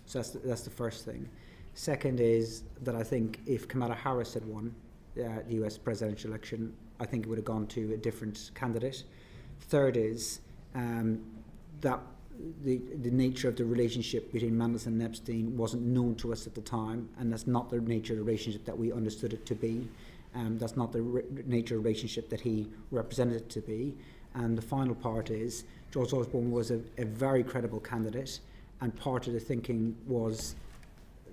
So that's the first thing. Second is that I think if Kamala Harris had won the US presidential election, I think it would have gone to a different candidate. Third is that the nature of the relationship between Mandelson and Epstein wasn't known to us at the time, and that's not the nature of the relationship that we understood it to be. That's not the nature of the relationship that he represented it to be. And the final part is George Osborne was a very credible candidate, and part of the thinking was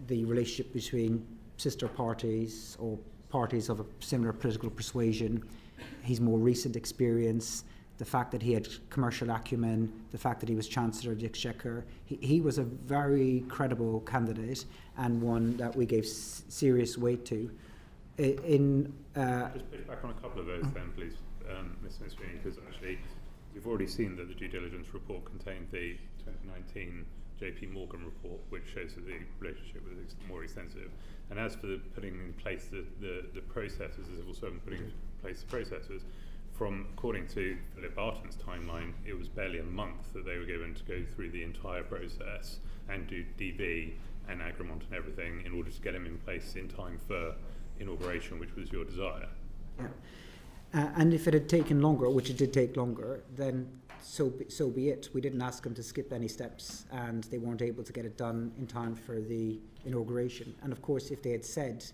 the relationship between sister parties or parties of a similar political persuasion, his more recent experience, the fact that he had commercial acumen, the fact that he was Chancellor of the Exchequer. He was a very credible candidate and one that we gave serious weight to. Just push back on a couple of those then, please, Ms. McSweeney, because actually we've already seen that the due diligence report contained the 2019 JP Morgan report, which shows that the relationship was more extensive. And as for putting in place the processes, the civil servant putting in place the processes, according to Philip Barton's timeline, it was barely a month that they were given to go through the entire process and do DB and Agramont and everything in order to get him in place in time for inauguration, which was your desire. Yeah. And if it had taken longer, which it did take longer, then so be it. We didn't ask them to skip any steps, and they weren't able to get it done in time for the inauguration. And of course, if they had said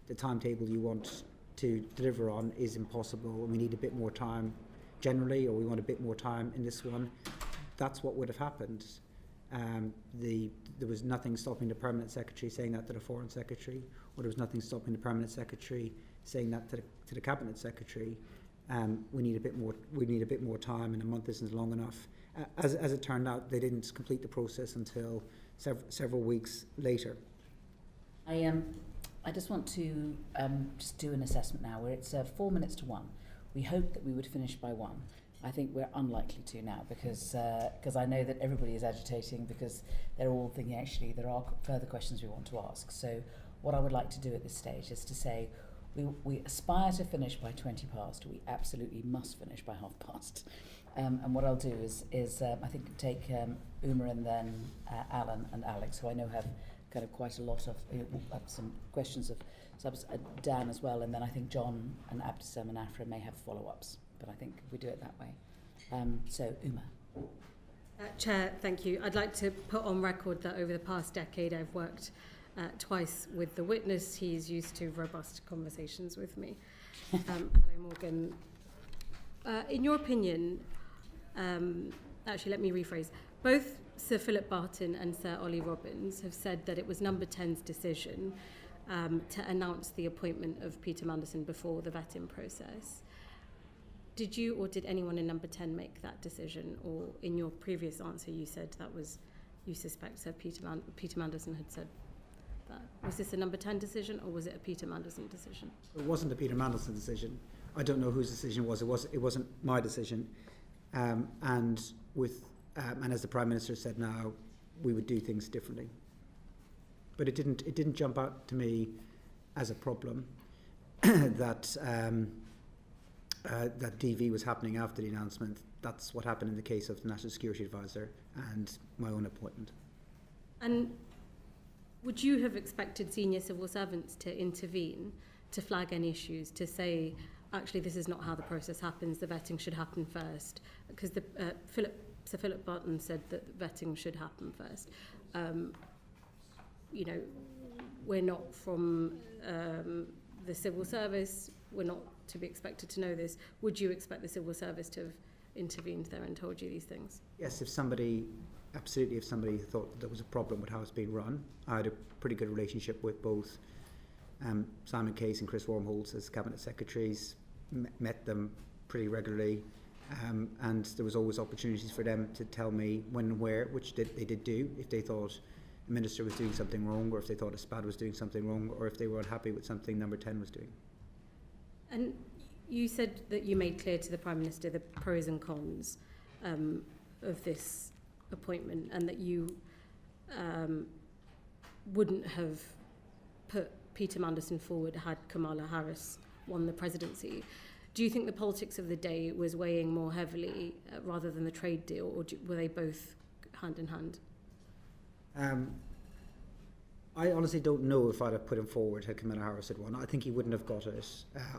the timetable you want to deliver on is impossible, and we need a bit more time generally, or we want a bit more time in this one, that's what would have happened. There was nothing stopping the permanent secretary saying that to the foreign secretary, or there was nothing stopping the permanent secretary saying that to the cabinet secretary. We need a bit more time, and a month isn't long enough. As it turned out, they didn't complete the process until several weeks later. I just want to just do an assessment now, where it's 4 minutes to 1. We hoped that we would finish by 1. I think we're unlikely to now because I know that everybody is agitating because they're all thinking actually there are further questions we want to ask. So what I would like to do at this stage is to say we aspire to finish by 20 past. We absolutely must finish by 30:30. And what I'll do is I think take Uma and then Alan and Alex, who I know have kind of quite a lot of some questions of Dan as well, and then I think John and Abdesem and Afra may have follow-ups, but I think we do it that way. So Uma. Chair, thank you. I'd like to put on record that over the past decade I've worked twice with the witness. He's used to robust conversations with me. Hello, Morgan. In your opinion, actually let me rephrase, both Sir Philip Barton and Sir Oliver Robbins have said that it was Number 10's decision to announce the appointment of Peter Mandelson before the vetting process. Did you or did anyone in Number 10 make that decision? Or in your previous answer you said that was, you suspect Sir Peter Mandelson had said that. Was this a Number 10 decision or was it a Peter Mandelson decision? It wasn't a Peter Mandelson decision. I don't know whose decision it was. It wasn't my decision. And as the Prime Minister said now, we would do things differently. But it didn't jump out to me as a problem that that DV was happening after the announcement. That's what happened in the case of the National Security Advisor and my own appointment. And would you have expected senior civil servants to intervene, to flag any issues, to say, actually, this is not how the process happens, the vetting should happen first? Because Sir Philip Barton said that vetting should happen first. We're not from the civil service were not to be expected to know this. Would you expect the civil service to have intervened there and told you these things? Yes, if somebody thought there was a problem with how it's being run. I had a pretty good relationship with both Simon Case and Chris Wormholtz as cabinet secretaries, met them pretty regularly, and there was always opportunities for them to tell me when and where, which they did do, if they thought a minister was doing something wrong, or if they thought a SPAD was doing something wrong, or if they were unhappy with something Number 10 was doing. And you said that you made clear to the Prime Minister the pros and cons of this appointment, and that you wouldn't have put Peter Mandelson forward had Kamala Harris won the presidency. Do you think the politics of the day was weighing more heavily rather than the trade deal, or were they both hand in hand? I honestly don't know if I'd have put him forward had Kamala Harris had won. I think he wouldn't have got it.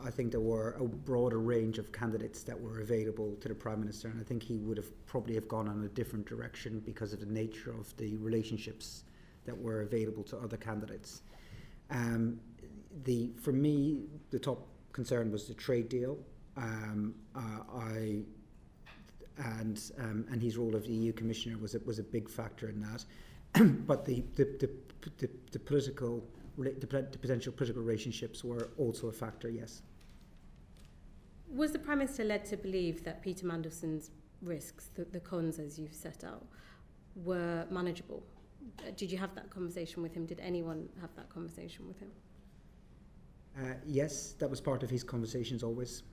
I think there were a broader range of candidates that were available to the Prime Minister, and I think he would have probably have gone on a different direction because of the nature of the relationships that were available to other candidates. For me, the top concern was the trade deal, and his role as EU Commissioner was a big factor in that. But the potential political relationships were also a factor, yes. Was the Prime Minister led to believe that Peter Mandelson's risks, the cons as you've set out, were manageable? Did you have that conversation with him? Did anyone have that conversation with him? Yes, that was part of his conversations always.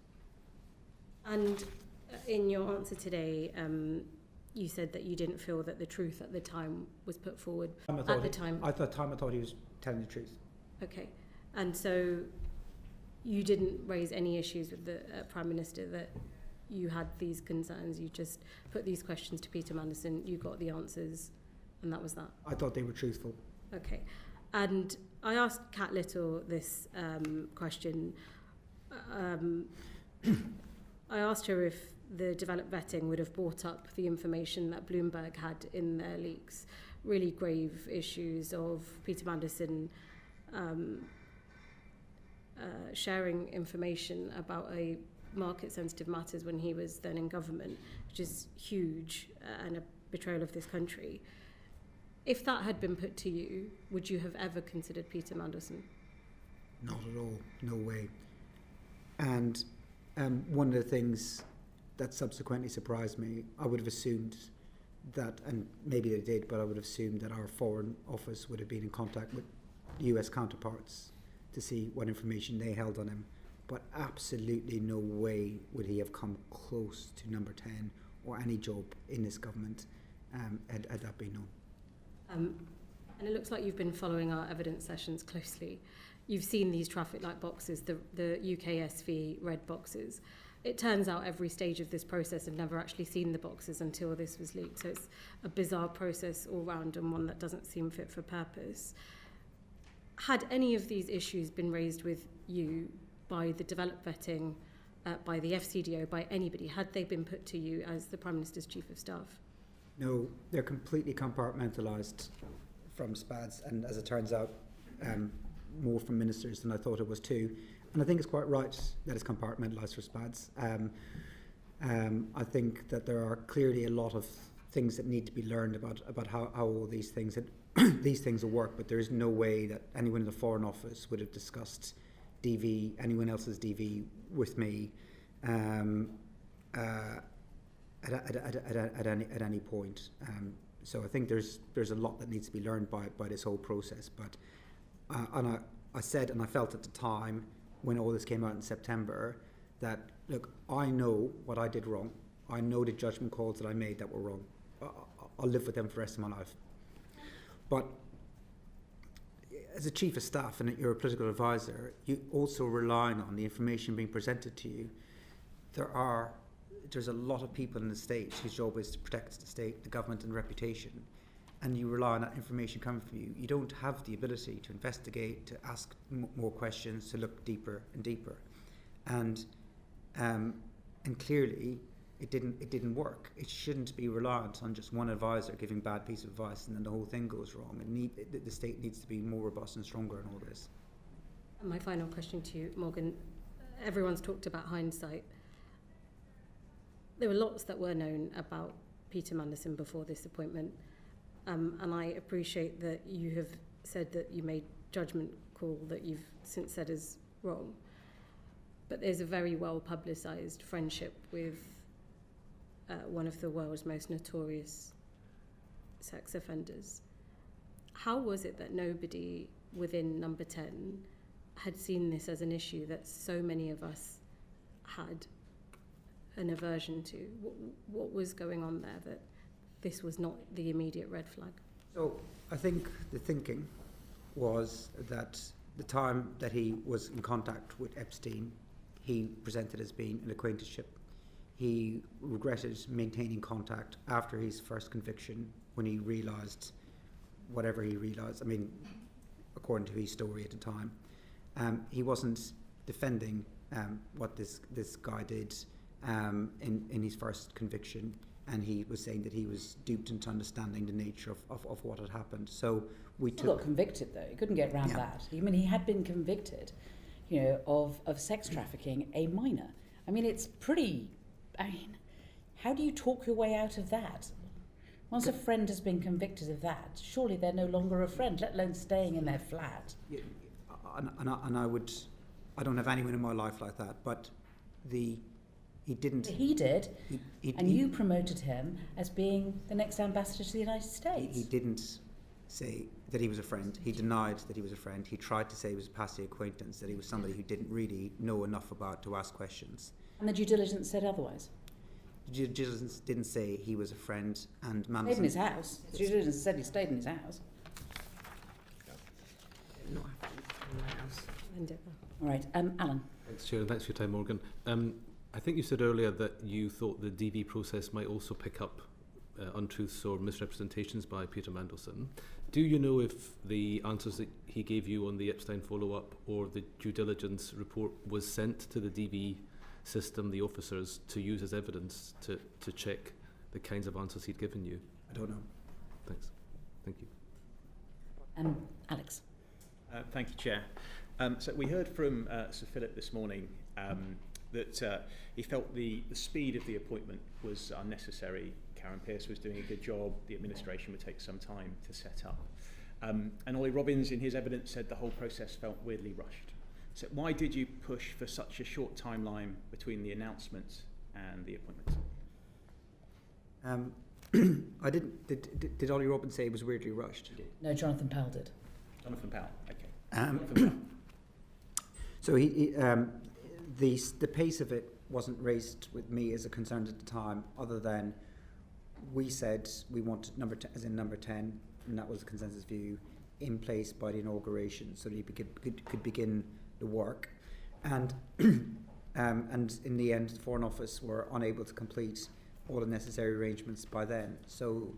And in your answer today, you said that you didn't feel that the truth at the time was put forward I thought he was telling the truth. Okay. And so you didn't raise any issues with the Prime Minister, that you had these concerns, you just put these questions to Peter Mandelson, you got the answers, and that was that? I thought they were truthful. Okay. And I asked Kat Little this question. I asked her if the developed vetting would have brought up the information that Bloomberg had in their leaks, really grave issues of Peter Mandelson sharing information about a market-sensitive matters when he was then in government, which is huge and a betrayal of this country. If that had been put to you, would you have ever considered Peter Mandelson? Not at all, no way. And one of the things that subsequently surprised me, I would have assumed that, and maybe they did, but I would have assumed that our Foreign Office would have been in contact with US counterparts to see what information they held on him. But absolutely no way would he have come close to Number 10 or any job in this government had that been known. And it looks like you've been following our evidence sessions closely. You've seen these traffic light boxes, the UKSV red boxes. It turns out every stage of this process had never actually seen the boxes until this was leaked. So it's a bizarre process all round, and one that doesn't seem fit for purpose. Had any of these issues been raised with you by the developed vetting, by the FCDO, by anybody? Had they been put to you as the Prime Minister's Chief of Staff? No, they're completely compartmentalised from SPADs, and as it turns out, more from ministers than I thought it was too. And I think it's quite right that it's compartmentalised for SPADs. I think that there are clearly a lot of things that need to be learned about how all these things will work, but there is no way that anyone in the Foreign Office would have discussed DV, anyone else's DV with me at any point. So I think there's a lot that needs to be learned by this whole process. But and I said, and I felt at the time when all this came out in September, that look, I know what I did wrong. I know the judgment calls that I made that were wrong. I'll live with them for the rest of my life. But as a chief of staff and you're a political advisor, you also relying on the information being presented to you. There's a lot of people in the state whose job is to protect the state, the government, and reputation, and you rely on that information coming from you. You don't have the ability to investigate, to ask more questions, to look deeper and deeper, and clearly it didn't work. It shouldn't be reliant on just one advisor giving bad piece of advice and then the whole thing goes wrong. The state needs to be more robust and stronger in all this. My final question to you, Morgan. Everyone's talked about hindsight. There were lots that were known about Peter Mandelson before this appointment, and I appreciate that you have said that you made judgment call that you've since said is wrong. But there's a very well publicised friendship with one of the world's most notorious sex offenders. How was it that nobody within Number 10 had seen this as an issue that so many of us had an aversion to? What was going on there that this was not the immediate red flag? So I think the thinking was that the time that he was in contact with Epstein, he presented as being an acquaintanceship. He regretted maintaining contact after his first conviction when he realised whatever he realised. I mean, according to his story at the time, he wasn't defending what this guy did in his first conviction, and he was saying that he was duped into understanding the nature of what had happened. So we He got convicted though. He couldn't get around that. I mean, he had been convicted, of sex trafficking a minor. I mean, it's pretty. I mean, how do you talk your way out of that? Once a friend has been convicted of that, surely they're no longer a friend, let alone staying in their flat. Yeah, I don't have anyone in my life like that, but he didn't. He did, and you promoted him as being the next ambassador to the United States. He didn't say that he was a friend. He denied that he was a friend. He tried to say he was a passing acquaintance, that he was somebody who didn't really know enough about to ask questions. And the due diligence said otherwise. The due diligence didn't say he was a friend, and Mandelson Stayed in his house. The due diligence said he stayed in his house. Not happening in my house. All right, Alan. Thanks, Chair, and thanks for your time, Morgan. I think you said earlier that you thought the DV process might also pick up untruths or misrepresentations by Peter Mandelson. Do you know if the answers that he gave you on the Epstein follow-up or the due diligence report was sent to the DV system, the officers, to use as evidence to check the kinds of answers he'd given you? I don't know. Thanks. Thank you. Alex. Thank you, Chair. So we heard from Sir Philip this morning that he felt the speed of the appointment was unnecessary. Karen Pierce was doing a good job. The administration would take some time to set up. And Ollie Robbins, in his evidence, said the whole process felt weirdly rushed. So why did you push for such a short timeline between the announcement and the appointment? I didn't. Did Ollie Robbins say it was weirdly rushed? No, Jonathan Powell did. Jonathan Powell, okay. Jonathan Powell. So the pace of it wasn't raised with me as a concern at the time, other than we said we wanted number 10, and that was the consensus view, in place by the inauguration, so that he could begin the work. And and in the end, the Foreign Office were unable to complete all the necessary arrangements by then. So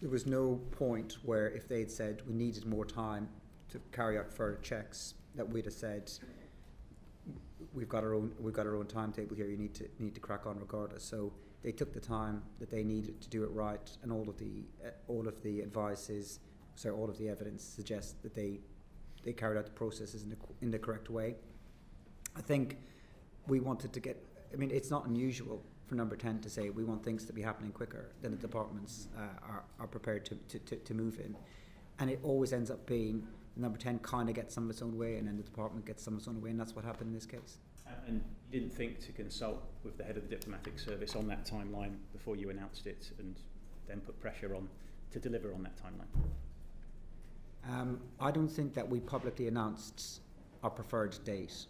there was no point where, if they had said we needed more time to carry out further checks, that we'd have said we've got our own timetable here. You need to crack on regardless. So they took the time that they needed to do it right, and all of the evidence suggests that they carried out the processes in the correct way. I think we wanted to get. I mean, it's not unusual for Number 10 to say we want things to be happening quicker than the departments are prepared to move in, and it always ends up being Number 10 kind of gets some of its own way, and then the department gets some of its own way, and that's what happened in this case. And you didn't think to consult with the head of the diplomatic service on that timeline before you announced it, and then put pressure on to deliver on that timeline? I don't think that we publicly announced our preferred date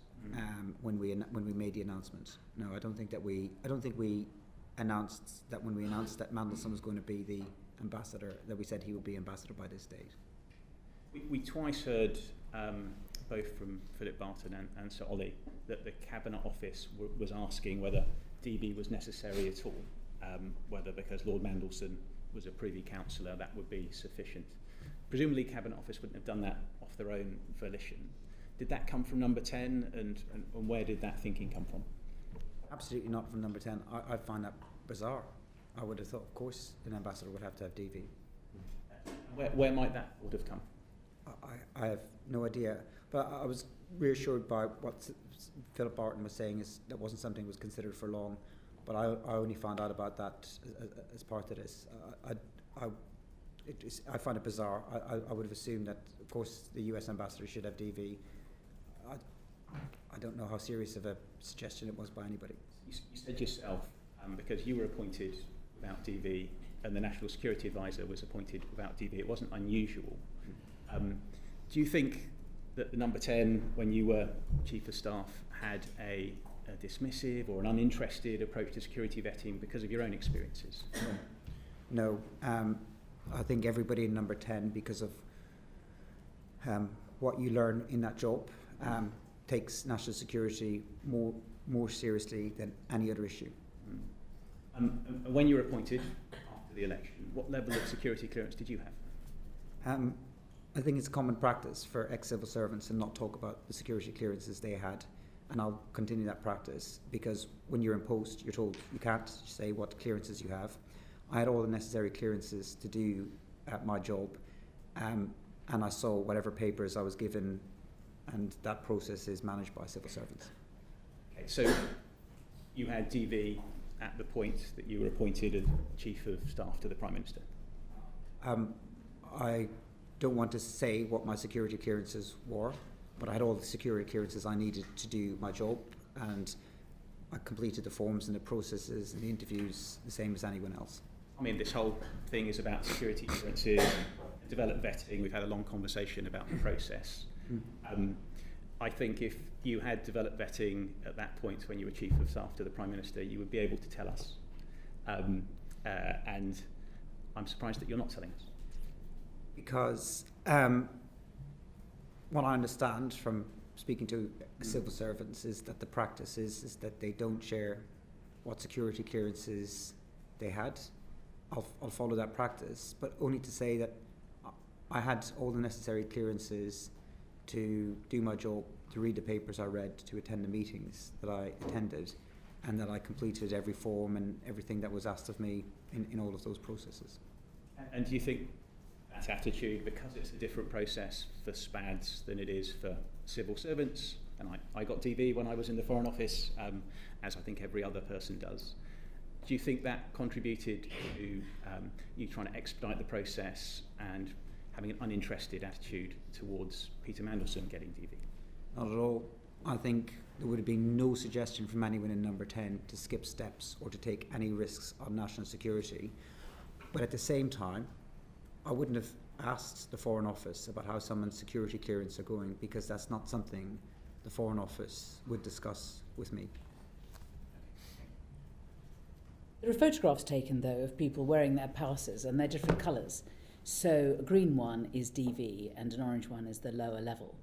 when we made the announcement. No, I don't think we announced that when we announced that Mandelson was going to be the ambassador, that we said he would be ambassador by this date. We twice heard, both from Philip Barton and Sir Ollie, that the Cabinet Office was asking whether DB was necessary at all, whether because Lord Mandelson was a Privy Councillor that would be sufficient. Presumably Cabinet Office wouldn't have done that off their own volition. Did that come from Number 10, and where did that thinking come from? Absolutely not from Number 10. I find that bizarre. I would have thought, of course, an ambassador would have to have DV. Where might that would have come? I have no idea. But I was reassured by what Philip Barton was saying, is that wasn't something that was considered for long, but I only found out about that as part of this. I find it bizarre. I would have assumed that, of course, the US ambassador should have DV. I don't know how serious of a suggestion it was by anybody. You said yourself, because you were appointed without DV and the National Security Advisor was appointed without DV, it wasn't unusual. Do you think that the number 10, when you were Chief of Staff, had a dismissive or an uninterested approach to security vetting because of your own experiences? No. I think everybody in number 10, because of what you learn in that job, takes national security more seriously than any other issue. When you were appointed after the election, what level of security clearance did you have? I think it's common practice for ex-civil servants to not talk about the security clearances they had, and I'll continue that practice, because when you're in post, you're told you can't say what clearances you have. I had all the necessary clearances to do my job, and I saw whatever papers I was given, and that process is managed by civil servants. Okay, so you had DV at the point that you were appointed as Chief of Staff to the Prime Minister? I don't want to say what my security clearances were, but I had all the security clearances I needed to do my job, and I completed the forms and the processes and the interviews the same as anyone else. I mean, this whole thing is about security clearances, developed vetting. We've had a long conversation about the process. I think if you had developed vetting at that point when you were Chief of Staff to the Prime Minister, you would be able to tell us. And I'm surprised that you're not telling us. Because what I understand from speaking to civil servants is that the practice is that they don't share what security clearances they had. I'll follow that practice, but only to say that I had all the necessary clearances to do my job, to read the papers I read, to attend the meetings that I attended, and that I completed every form and everything that was asked of me in all of those processes. And do you think that attitude, because it's a different process for SPADs than it is for civil servants, and I got DV when I was in the Foreign Office, as I think every other person does, do you think that contributed to you trying to expedite the process and having an uninterested attitude towards Peter Mandelson getting DV? Not at all. I think there would have been no suggestion from anyone in number 10 to skip steps or to take any risks on national security. But at the same time, I wouldn't have asked the Foreign Office about how someone's security clearance are going, because that's not something the Foreign Office would discuss with me. There are photographs taken, though, of people wearing their passes, and they're different colours. So a green one is DV and an orange one is the lower level.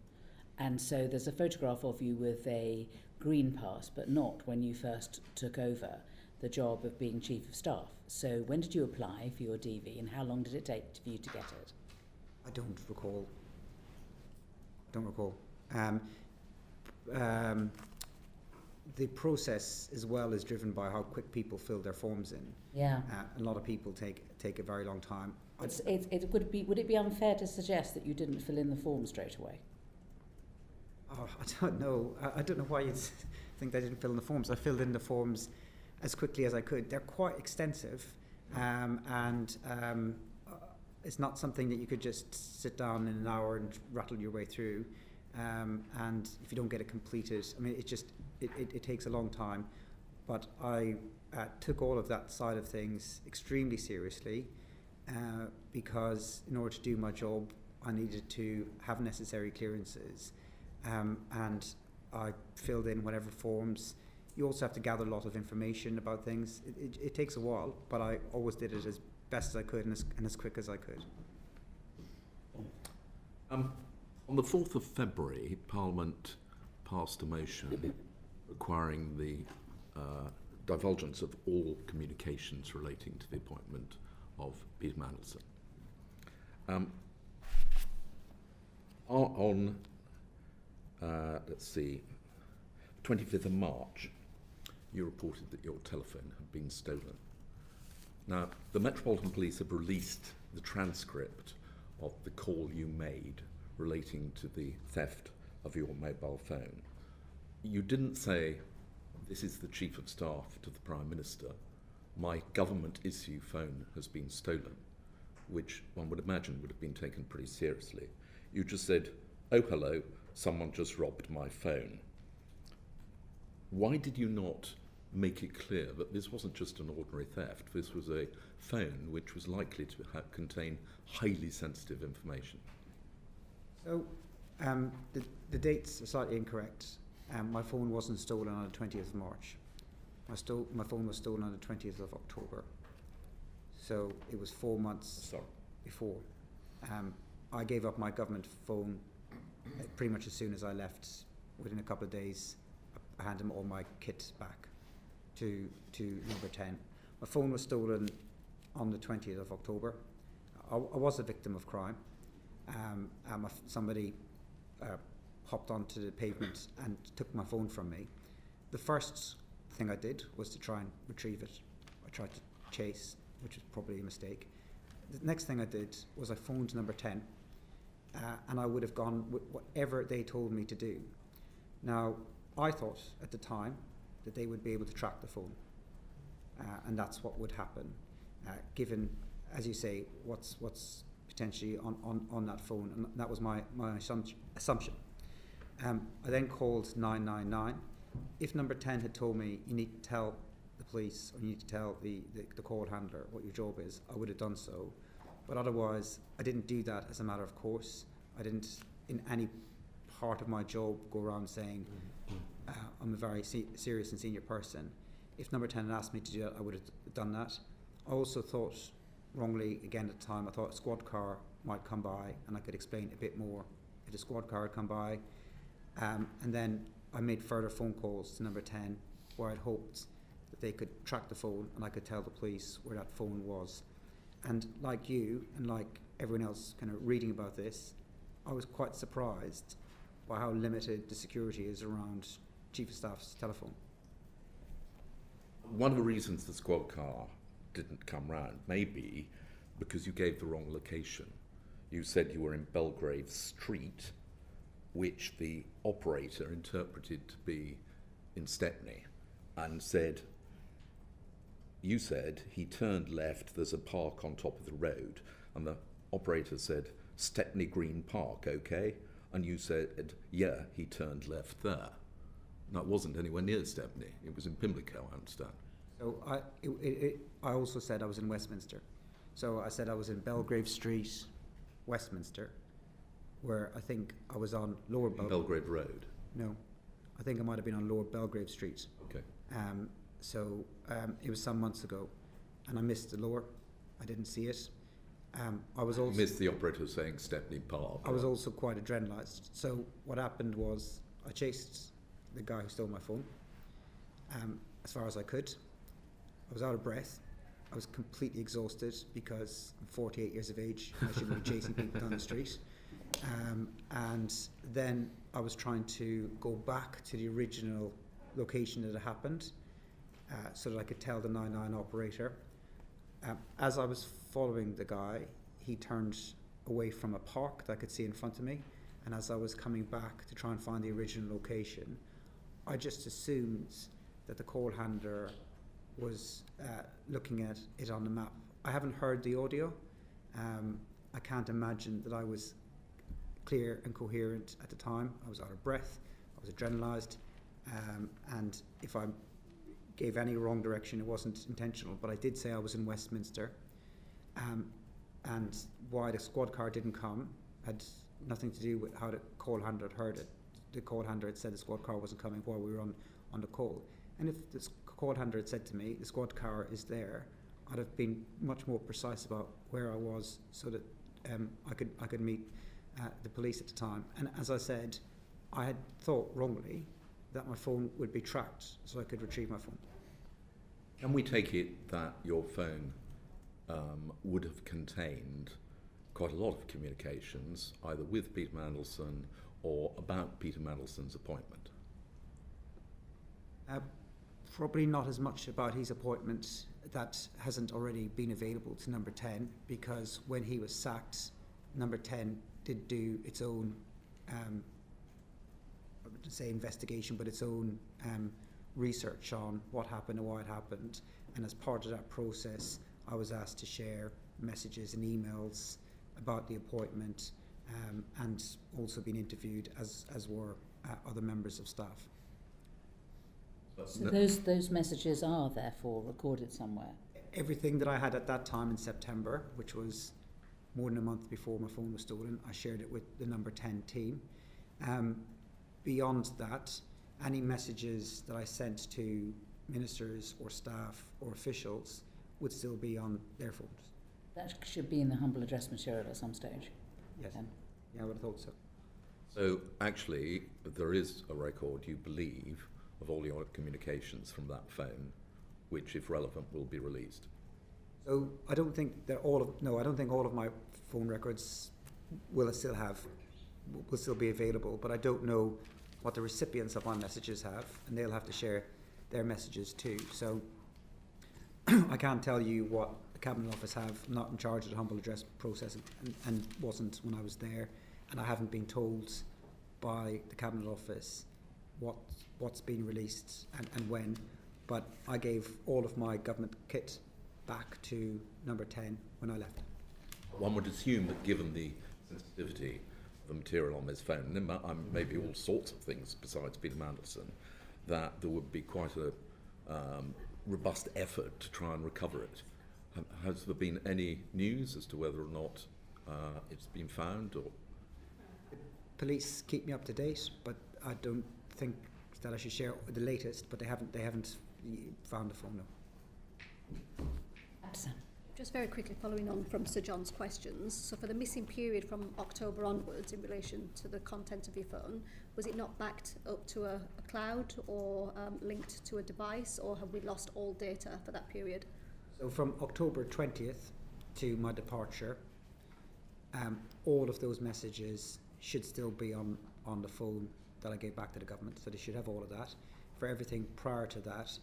And so there's a photograph of you with a green pass, but not when you first took over the job of being Chief of Staff. So when did you apply for your DV, and how long did it take for you to get it? I don't recall. The process as well is driven by how quick people fill their forms in. Yeah. A lot of people take a very long time. Would it be unfair to suggest that you didn't fill in the form straight away? Oh, I don't know. I don't know why you think I didn't fill in the forms. I filled in the forms as quickly as I could. They're quite extensive, and it's not something that you could just sit down in an hour and rattle your way through. And if you don't get it completed, I mean, it takes a long time. But I took all of that side of things extremely seriously, because in order to do my job, I needed to have necessary clearances. And I filled in whatever forms. You also have to gather a lot of information about things. It takes a while, but I always did it as best as I could and as quick as I could. On the 4th of February, Parliament passed a motion requiring the divulgence of all communications relating to the appointment of Peter Mandelson. On 25th of March, you reported that your telephone had been stolen. Now, the Metropolitan Police have released the transcript of the call you made relating to the theft of your mobile phone. You didn't say, this is the Chief of Staff to the Prime Minister, my government issue phone has been stolen, which one would imagine would have been taken pretty seriously. You just said, oh hello, someone just robbed my phone. Why did you not make it clear that this wasn't just an ordinary theft, this was a phone which was likely to contain highly sensitive information? So the dates are slightly incorrect. My phone wasn't stolen on the 20th of March. My phone was stolen on the 20th of October. So it was 4 months before. I gave up my government phone pretty much as soon as I left. Within a couple of days, I handed all my kit back to number 10. My phone was stolen on the 20th of October. I was a victim of crime. Somebody hopped onto the pavement and took my phone from me. The first thing I did was to try and retrieve it. I tried to chase, which was probably a mistake. The next thing I did was I phoned number 10, and I would have gone with whatever they told me to do. Now, I thought at the time that they would be able to track the phone, and that's what would happen, given, as you say, what's potentially on that phone, and that was my assumption. I then called 999. If number 10 had told me you need to tell the police or you need to tell the call handler what your job is, I would have done so. But otherwise, I didn't do that as a matter of course. I didn't, in any part of my job, go around saying I'm a very serious and senior person. If number 10 had asked me to do that, I would have done that. I also thought, wrongly again at the time, I thought a squad car might come by and I could explain a bit more if a squad car had come by. And then I made further phone calls to number 10 where I'd hoped that they could track the phone and I could tell the police where that phone was. And like you and like everyone else kind of reading about this, I was quite surprised by how limited the security is around Chief of Staff's telephone. One of the reasons the squad car didn't come round may be because you gave the wrong location. You said you were in Belgrave Street, which the operator interpreted to be in Stepney, and said, you said he turned left, there's a park on top of the road, and the operator said, Stepney Green Park, okay? And you said, yeah, he turned left there. No, it wasn't anywhere near Stepney, it was in Pimlico, I understand. So I also said I was in Westminster. So I said I was in Belgrave Street, Westminster, where I think I was on Lower Belgrave Road? No, I think I might have been on Lower Belgrave Street. Okay. So it was some months ago, and I missed the Lower. I didn't see it. I was also missed the operator saying Stepney Park. I was also quite adrenalised. So what happened was I chased the guy who stole my phone as far as I could. I was out of breath. I was completely exhausted because I'm 48 years of age and I shouldn't be chasing people down the street. And then I was trying to go back to the original location that it happened so that I could tell the 99 operator. As I was following the guy, he turned away from a park that I could see in front of me, and as I was coming back to try and find the original location, I just assumed that the call handler was looking at it on the map. I haven't heard the audio. I can't imagine that I was clear and coherent at the time. I was out of breath, I was adrenalised, and if I gave any wrong direction, it wasn't intentional, but I did say I was in Westminster, and why the squad car didn't come had nothing to do with how the call handler had heard it. The call handler had said the squad car wasn't coming while we were on the call, and if the call handler had said to me the squad car is there, I'd have been much more precise about where I was so that I could meet the police at the time. And as I said, I had thought wrongly that my phone would be tracked so I could retrieve my phone. Can we take it that your phone would have contained quite a lot of communications either with Peter Mandelson or about Peter Mandelson's appointment? Probably not as much about his appointment that hasn't already been available to number 10, because when he was sacked, number 10 did do its own say investigation, but its own research on what happened and why it happened. And as part of that process, I was asked to share messages and emails about the appointment, and also been interviewed, as were other members of staff. So those messages are therefore recorded somewhere? Everything that I had at that time in September, which was more than a month before my phone was stolen, I shared it with the number 10 team. Beyond that, any messages that I sent to ministers or staff or officials would still be on their phones. That should be in the humble address material at some stage. Yes. Then. Yeah, I would have thought so. So actually, there is a record, you believe, of all your communications from that phone, which, if relevant, will be released. So I don't think that I don't think all of my phone records will still be available, but I don't know what the recipients of my messages have, and they'll have to share their messages too. So I can't tell you what the Cabinet Office have. I'm not in charge of the humble address process, and wasn't when I was there, and I haven't been told by the Cabinet Office what's been released and when. But I gave all of my government kit back to number 10 when I left. One would assume that given the sensitivity of the material on this phone, and maybe all sorts of things besides Peter Mandelson, that there would be quite a robust effort to try and recover it. Has there been any news as to whether or not it's been found? Or Police keep me up to date, but I don't think that I should share the latest. But they haven't found the phone. No. Just very quickly following on from Sir John's questions, so for the missing period from October onwards in relation to the content of your phone, was it not backed up to a cloud or linked to a device, or have we lost all data for that period? So from October 20th to my departure, all of those messages should still be on the phone that I gave back to the government, so they should have all of that. For everything prior to that,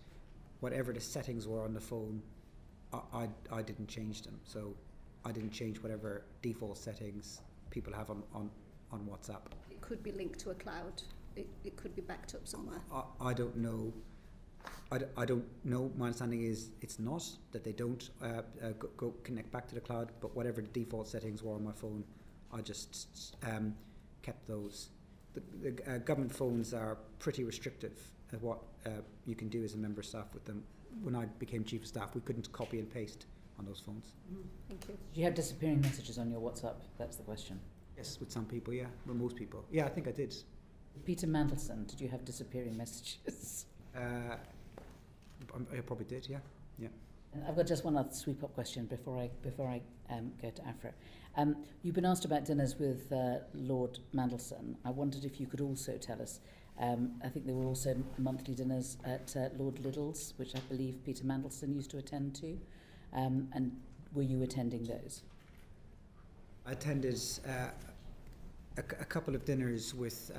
whatever the settings were on the phone, I didn't change them, so I didn't change whatever default settings people have on WhatsApp. It could be linked to a cloud. It could be backed up somewhere. I don't know. I don't know. My understanding is it's not, that they don't go connect back to the cloud, but whatever the default settings were on my phone, I just kept those. The government phones are pretty restrictive at what you can do as a member of staff with them. When I became Chief of Staff, we couldn't copy and paste on those phones. Thank you. Did you have disappearing messages on your WhatsApp? That's the question. Yes, with some people, yeah. With most people. Yeah, I think I did. Peter Mandelson, did you have disappearing messages? I probably did, yeah. Yeah. And I've got just one other sweep-up question before I go to Afra. You've been asked about dinners with Lord Mandelson. I wondered if you could also tell us. I think there were also monthly dinners at Lord Liddell's, which I believe Peter Mandelson used to attend to. And were you attending those? I attended a couple of dinners with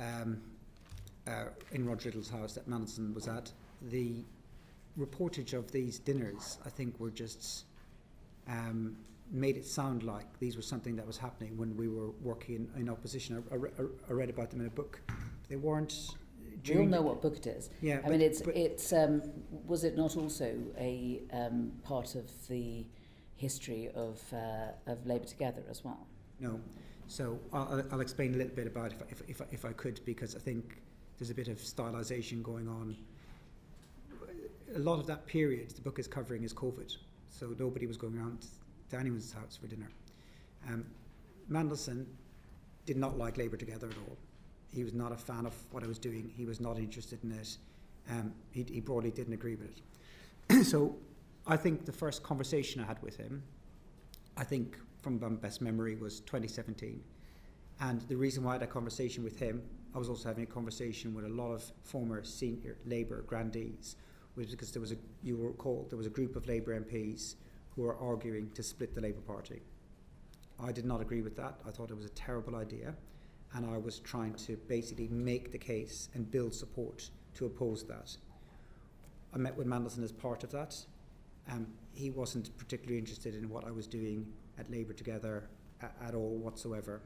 in Rod Liddell's house that Mandelson was at. The reportage of these dinners, I think, were just made it sound like these were something that was happening when we were working in opposition. I read about them in a book. They weren't. We all know what book it is. Yeah, I mean, it's was it not also a part of the history of Labour Together as well? No. So I'll explain a little bit about it if I could, because I think there's a bit of stylisation going on. A lot of that period the book is covering is COVID, so nobody was going around to anyone's house for dinner. Mandelson did not like Labour Together at all. He was not a fan of what I was doing. He was not interested in it. He broadly didn't agree with it. So I think the first conversation I had with him, I think from my best memory, was 2017. And the reason why I had a conversation with him, I was also having a conversation with a lot of former senior Labour grandees, was because there was you will recall, there was a group of Labour MPs who were arguing to split the Labour Party. I did not agree with that. I thought it was a terrible idea. And I was trying to basically make the case and build support to oppose that. I met with Mandelson as part of that. He wasn't particularly interested in what I was doing at Labour Together at all whatsoever.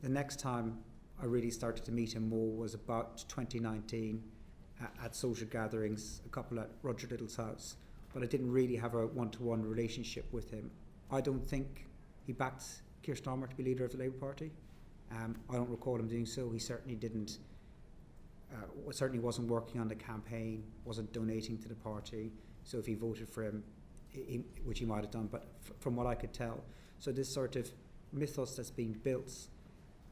The next time I really started to meet him more was about 2019 at social gatherings, a couple at Roger Little's house, but I didn't really have a one-to-one relationship with him. I don't think he backed Keir Starmer to be leader of the Labour Party. I don't recall him doing so. He certainly didn't. Certainly wasn't working on the campaign, wasn't donating to the party. So if he voted for him, which he might have done, but from what I could tell, so this sort of mythos that's being built,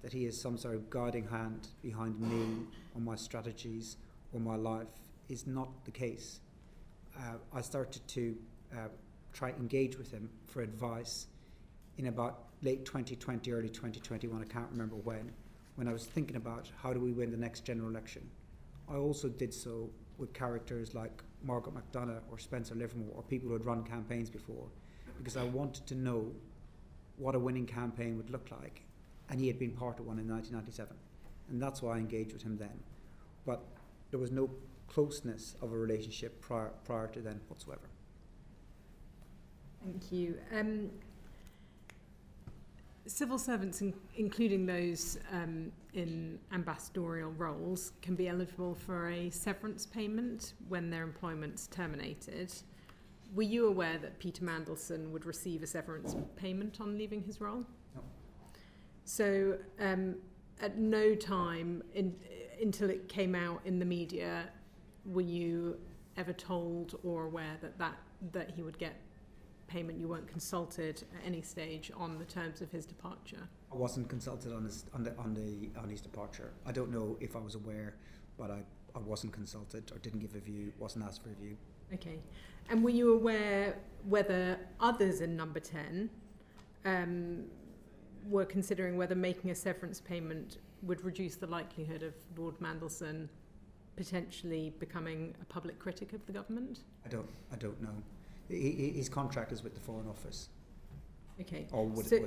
that he is some sort of guiding hand behind me on my strategies or my life, is not the case. I started to try to engage with him for advice in about late 2020, early 2021, I can't remember when I was thinking about how do we win the next general election. I also did so with characters like Margaret McDonough or Spencer Livermore or people who had run campaigns before, because I wanted to know what a winning campaign would look like, and he had been part of one in 1997, and that's why I engaged with him then. But there was no closeness of a relationship prior to then whatsoever. Thank you. Civil servants, including those in ambassadorial roles, can be eligible for a severance payment when their employment's terminated. Were you aware that Peter Mandelson would receive a severance payment on leaving his role? No. So at no time until it came out in the media were you ever told or aware that he would get payment? You weren't consulted at any stage on the terms of his departure? I wasn't consulted on his departure. I don't know if I was aware, but I wasn't consulted or didn't give a view, wasn't asked for a view. Okay. And were you aware whether others in number 10 were considering whether making a severance payment would reduce the likelihood of Lord Mandelson potentially becoming a public critic of the government? I don't know. His contract is with the Foreign Office. Okay.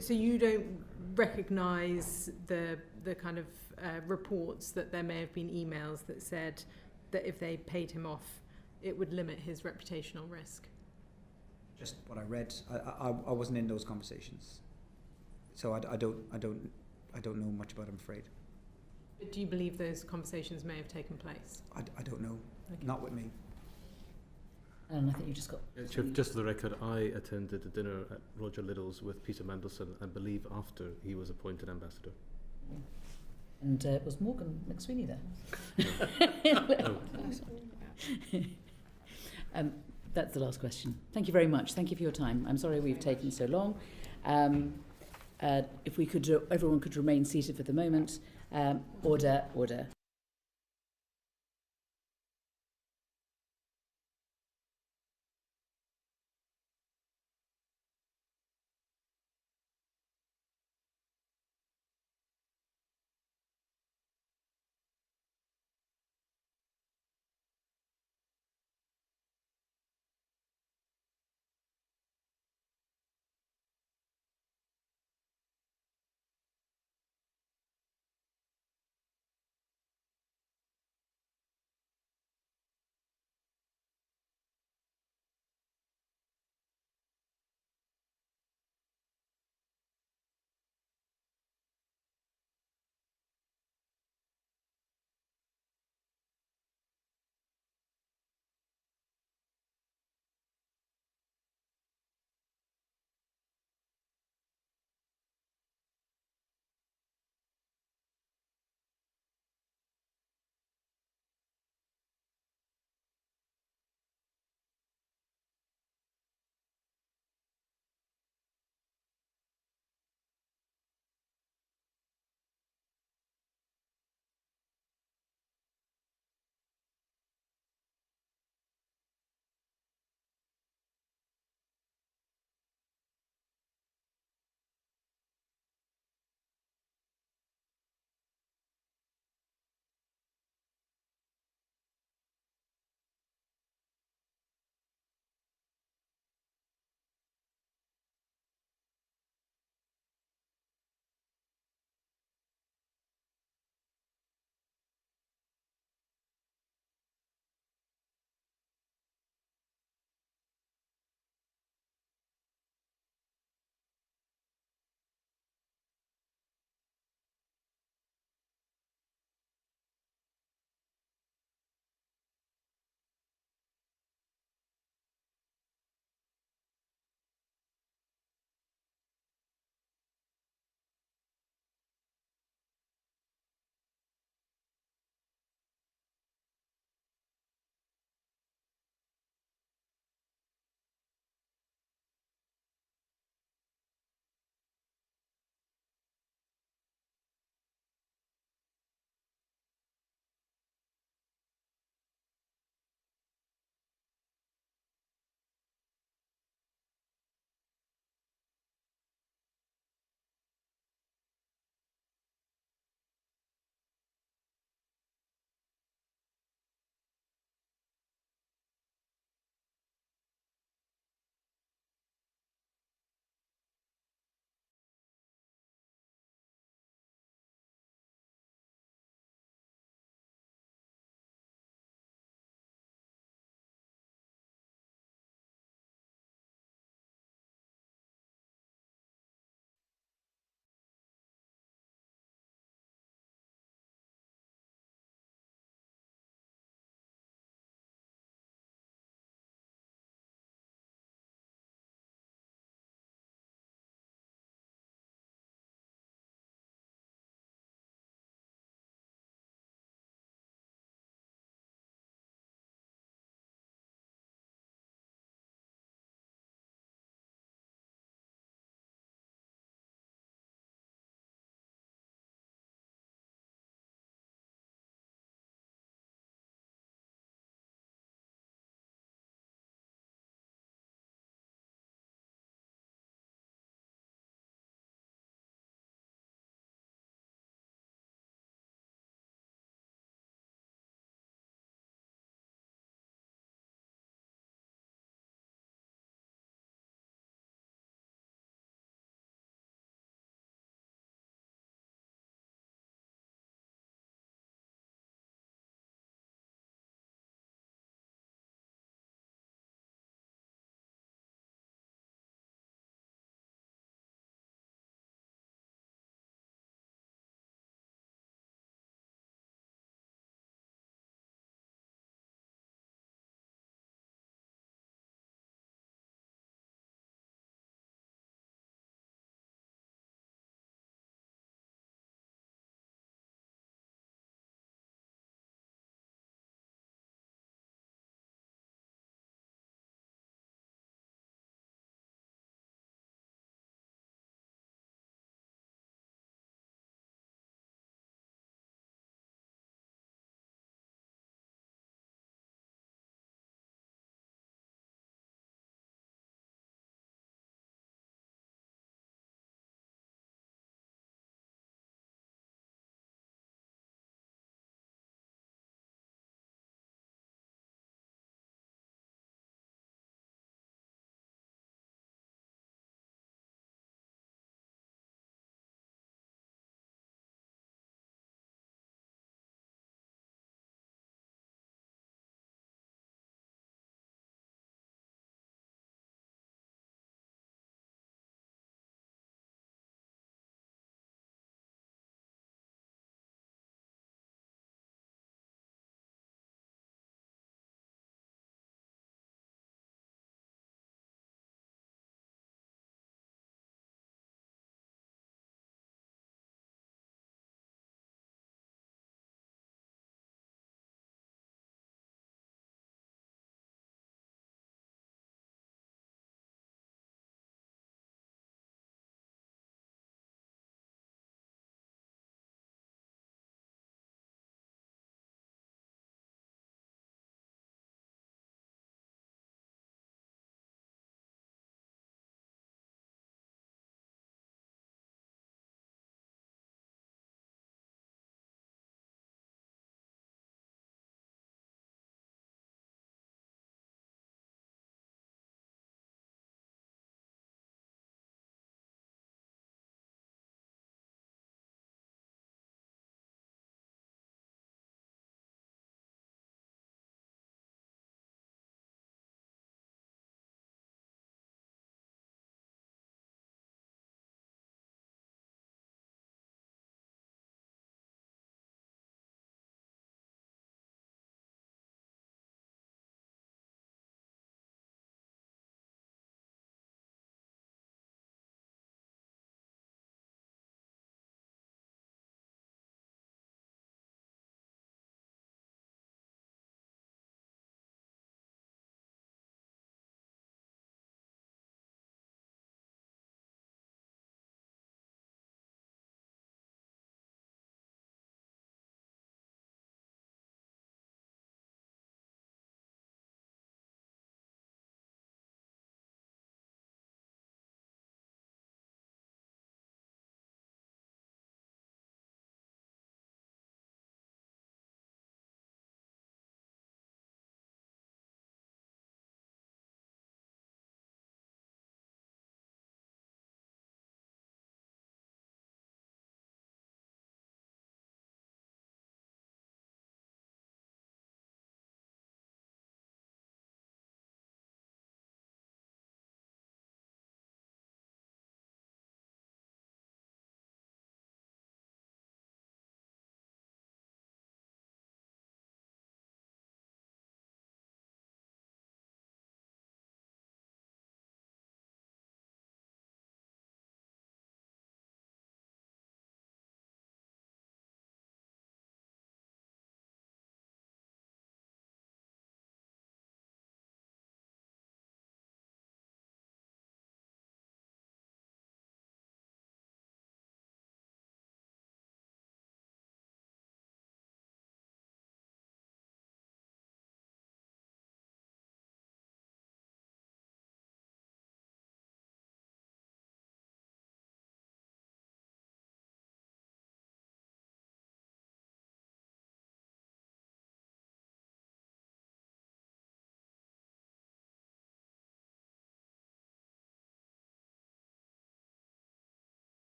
So you don't recognise the kind of reports that there may have been emails that said that if they paid him off, it would limit his reputational risk? Just what I read. I wasn't in those conversations, so I don't know much about it, I'm afraid. But do you believe those conversations may have taken place? I don't know. Okay. Not with me. And I think you just got... Just for the record, I attended a dinner at Roger Little's with Peter Mandelson, I believe after he was appointed ambassador. And was Morgan McSweeney there? That's the last question. Thank you very much. Thank you for your time. I'm sorry we've taken so long. If we could, everyone could remain seated for the moment. Order.